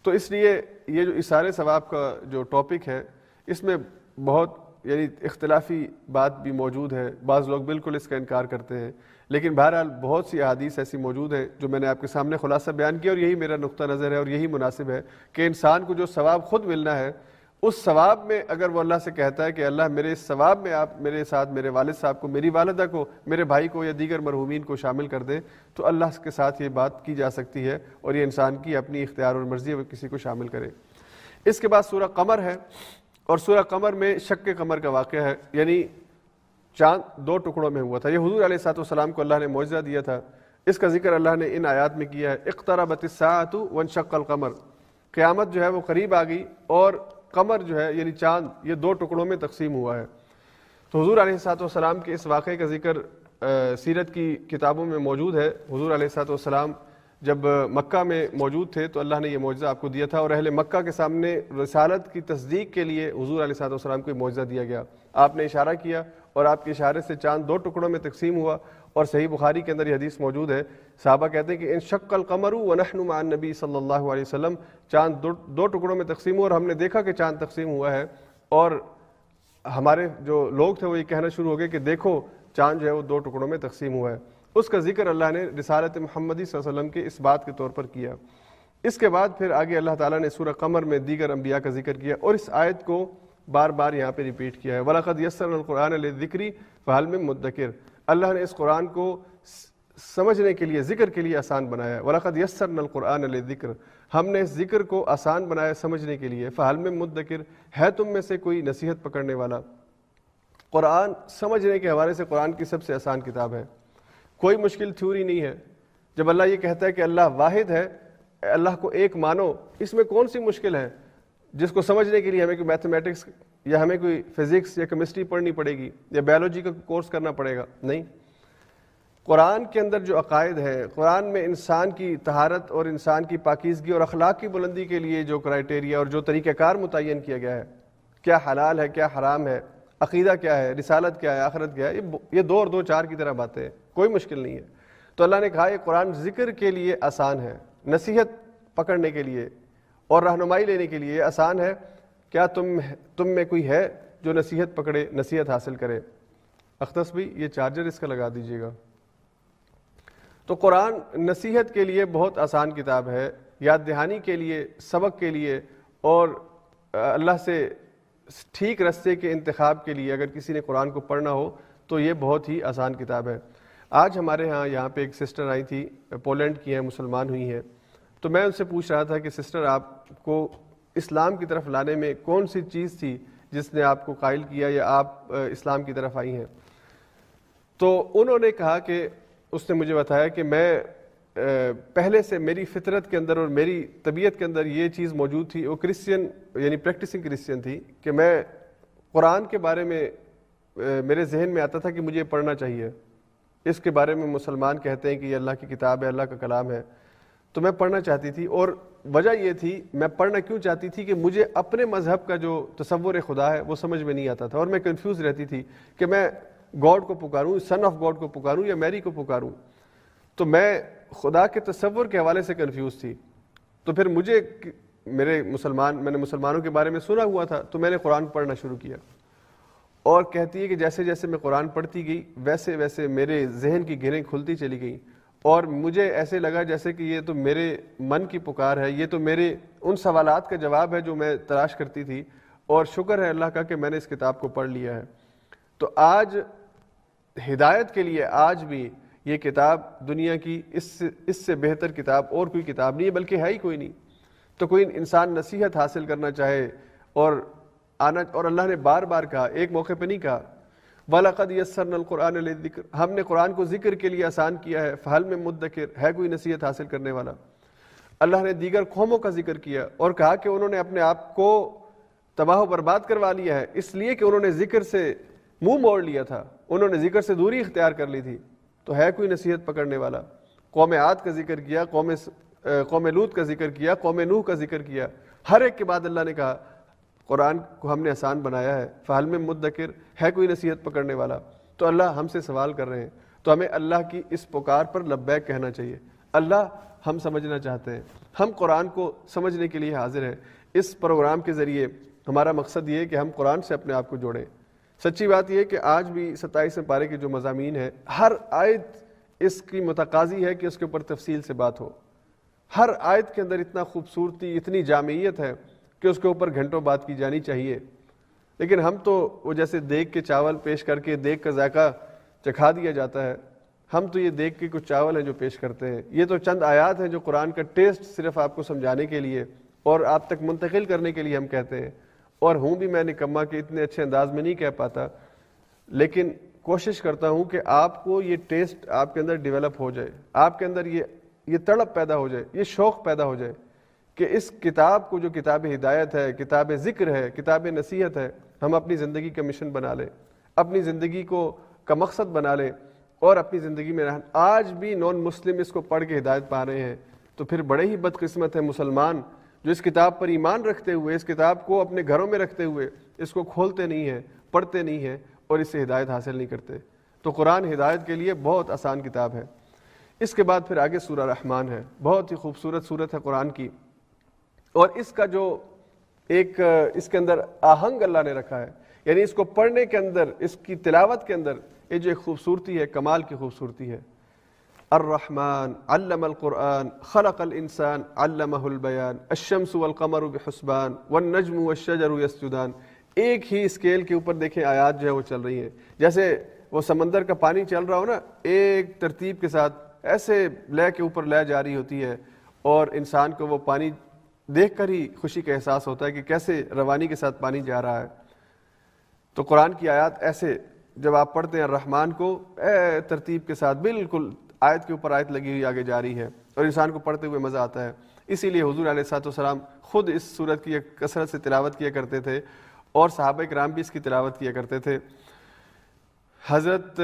تو اس لیے یہ جو ایصال ثواب کا جو ٹاپک ہے اس میں بہت یعنی اختلافی بات بھی موجود ہے، بعض لوگ بالکل اس کا انکار کرتے ہیں، لیکن بہرحال بہت سی احادیث ایسی موجود ہیں جو میں نے آپ کے سامنے خلاصہ بیان کیا، اور یہی میرا نقطہ نظر ہے اور یہی مناسب ہے کہ انسان کو جو ثواب خود ملنا ہے، اس ثواب میں اگر وہ اللہ سے کہتا ہے کہ اللہ میرے اس ثواب میں آپ میرے ساتھ میرے والد صاحب کو، میری والدہ کو، میرے بھائی کو یا دیگر مرحومین کو شامل کر دیں، تو اللہ کے ساتھ یہ بات کی جا سکتی ہے، اور یہ انسان کی اپنی اختیار اور مرضی ہے وہ کسی کو شامل کرے۔ اس کے بعد سورہ قمر ہے، اور سورہ قمر میں شق قمر کا واقعہ ہے، یعنی چاند 2 ٹکڑوں میں ہوا تھا۔ یہ حضور علیہ السلام کو اللہ نے معجزہ دیا تھا، اس کا ذکر اللہ نے ان آیات میں کیا ہے۔ اقتربت الساعۃ وانشق القمر، قیامت جو ہے وہ قریب آ گئی، اور قمر جو ہے یعنی چاند یہ 2 ٹکڑوں میں تقسیم ہوا ہے۔ تو حضور علیہ السلام کے اس واقعے کا ذکر سیرت کی کتابوں میں موجود ہے۔ حضور علیہ السلام جب مکہ میں موجود تھے تو اللہ نے یہ معجزہ آپ کو دیا تھا، اور اہل مکہ کے سامنے رسالت کی تصدیق کے لیے حضور علیہ السلام کو یہ معجزہ دیا گیا۔ آپ نے اشارہ کیا اور آپ کے اشارے سے چاند 2 ٹکڑوں میں تقسیم ہوا، اور صحیح بخاری کے اندر یہ حدیث موجود ہے۔ صحابہ کہتے ہیں کہ انشق القمر ونحن مع النبی صلی اللہ علیہ وسلم، چاند 2 ٹکڑوں میں تقسیم ہوا اور ہم نے دیکھا کہ چاند تقسیم ہوا ہے، اور ہمارے جو لوگ تھے وہ یہ کہنا شروع ہو گئے کہ دیکھو چاند جو ہے وہ 2 ٹکڑوں میں تقسیم ہوا ہے۔ اس کا ذکر اللہ نے رسالت محمدی صلی اللہ علیہ وسلم کے اس بات کے طور پر کیا۔ اس کے بعد پھر آگے اللہ تعالیٰ نے سورہ قمر میں دیگر انبیاء کا ذکر کیا، اور اس آیت کو بار بار یہاں پہ ریپیٹ کیا ہے۔ وَلَقَدْ يَسَّرْنَا الْقُرْآنَ لِلذِّكْرِ فَهَلْ مِن مُدَّكِرٍ، اللہ نے اس قرآن کو سمجھنے کے لیے، ذکر کے لیے آسان بنایا ہے۔ وَلَقَدْ يَسَّرْنَا الْقُرْآنَ لِلذِّكْرِ، ہم نے اس ذکر کو آسان بنایا سمجھنے کے لیے۔ فَهَلْ مِن مُدَّكِرٍ، ہے تم میں سے کوئی نصیحت پکڑنے والا؟ قرآن سمجھنے کے حوالے سے قرآن کی سب سے آسان کتاب ہے، کوئی مشکل تھیوری نہیں ہے۔ جب اللہ یہ کہتا ہے کہ اللہ واحد ہے، اللہ کو ایک مانو، اس میں کون سی مشکل ہے جس کو سمجھنے کے لیے ہمیں کوئی میتھمیٹکس یا ہمیں کوئی فزکس یا کیمسٹری پڑھنی پڑے گی یا بایولوجی کا کورس کرنا پڑے گا؟ نہیں۔ قرآن کے اندر جو عقائد ہے، قرآن میں انسان کی طہارت اور انسان کی پاکیزگی اور اخلاق کی بلندی کے لیے جو کرائٹیریا اور جو طریقہ کار متعین کیا گیا ہے، کیا حلال ہے کیا حرام ہے، عقیدہ کیا ہے، رسالت کیا ہے، آخرت کیا ہے، یہ 2 اور 2 4 کی طرح باتیں ہیں، کوئی مشکل نہیں ہے۔ تو اللہ نے کہا یہ قرآن ذکر کے لیے آسان ہے، نصیحت پکڑنے کے لیے اور رہنمائی لینے کے لیے آسان ہے۔ کیا تم میں کوئی ہے جو نصیحت پکڑے، نصیحت حاصل کرے؟ اختص بھی یہ چارجر اس کا لگا دیجیے گا۔ تو قرآن نصیحت کے لیے بہت آسان کتاب ہے، یاد دہانی کے لیے، سبق کے لیے، اور اللہ سے ٹھیک رستے کے انتخاب کے لیے اگر کسی نے قرآن کو پڑھنا ہو تو یہ بہت ہی آسان کتاب ہے۔ آج ہمارے یہاں پہ ایک سسٹر آئی تھی، پولینڈ کی ہیں، مسلمان ہوئی ہیں، تو میں ان سے پوچھ رہا تھا کہ سسٹر آپ کو اسلام کی طرف لانے میں کون سی چیز تھی جس نے آپ کو قائل کیا یا آپ اسلام کی طرف آئی ہیں؟ تو انہوں نے کہا کہ اس نے مجھے بتایا کہ میں پہلے سے میری فطرت کے اندر اور میری طبیعت کے اندر یہ چیز موجود تھی، وہ کرسچین یعنی پریکٹسنگ کرسچین تھی، کہ میں قرآن کے بارے میں میرے ذہن میں آتا تھا کہ مجھے پڑھنا چاہیے، اس کے بارے میں مسلمان کہتے ہیں کہ یہ اللہ کی کتاب ہے، اللہ کا کلام ہے، تو میں پڑھنا چاہتی تھی۔ اور وجہ یہ تھی، میں پڑھنا کیوں چاہتی تھی کہ مجھے اپنے مذہب کا جو تصور خدا ہے وہ سمجھ میں نہیں آتا تھا، اور میں کنفیوز رہتی تھی کہ میں گاڈ کو پکاروں، سن آف گاڈ کو پکاروں یا میری کو پکاروں، تو میں خدا کے تصور کے حوالے سے کنفیوز تھی۔ تو پھر میں نے مسلمانوں کے بارے میں سنا ہوا تھا، تو میں نے قرآن پڑھنا شروع کیا، اور کہتی ہے کہ جیسے جیسے میں قرآن پڑھتی گئی ویسے ویسے میرے ذہن کی گرہیں کھلتی چلی گئیں، اور مجھے ایسے لگا جیسے کہ یہ تو میرے من کی پکار ہے، یہ تو میرے ان سوالات کا جواب ہے جو میں تلاش کرتی تھی، اور شکر ہے اللہ کا کہ میں نے اس کتاب کو پڑھ لیا ہے۔ تو آج ہدایت کے لیے آج بھی یہ کتاب دنیا کی اس سے بہتر کتاب اور کوئی کتاب نہیں ہے، بلکہ ہے ہی کوئی نہیں۔ تو کوئی انسان نصیحت حاصل کرنا چاہے اور اللہ نے بار بار کہا، ایک موقع پہ نہیں کہا وَلَقَدْ يَسَّرْنَا الْقُرْآنَ لِلذِّكْرِ، ہم نے قرآن کو ذکر کے لیے آسان کیا ہے، فَهَلْ مِن مُدَّكِرٍ، ہے کوئی نصیحت حاصل کرنے والا؟ اللہ نے دیگر قوموں کا ذکر کیا اور کہا کہ انہوں نے اپنے آپ کو تباہ و برباد کروا لیا ہے، اس لیے کہ انہوں نے ذکر سے منہ موڑ لیا تھا، انہوں نے ذکر سے دوری اختیار کر لی تھی۔ تو ہے کوئی نصیحت پکڑنے والا؟ قوم عاد کا ذکر کیا، قوم لوط کا ذکر کیا، قوم نوح کا ذکر کیا، ہر ایک کے بعد اللہ نے کہا قرآن کو ہم نے آسان بنایا ہے، فَهَلْ مِن مُدَّكِرٍ، ہے کوئی نصیحت پکڑنے والا؟ تو اللہ ہم سے سوال کر رہے ہیں، تو ہمیں اللہ کی اس پکار پر لبیک کہنا چاہیے۔ اللہ ہم سمجھنا چاہتے ہیں، ہم قرآن کو سمجھنے کے لیے حاضر ہیں۔ اس پروگرام کے ذریعے ہمارا مقصد یہ ہے کہ ہم قرآن سے اپنے آپ کو جوڑیں، سچی بات یہ ہے کہ آج بھی 27 پارے کے جو مضامین ہیں، ہر آیت اس کی متقاضی ہے کہ اس کے اوپر تفصیل سے بات ہو. ہر آیت کے اندر اتنا خوبصورتی، اتنی جامعیت ہے کہ اس کے اوپر گھنٹوں بات کی جانی چاہیے. لیکن ہم تو وہ جیسے دیگ کے چاول پیش کر کے دیگ کا ذائقہ چکھا دیا جاتا ہے، ہم تو یہ دیگ کے کچھ چاول ہیں جو پیش کرتے ہیں. یہ تو چند آیات ہیں جو قرآن کا ٹیسٹ صرف آپ کو سمجھانے کے لیے اور آپ تک منتقل کرنے کے لیے ہم کہتے ہیں. اور ہوں بھی میں نکما کہ اتنے اچھے انداز میں نہیں کہہ پاتا، لیکن کوشش کرتا ہوں کہ آپ کو یہ ٹیسٹ آپ کے اندر ڈیولپ ہو جائے، آپ کے اندر یہ تڑپ پیدا ہو جائے، یہ شوق پیدا ہو جائے کہ اس کتاب کو، جو کتاب ہدایت ہے، کتاب ذکر ہے، کتاب نصیحت ہے، ہم اپنی زندگی کا مشن بنا لیں، اپنی زندگی کا مقصد بنا لیں اور اپنی زندگی میں رہن. آج بھی نان مسلم اس کو پڑھ کے ہدایت پا رہے ہیں، تو پھر بڑے ہی بدقسمت ہیں مسلمان جو اس کتاب پر ایمان رکھتے ہوئے، اس کتاب کو اپنے گھروں میں رکھتے ہوئے اس کو کھولتے نہیں ہیں، پڑھتے نہیں ہیں اور اس سے ہدایت حاصل نہیں کرتے. تو قرآن ہدایت کے لیے بہت آسان کتاب ہے. اس کے بعد پھر آگے سورہ رحمان ہے، بہت ہی خوبصورت صورت ہے قرآن کی، اور اس کا جو ایک اس کے اندر آہنگ اللہ نے رکھا ہے، یعنی اس کو پڑھنے کے اندر، اس کی تلاوت کے اندر یہ جو ایک خوبصورتی ہے، کمال کی خوبصورتی ہے. الرحمن علم القرآن خلق الانسان علمہ البیان الشمس والقمر بحسبان والنجم والشجر یسجدان. ایک ہی اسکیل کے اوپر دیکھیں آیات جو ہے وہ چل رہی ہیں، جیسے وہ سمندر کا پانی چل رہا ہو نا، ایک ترتیب کے ساتھ ایسے لے کے اوپر لے جاری ہوتی ہے، اور انسان کو وہ پانی دیکھ کر ہی خوشی کا احساس ہوتا ہے کہ کیسے روانی کے ساتھ پانی جا رہا ہے. تو قرآن کی آیات ایسے جب آپ پڑھتے ہیں الرحمن کو، ترتیب کے ساتھ بالکل آیت کے اوپر آیت لگی ہوئی آگے جاری ہے، اور انسان کو پڑھتے ہوئے مزہ آتا ہے. اسی لیے حضور علیہ الصلوۃ والسلام خود اس سورت کی کثرت سے تلاوت کیا کرتے تھے، اور صحابہ کرام بھی اس کی تلاوت کیا کرتے تھے. حضرت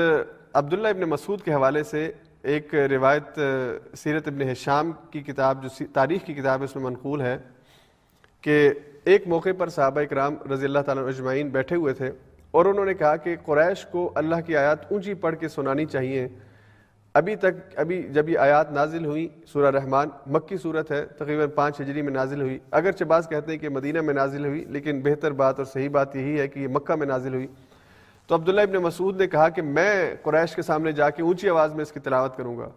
عبداللہ ابن مسعود کے حوالے سے ایک روایت سیرت ابن ہشام کی کتاب، جو تاریخ کی کتاب ہے، اس میں منقول ہے کہ ایک موقع پر صحابہ کرام رضی اللہ تعالیٰ اجمعین بیٹھے ہوئے تھے، اور انہوں نے کہا کہ قریش کو اللہ کی آیات اونچی پڑھ کے سنانی چاہیے. ابھی جب یہ آیات نازل ہوئی، سورہ رحمان مکی صورت ہے، تقریباً 5 ہجری میں نازل ہوئی، اگرچہ بعض کہتے ہیں کہ مدینہ میں نازل ہوئی، لیکن بہتر بات اور صحیح بات یہی ہے کہ یہ مکہ میں نازل ہوئی. تو عبداللہ ابن مسعود نے کہا کہ میں قریش کے سامنے جا کے اونچی آواز میں اس کی تلاوت کروں گا.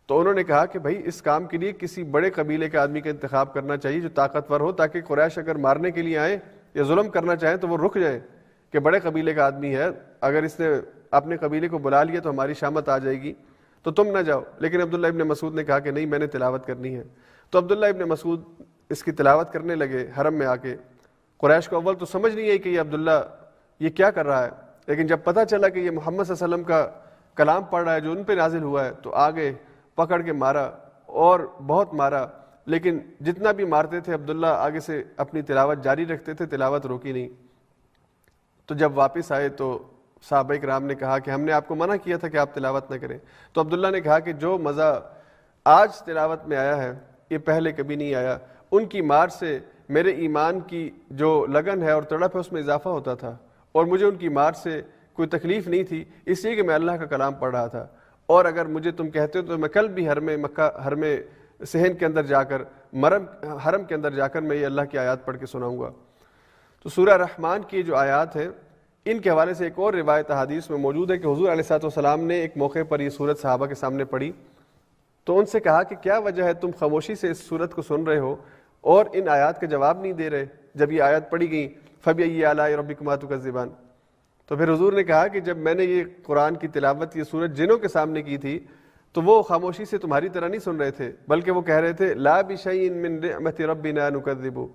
تو انہوں نے کہا کہ بھائی اس کام کے لیے کسی بڑے قبیلے کے آدمی کا انتخاب کرنا چاہیے جو طاقتور ہو، تاکہ قریش اگر مارنے کے لیے آئیں یا ظلم کرنا چاہیں تو وہ رک جائیں کہ بڑے قبیلے کا آدمی ہے، اگر اس نے اپنے قبیلے کو بلا لیا تو ہماری شامت آ جائے گی، تو تم نہ جاؤ. لیکن عبداللہ ابن مسعود نے کہا کہ نہیں، میں نے تلاوت کرنی ہے. تو عبداللہ ابن مسعود اس کی تلاوت کرنے لگے حرم میں آ کے. قریش کو اول تو سمجھ نہیں آئی کہ یہ عبداللہ یہ کیا کر رہا ہے، لیکن جب پتہ چلا کہ یہ محمد صلی اللہ علیہ وسلم کا کلام پڑھ رہا ہے جو ان پہ نازل ہوا ہے، تو آگے پکڑ کے مارا، اور بہت مارا. لیکن جتنا بھی مارتے تھے عبداللہ آگے سے اپنی تلاوت جاری رکھتے تھے، تلاوت روکی نہیں. تو جب واپس آئے تو صحابہ کرام نے کہا کہ ہم نے آپ کو منع کیا تھا کہ آپ تلاوت نہ کریں. تو عبداللہ نے کہا کہ جو مزہ آج تلاوت میں آیا ہے یہ پہلے کبھی نہیں آیا. ان کی مار سے میرے ایمان کی جو لگن ہے اور تڑپ ہے اس میں اضافہ ہوتا تھا، اور مجھے ان کی مار سے کوئی تکلیف نہیں تھی، اس لیے کہ میں اللہ کا کلام پڑھ رہا تھا. اور اگر مجھے تم کہتے ہو تو میں کل بھی حرم صحن کے اندر جا کر، حرم کے اندر جا کر میں یہ اللہ کی آیات پڑھ کے سناؤں گا. تو سورہ رحمان کی جو آیات ہیں ان کے حوالے سے ایک اور روایت احادیث میں موجود ہے کہ حضور علیہ الصلوۃ والسلام نے ایک موقع پر یہ سورت صحابہ کے سامنے پڑھی، تو ان سے کہا کہ کیا وجہ ہے تم خاموشی سے اس سورت کو سن رہے ہو اور ان آیات کا جواب نہیں دے رہے. جب یہ آیت پڑھی گئی فَبِأَيِّ آلَاءِ رَبِّكُمَا تُكَذِّبَانِ، تو پھر حضور نے کہا کہ جب میں نے یہ قرآن کی تلاوت یہ سورت جنوں کے سامنے کی تھی تو وہ خاموشی سے تمہاری طرح نہیں سن رہے تھے، بلکہ وہ کہہ رہے تھے لَا بِشَيْءٍ مِّن نِعْمَةِ رَبِّنَا نُكَذِّبُ،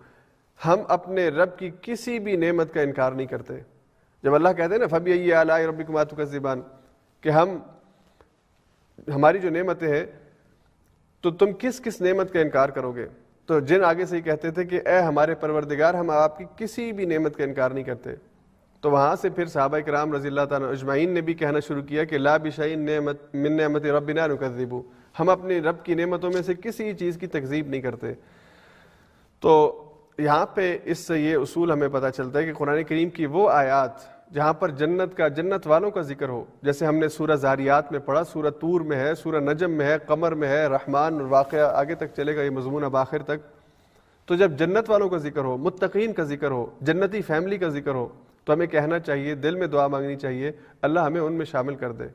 ہم اپنے رب کی کسی بھی نعمت کا انکار نہیں کرتے. جب اللہ کہتے ہیں نا فَبِأَيِّ آلَاءِ رَبِّكُمَا تُكَذِّبَانِ کہ ہماری جو نعمتیں ہیں تو تم کس کس نعمت کا انکار کرو گے. تو جن آگے سے ہی کہتے تھے کہ اے ہمارے پروردگار ہم آپ کی کسی بھی نعمت کا انکار نہیں کرتے. تو وہاں سے پھر صحابہ کرام رضی اللہ تعالیٰ اجمعین نے بھی کہنا شروع کیا کہ لا بشیء من نعمت ربنا نکذب، ہم اپنے رب کی نعمتوں میں سے کسی چیز کی تکذیب نہیں کرتے. تو یہاں پہ اس سے یہ اصول ہمیں پتہ چلتا ہے کہ قرآن کریم کی وہ آیات جہاں پر جنت والوں کا ذکر ہو، جیسے ہم نے سورہ زاریات میں پڑھا، سورہ طور میں ہے، سورہ نجم میں ہے، قمر میں ہے، رحمان واقعہ آگے تک چلے گا یہ مضمون اب آخر تک. تو جب جنت والوں کا ذکر ہو، متقین کا ذکر ہو، جنتی فیملی کا ذکر ہو، تو ہمیں کہنا چاہیے، دل میں دعا مانگنی چاہیے اللہ ہمیں ان میں شامل کر دے۔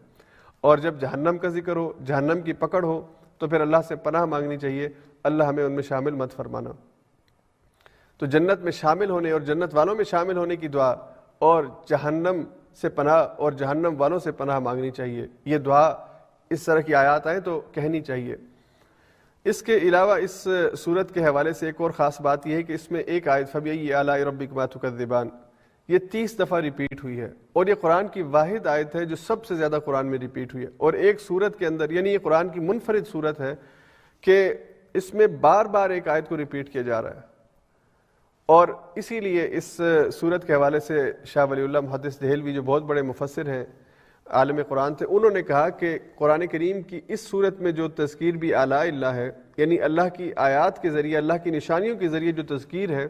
اور جب جہنم کا ذکر ہو، جہنم کی پکڑ ہو، تو پھر اللہ سے پناہ مانگنی چاہیے اللہ ہمیں ان میں شامل مت فرمانا۔ تو جنت میں شامل ہونے اور جنت والوں میں شامل ہونے کی دعا، اور جہنم سے پناہ اور جہنم والوں سے پناہ مانگنی چاہیے۔ یہ دعا اس طرح کی آیات آئیں تو کہنی چاہیے۔ اس کے علاوہ اس سورت کے حوالے سے ایک اور خاص بات یہ ہے کہ اس میں ایک آیت فَبِأَيِّ آلَاءِ رَبِّكُمَا تُكَذِّبَانِ یہ 30 دفعہ ریپیٹ ہوئی ہے، اور یہ قرآن کی واحد آیت ہے جو سب سے زیادہ قرآن میں ریپیٹ ہوئی ہے، اور ایک سورت کے اندر، یعنی یہ قرآن کی منفرد سورت ہے کہ اس میں بار بار ایک آیت کو ریپیٹ کیا جا رہا ہے۔ اور اسی لیے اس سورت کے حوالے سے شاہ ولی اللہ محدث دہلوی جو بہت بڑے مفسر ہیں، عالم قرآن تھے، انہوں نے کہا کہ قرآن کریم کی اس سورت میں جو تذکیر بھی آلاء اللہ ہے، یعنی اللہ کی آیات کے ذریعے، اللہ کی نشانیوں کے ذریعے جو تذکیر ہے،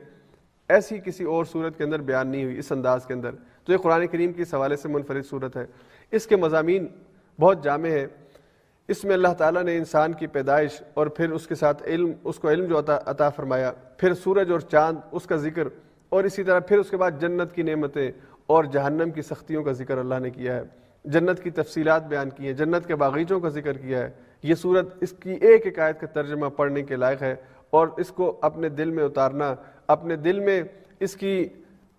ایسی کسی اور سورت کے اندر بیان نہیں ہوئی اس انداز کے اندر۔ تو یہ قرآن کریم کی اس حوالے سے منفرد سورت ہے۔ اس کے مضامین بہت جامع ہیں۔ اس میں اللہ تعالیٰ نے انسان کی پیدائش اور پھر اس کے ساتھ علم، اس کو علم جو عطا فرمایا، پھر سورج اور چاند اس کا ذکر، اور اسی طرح پھر اس کے بعد جنت کی نعمتیں اور جہنم کی سختیوں کا ذکر اللہ نے کیا ہے، جنت کی تفصیلات بیان کی ہیں، جنت کے باغیچوں کا ذکر کیا ہے۔ یہ سورت اس کی ایک ایک آیت کا ترجمہ پڑھنے کے لائق ہے، اور اس کو اپنے دل میں اتارنا، اپنے دل میں اس کی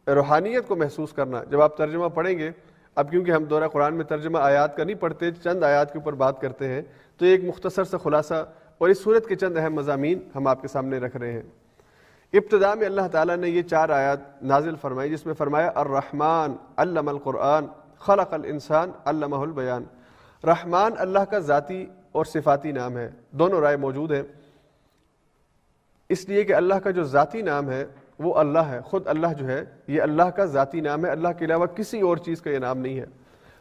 روحانیت کو محسوس کرنا۔ جب آپ ترجمہ پڑھیں گے، اب کیونکہ ہم دورہ قرآن میں ترجمہ آیات کا نہیں پڑھتے، چند آیات کے اوپر بات کرتے ہیں، تو ایک مختصر سا خلاصہ اور اس صورت کے چند اہم مضامین ہم آپ کے سامنے رکھ رہے ہیں۔ ابتدا میں اللہ تعالیٰ نے یہ 4 آیات نازل فرمائی، جس میں فرمایا الرحمن علم القرآن خلق الانسان علمہ البیان۔ رحمان اللہ کا ذاتی اور صفاتی نام ہے، دونوں رائے موجود ہیں، اس لیے کہ اللہ کا جو ذاتی نام ہے وہ اللہ ہے، خود اللہ جو ہے یہ اللہ کا ذاتی نام ہے، اللہ کے علاوہ کسی اور چیز کا یہ نام نہیں ہے۔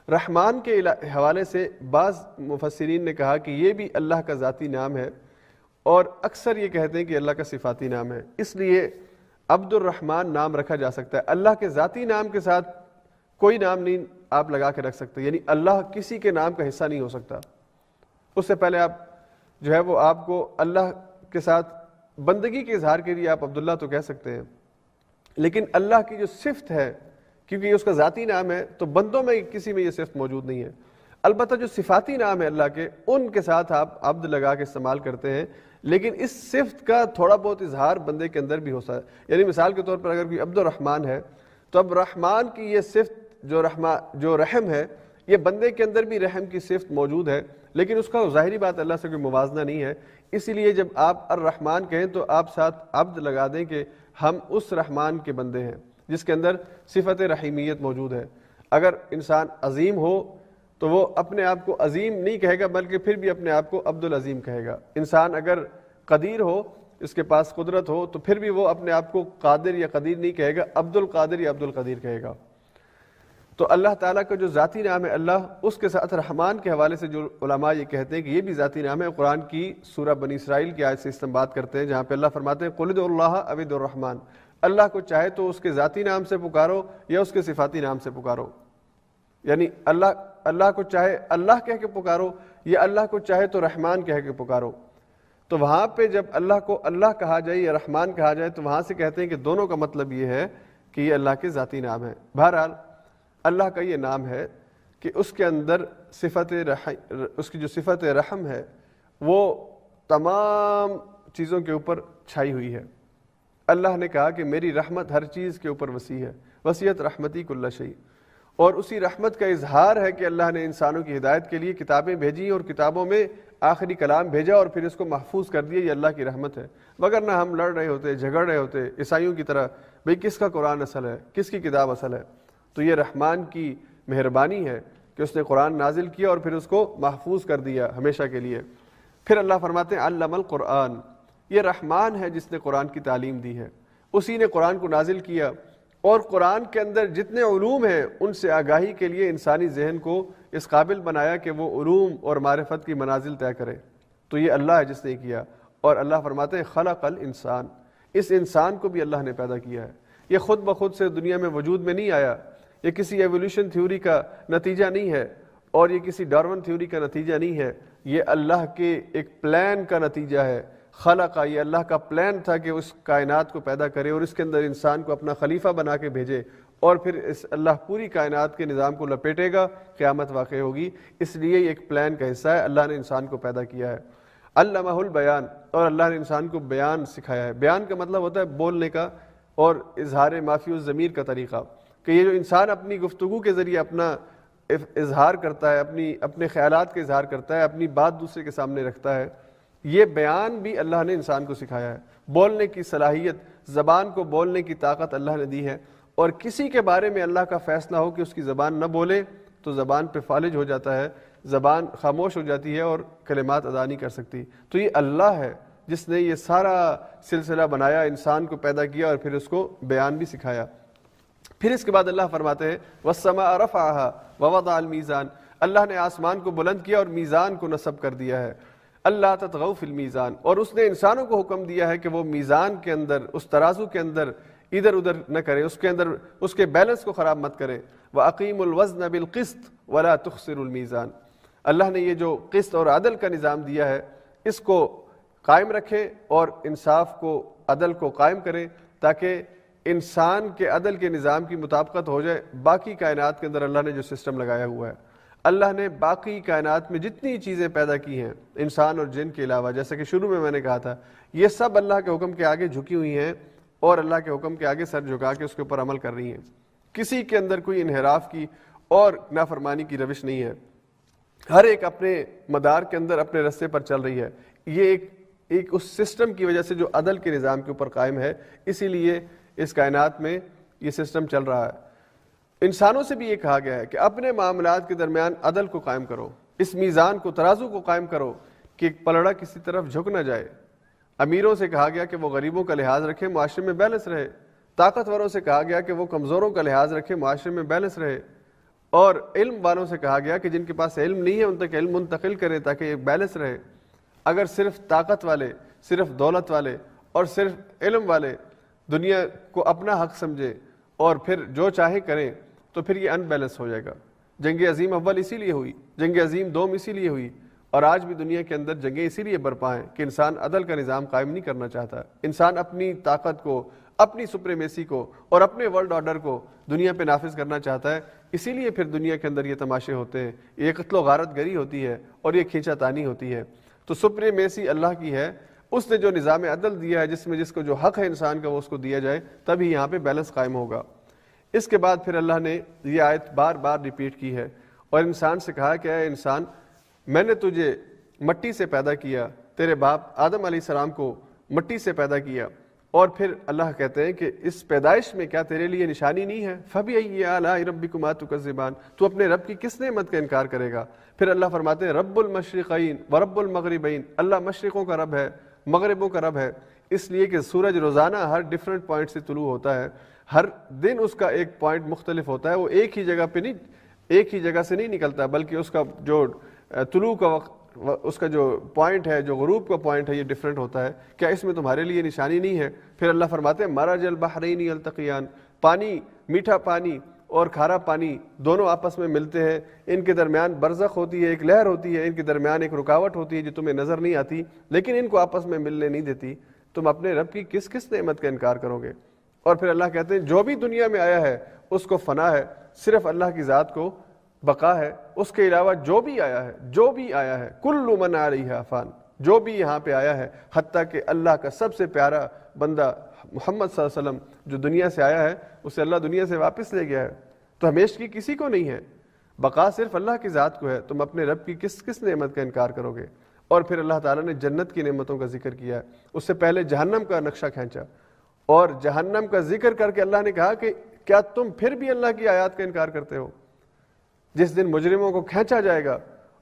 رحمان کے حوالے سے بعض مفسرین نے کہا کہ یہ بھی اللہ کا ذاتی نام ہے، اور اکثر یہ کہتے ہیں کہ اللہ کا صفاتی نام ہے، اس لیے عبد الرحمن نام رکھا جا سکتا ہے۔ اللہ کے ذاتی نام کے ساتھ کوئی نام نہیں آپ لگا کے رکھ سکتے، یعنی اللہ کسی کے نام کا حصہ نہیں ہو سکتا۔ اس سے پہلے آپ جو ہے وہ آپ کو اللہ کے ساتھ بندگی کے اظہار کے لیے آپ عبداللہ تو کہہ سکتے ہیں، لیکن اللہ کی جو صفت ہے، کیونکہ یہ اس کا ذاتی نام ہے، تو بندوں میں کسی میں یہ صفت موجود نہیں ہے۔ البتہ جو صفاتی نام ہے اللہ کے، ان کے ساتھ آپ عبد لگا کے استعمال کرتے ہیں، لیکن اس صفت کا تھوڑا بہت اظہار بندے کے اندر بھی ہو سکتا ہے۔ یعنی مثال کے طور پر اگر کوئی عبد الرحمن ہے، تو اب رحمان کی یہ صفت جو رحم ہے، یہ بندے کے اندر بھی رحم کی صفت موجود ہے، لیکن اس کا ظاہری بات اللہ سے کوئی موازنہ نہیں ہے۔ اسی لیے جب آپ الرحمن کہیں تو آپ ساتھ عبد لگا دیں کہ ہم اس رحمان کے بندے ہیں جس کے اندر صفت رحیمیت موجود ہے۔ اگر انسان عظیم ہو تو وہ اپنے آپ کو عظیم نہیں کہے گا، بلکہ پھر بھی اپنے آپ کو عبد العظیم کہے گا۔ انسان اگر قدیر ہو، اس کے پاس قدرت ہو، تو پھر بھی وہ اپنے آپ کو قادر یا قدیر نہیں کہے گا، عبد القادر یا عبد القدیر کہے گا۔ تو اللہ تعالیٰ کا جو ذاتی نام ہے اللہ، اس کے ساتھ رحمان کے حوالے سے جو علماء یہ کہتے ہیں کہ یہ بھی ذاتی نام ہے، قرآن کی سورہ بنی اسرائیل کی آیت سے استنباط کرتے ہیں، جہاں پہ اللہ فرماتے ہیں قُلِ ادعوا اللَّهَ أَوِ ادعوا الرَّحْمَنَ، اللہ کو چاہے تو اس کے ذاتی نام سے پکارو یا اس کے صفاتی نام سے پکارو، یعنی اللہ کو چاہے اللہ کہہ کے پکارو یا اللہ کو چاہے تو رحمان کہہ کے پکارو۔ تو وہاں پہ جب اللہ کو اللہ کہا جائے یا رحمان کہا جائے تو وہاں سے کہتے ہیں کہ دونوں کا مطلب یہ ہے کہ یہ اللہ کے ذاتی نام ہے۔ بہرحال اللہ کا یہ نام ہے کہ اس کے اندر اس کی جو صفت رحم ہے وہ تمام چیزوں کے اوپر چھائی ہوئی ہے۔ اللہ نے کہا کہ میری رحمت ہر چیز کے اوپر وسیع ہے، وسیعت رحمتی کل شیء، اور اسی رحمت کا اظہار ہے کہ اللہ نے انسانوں کی ہدایت کے لیے کتابیں بھیجی اور کتابوں میں آخری کلام بھیجا اور پھر اس کو محفوظ کر دیا، یہ اللہ کی رحمت ہے۔ وگرنہ ہم لڑ رہے ہوتے، جھگڑ رہے ہوتے عیسائیوں کی طرح، بھئی کس کا قرآن اصل ہے، کس کی کتاب اصل ہے۔ تو یہ رحمان کی مہربانی ہے کہ اس نے قرآن نازل کیا اور پھر اس کو محفوظ کر دیا ہمیشہ کے لیے۔ پھر اللہ فرماتے ہیں علم القرآن، یہ رحمان ہے جس نے قرآن کی تعلیم دی ہے، اسی نے قرآن کو نازل کیا، اور قرآن کے اندر جتنے علوم ہیں ان سے آگاہی کے لیے انسانی ذہن کو اس قابل بنایا کہ وہ علوم اور معرفت کی منازل طے کرے۔ تو یہ اللہ ہے جس نے کیا، اور اللہ فرماتے ہیں خلق الانسان، اس انسان کو بھی اللہ نے پیدا کیا ہے۔ یہ خود بخود سے دنیا میں وجود میں نہیں آیا، یہ کسی ایولیوشن تھیوری کا نتیجہ نہیں ہے، اور یہ کسی ڈارون تھیوری کا نتیجہ نہیں ہے، یہ اللہ کے ایک پلان کا نتیجہ ہے۔ خلق، یہ اللہ کا پلان تھا کہ اس کائنات کو پیدا کرے اور اس کے اندر انسان کو اپنا خلیفہ بنا کے بھیجے اور پھر اس اللہ پوری کائنات کے نظام کو لپیٹے گا، قیامت واقع ہوگی۔ اس لیے یہ ایک پلان کا حصہ ہے، اللہ نے انسان کو پیدا کیا ہے۔ علمہ البیان، اور اللہ نے انسان کو بیان سکھایا ہے۔ بیان کا مطلب ہوتا ہے بولنے کا اور اظہار مافی الضمیر کا طریقہ، کہ یہ جو انسان اپنی گفتگو کے ذریعے اپنا اظہار کرتا ہے، اپنے خیالات کا اظہار کرتا ہے، اپنی بات دوسرے کے سامنے رکھتا ہے، یہ بیان بھی اللہ نے انسان کو سکھایا ہے۔ بولنے کی صلاحیت، زبان کو بولنے کی طاقت اللہ نے دی ہے، اور کسی کے بارے میں اللہ کا فیصلہ ہو کہ اس کی زبان نہ بولے تو زبان پہ فالج ہو جاتا ہے، زبان خاموش ہو جاتی ہے اور کلمات ادا نہیں کر سکتی۔ تو یہ اللہ ہے جس نے یہ سارا سلسلہ بنایا، انسان کو پیدا کیا اور پھر اس کو بیان بھی سکھایا۔ پھر اس کے بعد اللہ فرماتے ہیں وَالسَّمَاءَ رَفَعَهَا وَوَضَعَ الْمِيزَانَ، اللہ نے آسمان کو بلند کیا اور میزان کو نصب کر دیا ہے۔ اللہ تطغوا فی المیزان، اور اس نے انسانوں کو حکم دیا ہے کہ وہ میزان کے اندر، اس ترازو کے اندر ادھر ادھر نہ کریں، اس کے اندر اس کے بیلنس کو خراب مت کریں۔ وَأَقِيمُوا الْوَزْنَ بِالْقِسْطِ وَلَا تُخْسِرُوا الْمِيزَانَ، اللہ نے یہ جو قسط اور عدل کا نظام دیا ہے اس کو قائم رکھیں اور انصاف کو، عدل کو قائم کریں، تاکہ انسان کے عدل کے نظام کی مطابقت ہو جائے باقی کائنات کے اندر۔ اللہ نے جو سسٹم لگایا ہوا ہے، اللہ نے باقی کائنات میں جتنی چیزیں پیدا کی ہیں انسان اور جن کے علاوہ، جیسا کہ شروع میں نے کہا تھا، یہ سب اللہ کے حکم کے آگے جھکی ہوئی ہیں اور اللہ کے حکم کے آگے سر جھکا کے اس کے اوپر عمل کر رہی ہیں۔ کسی کے اندر کوئی انحراف کی اور نافرمانی کی روش نہیں ہے، ہر ایک اپنے مدار کے اندر اپنے رستے پر چل رہی ہے۔ یہ ایک اس سسٹم کی وجہ سے جو عدل کے نظام کے اوپر قائم ہے، اسی لیے اس کائنات میں یہ سسٹم چل رہا ہے۔ انسانوں سے بھی یہ کہا گیا ہے کہ اپنے معاملات کے درمیان عدل کو قائم کرو، اس میزان کو، ترازو کو قائم کرو کہ ایک پلڑا کسی طرف جھک نہ جائے۔ امیروں سے کہا گیا کہ وہ غریبوں کا لحاظ رکھیں، معاشرے میں بیلنس رہے۔ طاقتوروں سے کہا گیا کہ وہ کمزوروں کا لحاظ رکھیں، معاشرے میں بیلنس رہے۔ اور علم والوں سے کہا گیا کہ جن کے پاس علم نہیں ہے ان تک علم منتقل کریں تاکہ ایک بیلنس رہے۔ اگر صرف طاقت والے، صرف دولت والے اور صرف علم والے دنیا کو اپنا حق سمجھے اور پھر جو چاہے کریں تو پھر یہ ان بیلنس ہو جائے گا۔ جنگ عظیم اول اسی لیے ہوئی، جنگ عظیم دوم اسی لیے ہوئی، اور آج بھی دنیا کے اندر جنگیں اسی لیے برپا ہیں کہ انسان عدل کا نظام قائم نہیں کرنا چاہتا۔ انسان اپنی طاقت کو، اپنی سپریمیسی کو اور اپنے ورلڈ آرڈر کو دنیا پہ نافذ کرنا چاہتا ہے، اسی لیے پھر دنیا کے اندر یہ تماشے ہوتے ہیں، یہ قتل و غارت گری ہوتی ہے اور یہ کھینچا تانی ہوتی ہے۔ تو سپریمیسی اللہ کی ہے، اس نے جو نظام عدل دیا ہے جس میں جس کو جو حق ہے انسان کا وہ اس کو دیا جائے، تبھی یہاں پہ بیلنس قائم ہوگا۔ اس کے بعد پھر اللہ نے یہ آیت بار بار ریپیٹ کی ہے اور انسان سے کہا کہ اے انسان، میں نے تجھے مٹی سے پیدا کیا، تیرے باپ آدم علیہ السلام کو مٹی سے پیدا کیا، اور پھر اللہ کہتے ہیں کہ اس پیدائش میں کیا تیرے لیے نشانی نہیں ہے؟ فَبِأَيِّ آلَاءِ رَبِّكُمَا تُكَذِّبَانِ، تو اپنے رب کی کس نعمت کا انکار کرے گا؟ پھر اللہ فرماتے ہیں رب المشرقین ورب المغربین، اللہ مشرقوں کا رب ہے، مغربوں کا رب ہے، اس لیے کہ سورج روزانہ ہر ڈیفرنٹ پوائنٹ سے طلوع ہوتا ہے، ہر دن اس کا ایک پوائنٹ مختلف ہوتا ہے، وہ ایک ہی جگہ پہ نہیں، ایک ہی جگہ سے نہیں نکلتا، بلکہ اس کا جو طلوع کا وقت، اس کا جو پوائنٹ ہے، جو غروب کا پوائنٹ ہے، یہ ڈیفرنٹ ہوتا ہے۔ کیا اس میں تمہارے لیے نشانی نہیں ہے؟ پھر اللہ فرماتے ہیں مرج البحرین یلتقیان، پانی، میٹھا پانی اور کھارا پانی دونوں آپس میں ملتے ہیں، ان کے درمیان برزخ ہوتی ہے، ایک لہر ہوتی ہے، ان کے درمیان ایک رکاوٹ ہوتی ہے جو تمہیں نظر نہیں آتی، لیکن ان کو آپس میں ملنے نہیں دیتی۔ تم اپنے رب کی کس کس نعمت کا انکار کرو گے؟ اور پھر اللہ کہتے ہیں جو بھی دنیا میں آیا ہے اس کو فنا ہے، صرف اللہ کی ذات کو بقا ہے، اس کے علاوہ جو بھی آیا ہے، جو بھی آیا ہے، کل من علیہا فان، جو بھی یہاں پہ آیا ہے، حتیٰ کہ اللہ کا سب سے پیارا بندہ محمد صلی اللہ علیہ وسلم جو دنیا سے آیا ہے، اسے اللہ دنیا سے واپس لے گیا ہے، تو ہمیشہ کی کسی کو نہیں ہے، بقا صرف اللہ کی ذات کو ہے۔ تم اپنے رب کی کس کس نعمت کا انکار کرو گے؟ اور پھر اللہ تعالیٰ نے جنت کی نعمتوں کا ذکر کیا ہے، اس سے پہلے جہنم کا نقشہ کھینچا، اور جہنم کا ذکر کر کے اللہ نے کہا کہ کیا تم پھر بھی اللہ کی آیات کا انکار کرتے ہو؟ جس دن مجرموں کو کھینچا جائے گا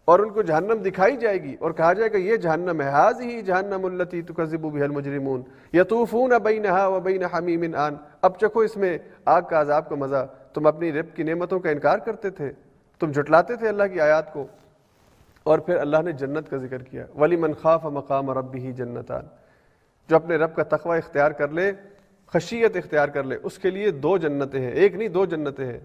اور ان کو جہنم دکھائی جائے گی اور کہا جائے گا یہ جہنم ہے، ہذہ جہنم التی تکذب بها المجرمون یطوفون بینہا وبین حمیم آن، اب چکھو اس میں آگ کا عذاب کا مزہ، تم اپنی رب کی نعمتوں کا انکار کرتے تھے، تم جھٹلاتے تھے اللہ کی آیات کو۔ اور پھر اللہ نے جنت کا ذکر کیا، وَلِمَنْ خَافَ مَقَامَ رَبِّهِ جَنَّتَانِ، جو اپنے رب کا تقوی اختیار کر لے، خشیت اختیار کر لے، اس کے لیے دو جنتیں ہیں، ایک نہیں دو جنتیں ہیں۔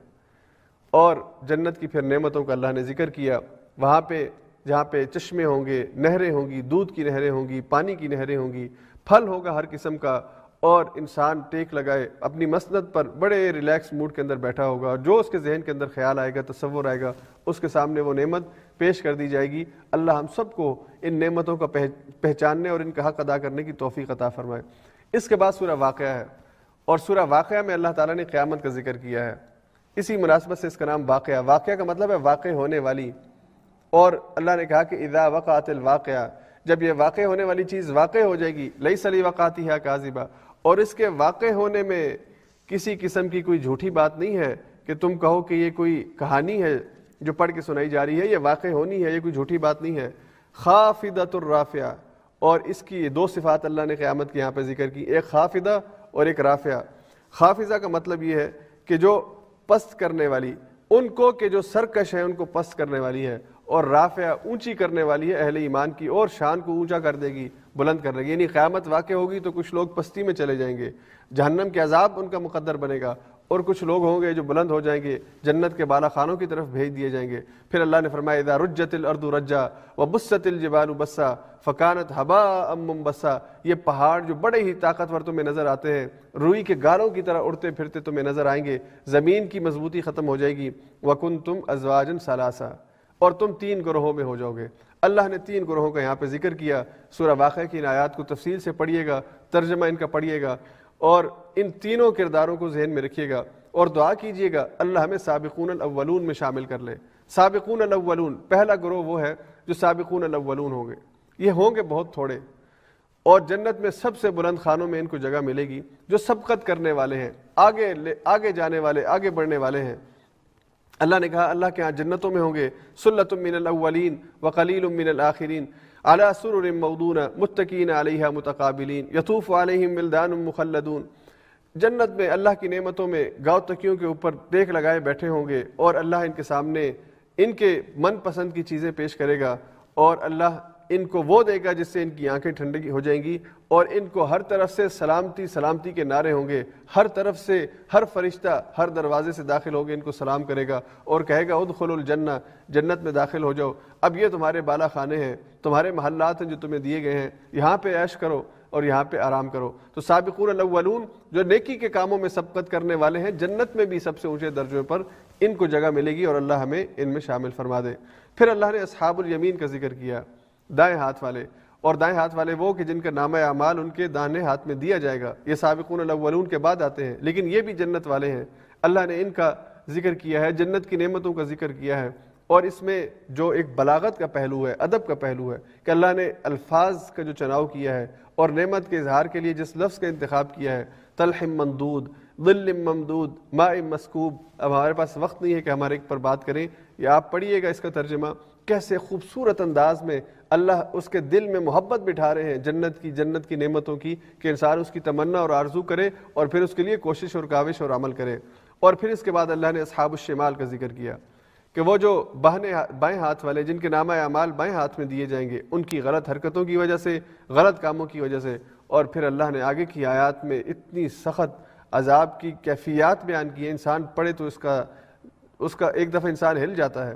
اور جنت کی پھر نعمتوں کا اللہ نے ذکر کیا، وہاں پہ جہاں پہ چشمے ہوں گے، نہریں ہوں گی، دودھ کی نہریں ہوں گی، پانی کی نہریں ہوں گی، پھل ہوگا ہر قسم کا، اور انسان ٹیک لگائے اپنی مسند پر بڑے ریلیکس موڈ کے اندر بیٹھا ہوگا، اور جو اس کے ذہن کے اندر خیال آئے گا، تصور آئے گا، اس کے سامنے وہ نعمت پیش کر دی جائے گی۔ اللہ ہم سب کو ان نعمتوں کا پہچاننے اور ان کا حق ادا کرنے کی توفیق عطا فرمائے۔ اس کے بعد سورہ واقعہ ہے، اور سورہ واقعہ میں اللہ تعالیٰ نے قیامت کا ذکر کیا ہے، اسی مناسبت سے اس کا نام واقعہ۔ واقعہ کا مطلب ہے واقع ہونے والی، اور اللہ نے کہا کہ اذا وقعت الواقعہ، جب یہ واقع ہونے والی چیز واقع ہو جائے گی، لیس لوقعتها کاذبہ، اور اس کے واقع ہونے میں کسی قسم کی کوئی جھوٹی بات نہیں ہے کہ تم کہو کہ یہ کوئی کہانی ہے جو پڑھ کے سنائی جا رہی ہے، یہ واقع ہونی ہے، یہ کوئی جھوٹی بات نہیں ہے۔ خافضۃ الرافعہ، اور اس کی دو صفات اللہ نے قیامت کے یہاں پہ ذکر کی، ایک خافضہ اور ایک رافعہ۔ خافضہ کا مطلب یہ ہے کہ جو پست کرنے والی، ان کو کہ جو سرکش ہے ان کو پست کرنے والی ہے، اور رافعہ اونچی کرنے والی ہے اہل ایمان کی، اور شان کو اونچا کر دے گی، بلند کر دے گی۔ یعنی قیامت واقع ہوگی تو کچھ لوگ پستی میں چلے جائیں گے، جہنم کے عذاب ان کا مقدر بنے گا، اور کچھ لوگ ہوں گے جو بلند ہو جائیں گے، جنت کے بالا خانوں کی طرف بھیج دیے جائیں گے۔ پھر اللہ نے فرمایا اذا رجت الارض رجا وبست الجبال بسا فکانت ہباء منبثا، یہ پہاڑ جو بڑے ہی طاقتور تمہیں نظر آتے ہیں، روئی کے گالوں کی طرح اڑتے پھرتے تمہیں نظر آئیں گے، زمین کی مضبوطی ختم ہو جائے گی۔ وکنتم ازواجا ثلاثا، اور تم 3 گروہوں میں ہو جاؤ گے۔ اللہ نے 3 گروہوں کا یہاں پہ ذکر کیا۔ سورہ واقعہ کی ان آیات کو تفصیل سے پڑھیے گا، ترجمہ ان کا پڑھیے گا، اور ان تینوں کرداروں کو ذہن میں رکھیے گا، اور دعا کیجیے گا اللہ ہمیں سابقون الاولون میں شامل کر لے۔ سابقون الاولون، پہلا گروہ وہ ہے جو سابقون الاولون ہوں گے، یہ ہوں گے بہت تھوڑے، اور جنت میں سب سے بلند خانوں میں ان کو جگہ ملے گی، جو سبقت کرنے والے ہیں، آگے جانے والے، آگے بڑھنے والے ہیں۔ اللہ نے کہا اللہ کے ہاں جنتوں میں ہوں گے سلۃ من الاولین وقلیل من الآخرین علی سرر موضونہ متکئین علیہا متقابلین یطوف علیہم ولدان مخلدون۔ جنت میں اللہ کی نعمتوں میں گاؤ تکیوں کے اوپر ٹیک لگائے بیٹھے ہوں گے، اور اللہ ان کے سامنے ان کے من پسند کی چیزیں پیش کرے گا، اور اللہ ان کو وہ دے گا جس سے ان کی آنکھیں ٹھنڈی ہو جائیں گی، اور ان کو ہر طرف سے سلامتی سلامتی کے نعرے ہوں گے، ہر طرف سے ہر فرشتہ ہر دروازے سے داخل ہوگے ان کو سلام کرے گا اور کہے گا ادخلوا الجنہ، جنت میں داخل ہو جاؤ، اب یہ تمہارے بالا خانے ہیں، تمہارے محلات ہیں جو تمہیں دیے گئے ہیں، یہاں پہ عیش کرو اور یہاں پہ آرام کرو۔ تو سابقون الاولون جو نیکی کے کاموں میں سبقت کرنے والے ہیں، جنت میں بھی سب سے اونچے درجوں پر ان کو جگہ ملے گی، اور اللہ ہمیں ان میں شامل فرما دے۔ پھر اللہ نے اصحاب الیمین کا ذکر کیا، دائیں ہاتھ والے، اور دائیں ہاتھ والے وہ کہ جن کا نامہ اعمال ان کے داہنے ہاتھ میں دیا جائے گا۔ یہ سابقون الاولون کے بعد آتے ہیں، لیکن یہ بھی جنت والے ہیں۔ اللہ نے ان کا ذکر کیا ہے، جنت کی نعمتوں کا ذکر کیا ہے، اور اس میں جو ایک بلاغت کا پہلو ہے، ادب کا پہلو ہے کہ اللہ نے الفاظ کا جو چناؤ کیا ہے اور نعمت کے اظہار کے لیے جس لفظ کا انتخاب کیا ہے، طلح ممدود، ظل ممدود، ماء مسکوب۔ اب ہمارے پاس وقت نہیں ہے کہ ہمارے ایک پر بات کریں، یا آپ پڑھیے گا اس کا ترجمہ، کیسے خوبصورت انداز میں اللہ اس کے دل میں محبت بٹھا رہے ہیں جنت کی نعمتوں کی، کہ انسان اس کی تمنا اور آرزو کرے اور پھر اس کے لیے کوشش اور کاوش اور عمل کرے۔ اور پھر اس کے بعد اللہ نے اصحاب الشمال کا ذکر کیا کہ وہ جو بائیں ہاتھ والے جن کے نامہ اعمال بائیں ہاتھ میں دیے جائیں گے، ان کی غلط حرکتوں کی وجہ سے، غلط کاموں کی وجہ سے۔ اور پھر اللہ نے آگے کی آیات میں اتنی سخت عذاب کی کیفیات بیان کی ہے، انسان پڑھے تو اس کا ایک دفعہ انسان ہل جاتا ہے،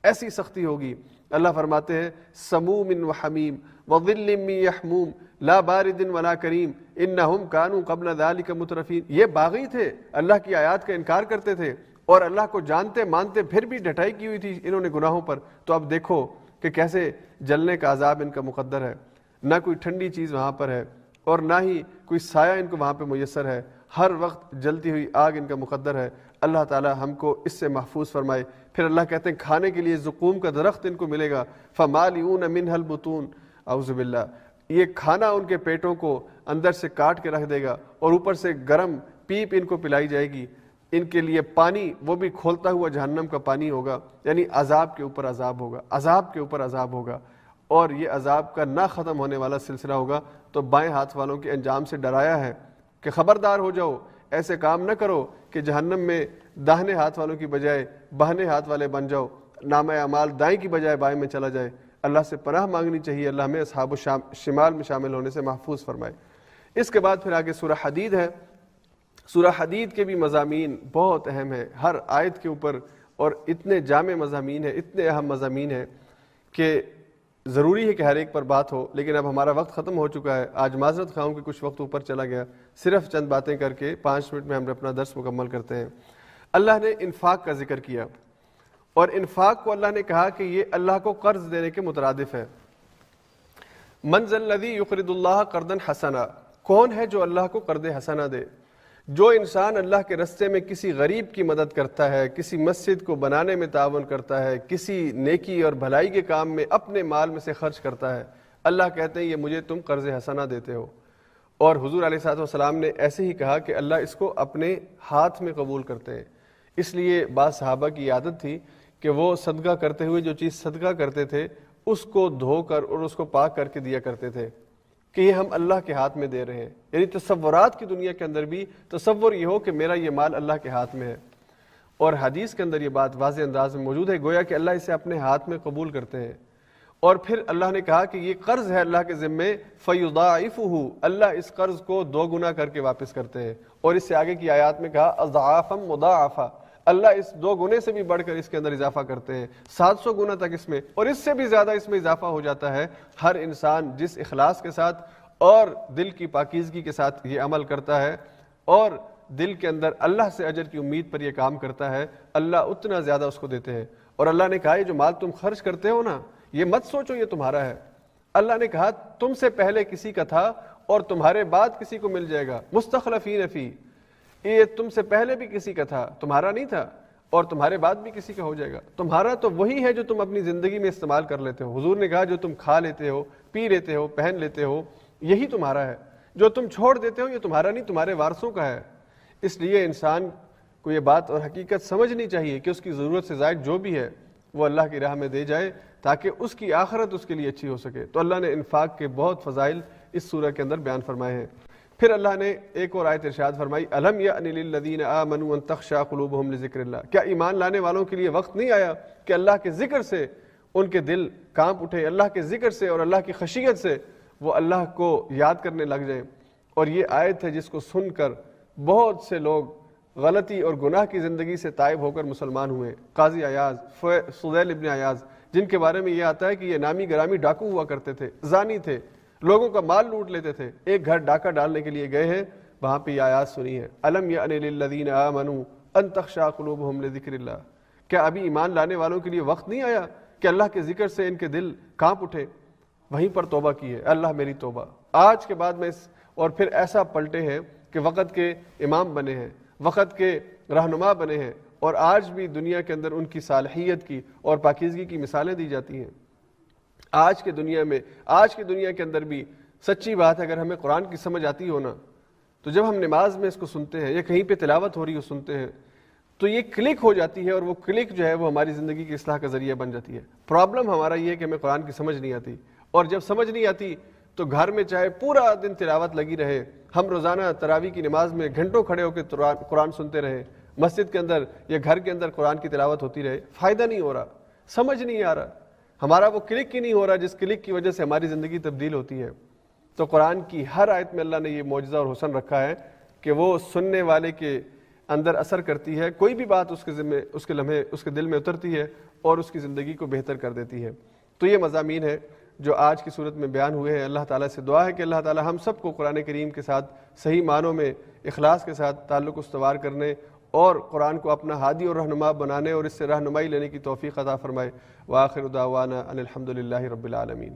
ایسی سختی ہوگی۔ اللہ فرماتے ہیں سموم وحمیم وظل من یحموم لا بارد ولا کریم انہم کانوا قبل ذلک مترفین۔ یہ باغی تھے، اللہ کی آیات کا انکار کرتے تھے، اور اللہ کو جانتے مانتے پھر بھی ڈٹائی کی ہوئی تھی انہوں نے گناہوں پر۔ تو اب دیکھو کہ کیسے جلنے کا عذاب ان کا مقدر ہے، نہ کوئی ٹھنڈی چیز وہاں پر ہے، اور نہ ہی کوئی سایہ ان کو وہاں پہ میسر ہے، ہر وقت جلتی ہوئی آگ ان کا مقدر ہے۔ اللہ تعالی ہم کو اس سے محفوظ فرمائے۔ پھر اللہ کہتے ہیں کھانے کے لیے زقوم کا درخت ان کو ملے گا، فمالئون منها البطون، اعوذ باللہ، یہ کھانا ان کے پیٹوں کو اندر سے کاٹ کے رکھ دے گا، اور اوپر سے گرم پیپ ان کو پلائی جائے گی۔ ان کے لیے پانی وہ بھی کھولتا ہوا جہنم کا پانی ہوگا، یعنی عذاب کے اوپر عذاب ہوگا، عذاب کے اوپر عذاب ہوگا، اور یہ عذاب کا نہ ختم ہونے والا سلسلہ ہوگا۔ تو بائیں ہاتھ والوں کے انجام سے ڈرایا ہے کہ خبردار ہو جاؤ، ایسے کام نہ کرو کہ جہنم میں داہنے ہاتھ والوں کی بجائے بہنے ہاتھ والے بن جاؤ، نامہ اعمال دائیں کی بجائے بائیں میں چلا جائے۔ اللہ سے پناہ مانگنی چاہیے، اللہ ہمیں اصحاب الشمال میں شامل ہونے سے محفوظ فرمائے۔ اس کے بعد پھر آگے سورہ حدید ہے۔ سورہ حدید کے بھی مضامین بہت اہم ہیں، ہر آیت کے اوپر، اور اتنے جامع مضامین ہیں، اتنے اہم مضامین ہیں کہ ضروری ہے کہ ہر ایک پر بات ہو، لیکن اب ہمارا وقت ختم ہو چکا ہے. آج معذرت خواہوں کہ کچھ وقت اوپر چلا گیا. صرف چند باتیں کر کے 5 منٹ میں ہم اپنا درس مکمل کرتے ہیں. اللہ نے انفاق کا ذکر کیا، اور انفاق کو اللہ نے کہا کہ یہ اللہ کو قرض دینے کے مترادف ہے. من ذا الذی یقرض اللہ قرضا حسنا، کون ہے جو اللہ کو قرض حسنا دے؟ جو انسان اللہ کے رستے میں کسی غریب کی مدد کرتا ہے، کسی مسجد کو بنانے میں تعاون کرتا ہے، کسی نیکی اور بھلائی کے کام میں اپنے مال میں سے خرچ کرتا ہے، اللہ کہتے ہیں یہ مجھے تم قرض حسنا دیتے ہو. اور حضور علیہ الصلوۃ والسلام نے ایسے ہی کہا کہ اللہ اس کو اپنے ہاتھ میں قبول کرتے ہیں. اس لیے بعض صحابہ کی عادت تھی کہ وہ صدقہ کرتے ہوئے جو چیز صدقہ کرتے تھے اس کو دھو کر اور اس کو پاک کر کے دیا کرتے تھے کہ یہ ہم اللہ کے ہاتھ میں دے رہے ہیں. یعنی تصورات کی دنیا کے اندر بھی تصور یہ ہو کہ میرا یہ مال اللہ کے ہاتھ میں ہے. اور حدیث کے اندر یہ بات واضح انداز میں موجود ہے، گویا کہ اللہ اسے اپنے ہاتھ میں قبول کرتے ہیں. اور پھر اللہ نے کہا کہ یہ قرض ہے اللہ کے ذمے، فَيُضَاعِفُهُ، اللہ اس قرض کو 2 گنا کر کے واپس کرتے ہیں. اور اس سے آگے کی آیات میں کہا اضعافا مضاعفا، اللہ اس 2 گنے سے بھی بڑھ کر اس کے اندر اضافہ کرتے ہیں، 700 گنا تک اس میں، اور اس سے بھی زیادہ اس میں اضافہ ہو جاتا ہے. ہر انسان جس اخلاص کے ساتھ اور دل کی پاکیزگی کے ساتھ یہ عمل کرتا ہے اور دل کے اندر اللہ سے اجر کی امید پر یہ کام کرتا ہے، اللہ اتنا زیادہ اس کو دیتے ہیں. اور اللہ نے کہا یہ جو مال تم خرچ کرتے ہو نا، یہ مت سوچو یہ تمہارا ہے. اللہ نے کہا تم سے پہلے کسی کا تھا اور تمہارے بعد کسی کو مل جائے گا، مستخلفین فی، یہ تم سے پہلے بھی کسی کا تھا، تمہارا نہیں تھا، اور تمہارے بعد بھی کسی کا ہو جائے گا. تمہارا تو وہی ہے جو تم اپنی زندگی میں استعمال کر لیتے ہو. حضور نے کہا جو تم کھا لیتے ہو، پی لیتے ہو، پہن لیتے ہو، یہی تمہارا ہے. جو تم چھوڑ دیتے ہو یہ تمہارا نہیں، تمہارے وارثوں کا ہے. اس لیے انسان کو یہ بات اور حقیقت سمجھنی چاہیے کہ اس کی ضرورت سے زائد جو بھی ہے وہ اللہ کی راہ میں دے جائے تاکہ اس کی آخرت اس کے لیے اچھی ہو سکے. تو اللہ نے انفاق کے بہت فضائل اس سورہ کے اندر بیان فرمائے ہیں. پھر اللہ نے ایک اور آیت ارشاد فرمائی، الم یأن للذین آمنوا ان تخشع قلوبہم لذکر اللہ، کیا ایمان لانے والوں کے لیے وقت نہیں آیا کہ اللہ کے ذکر سے ان کے دل کانپ اٹھے، اللہ کے ذکر سے اور اللہ کی خشیت سے وہ اللہ کو یاد کرنے لگ جائیں. اور یہ آیت ہے جس کو سن کر بہت سے لوگ غلطی اور گناہ کی زندگی سے تائب ہو کر مسلمان ہوئے. قاضی عیاض، فضیل ابن عیاض، جن کے بارے میں یہ آتا ہے کہ یہ نامی گرامی ڈاکو ہوا کرتے تھے، زانی تھے، لوگوں کا مال لوٹ لیتے تھے. ایک گھر ڈاکہ ڈالنے کے لیے گئے ہیں، وہاں پہ یہ آیات سنی ہے، الم یأن للذین آمنوا ان تخشع قلوبہم لذکر اللہ، کیا ابھی ایمان لانے والوں کے لیے وقت نہیں آیا کہ اللہ کے ذکر سے ان کے دل کانپ اٹھے؟ وہیں پر توبہ کی ہے، اللہ میری توبہ. آج کے بعد میں اور پھر ایسا پلٹے ہیں کہ وقت کے امام بنے ہیں، وقت کے رہنما بنے ہیں، اور آج بھی دنیا کے اندر ان کی صالحیت کی اور پاکیزگی کی مثالیں دی جاتی ہیں. آج کی دنیا کے اندر بھی سچی بات ہے، اگر ہمیں قرآن کی سمجھ آتی ہو نا، تو جب ہم نماز میں اس کو سنتے ہیں یا کہیں پہ تلاوت ہو رہی ہو سنتے ہیں تو یہ کلک ہو جاتی ہے، اور وہ کلک جو ہے وہ ہماری زندگی کی اصلاح کا ذریعہ بن جاتی ہے. پرابلم ہمارا یہ ہے کہ ہمیں قرآن کی سمجھ نہیں آتی، اور جب سمجھ نہیں آتی تو گھر میں چاہے پورا دن تلاوت لگی رہے، ہم روزانہ تراویح کی نماز میں گھنٹوں کھڑے ہو کے قرآن سنتے رہے، مسجد کے اندر یا گھر کے اندر قرآن کی تلاوت ہوتی رہے، فائدہ نہیں ہو رہا، سمجھ نہیں آ رہا، ہمارا وہ کلک ہی نہیں ہو رہا جس کلک کی وجہ سے ہماری زندگی تبدیل ہوتی ہے. تو قرآن کی ہر آیت میں اللہ نے یہ معجزہ اور حسن رکھا ہے کہ وہ سننے والے کے اندر اثر کرتی ہے، کوئی بھی بات اس کے ذمے، اس کے لمحے اس کے دل میں اترتی ہے اور اس کی زندگی کو بہتر کر دیتی ہے. تو یہ مضامین ہے جو آج کی صورت میں بیان ہوئے ہیں. اللہ تعالیٰ سے دعا ہے کہ اللہ تعالیٰ ہم سب کو قرآن کریم کے ساتھ صحیح معنوں میں اخلاص کے ساتھ تعلق استوار کرنے اور قرآن کو اپنا ہادی اور رہنما بنانے اور اس سے رہنمائی لینے کی توفیق عطا فرمائے. وآخر دعوانا ان الحمد للہ رب العالمین.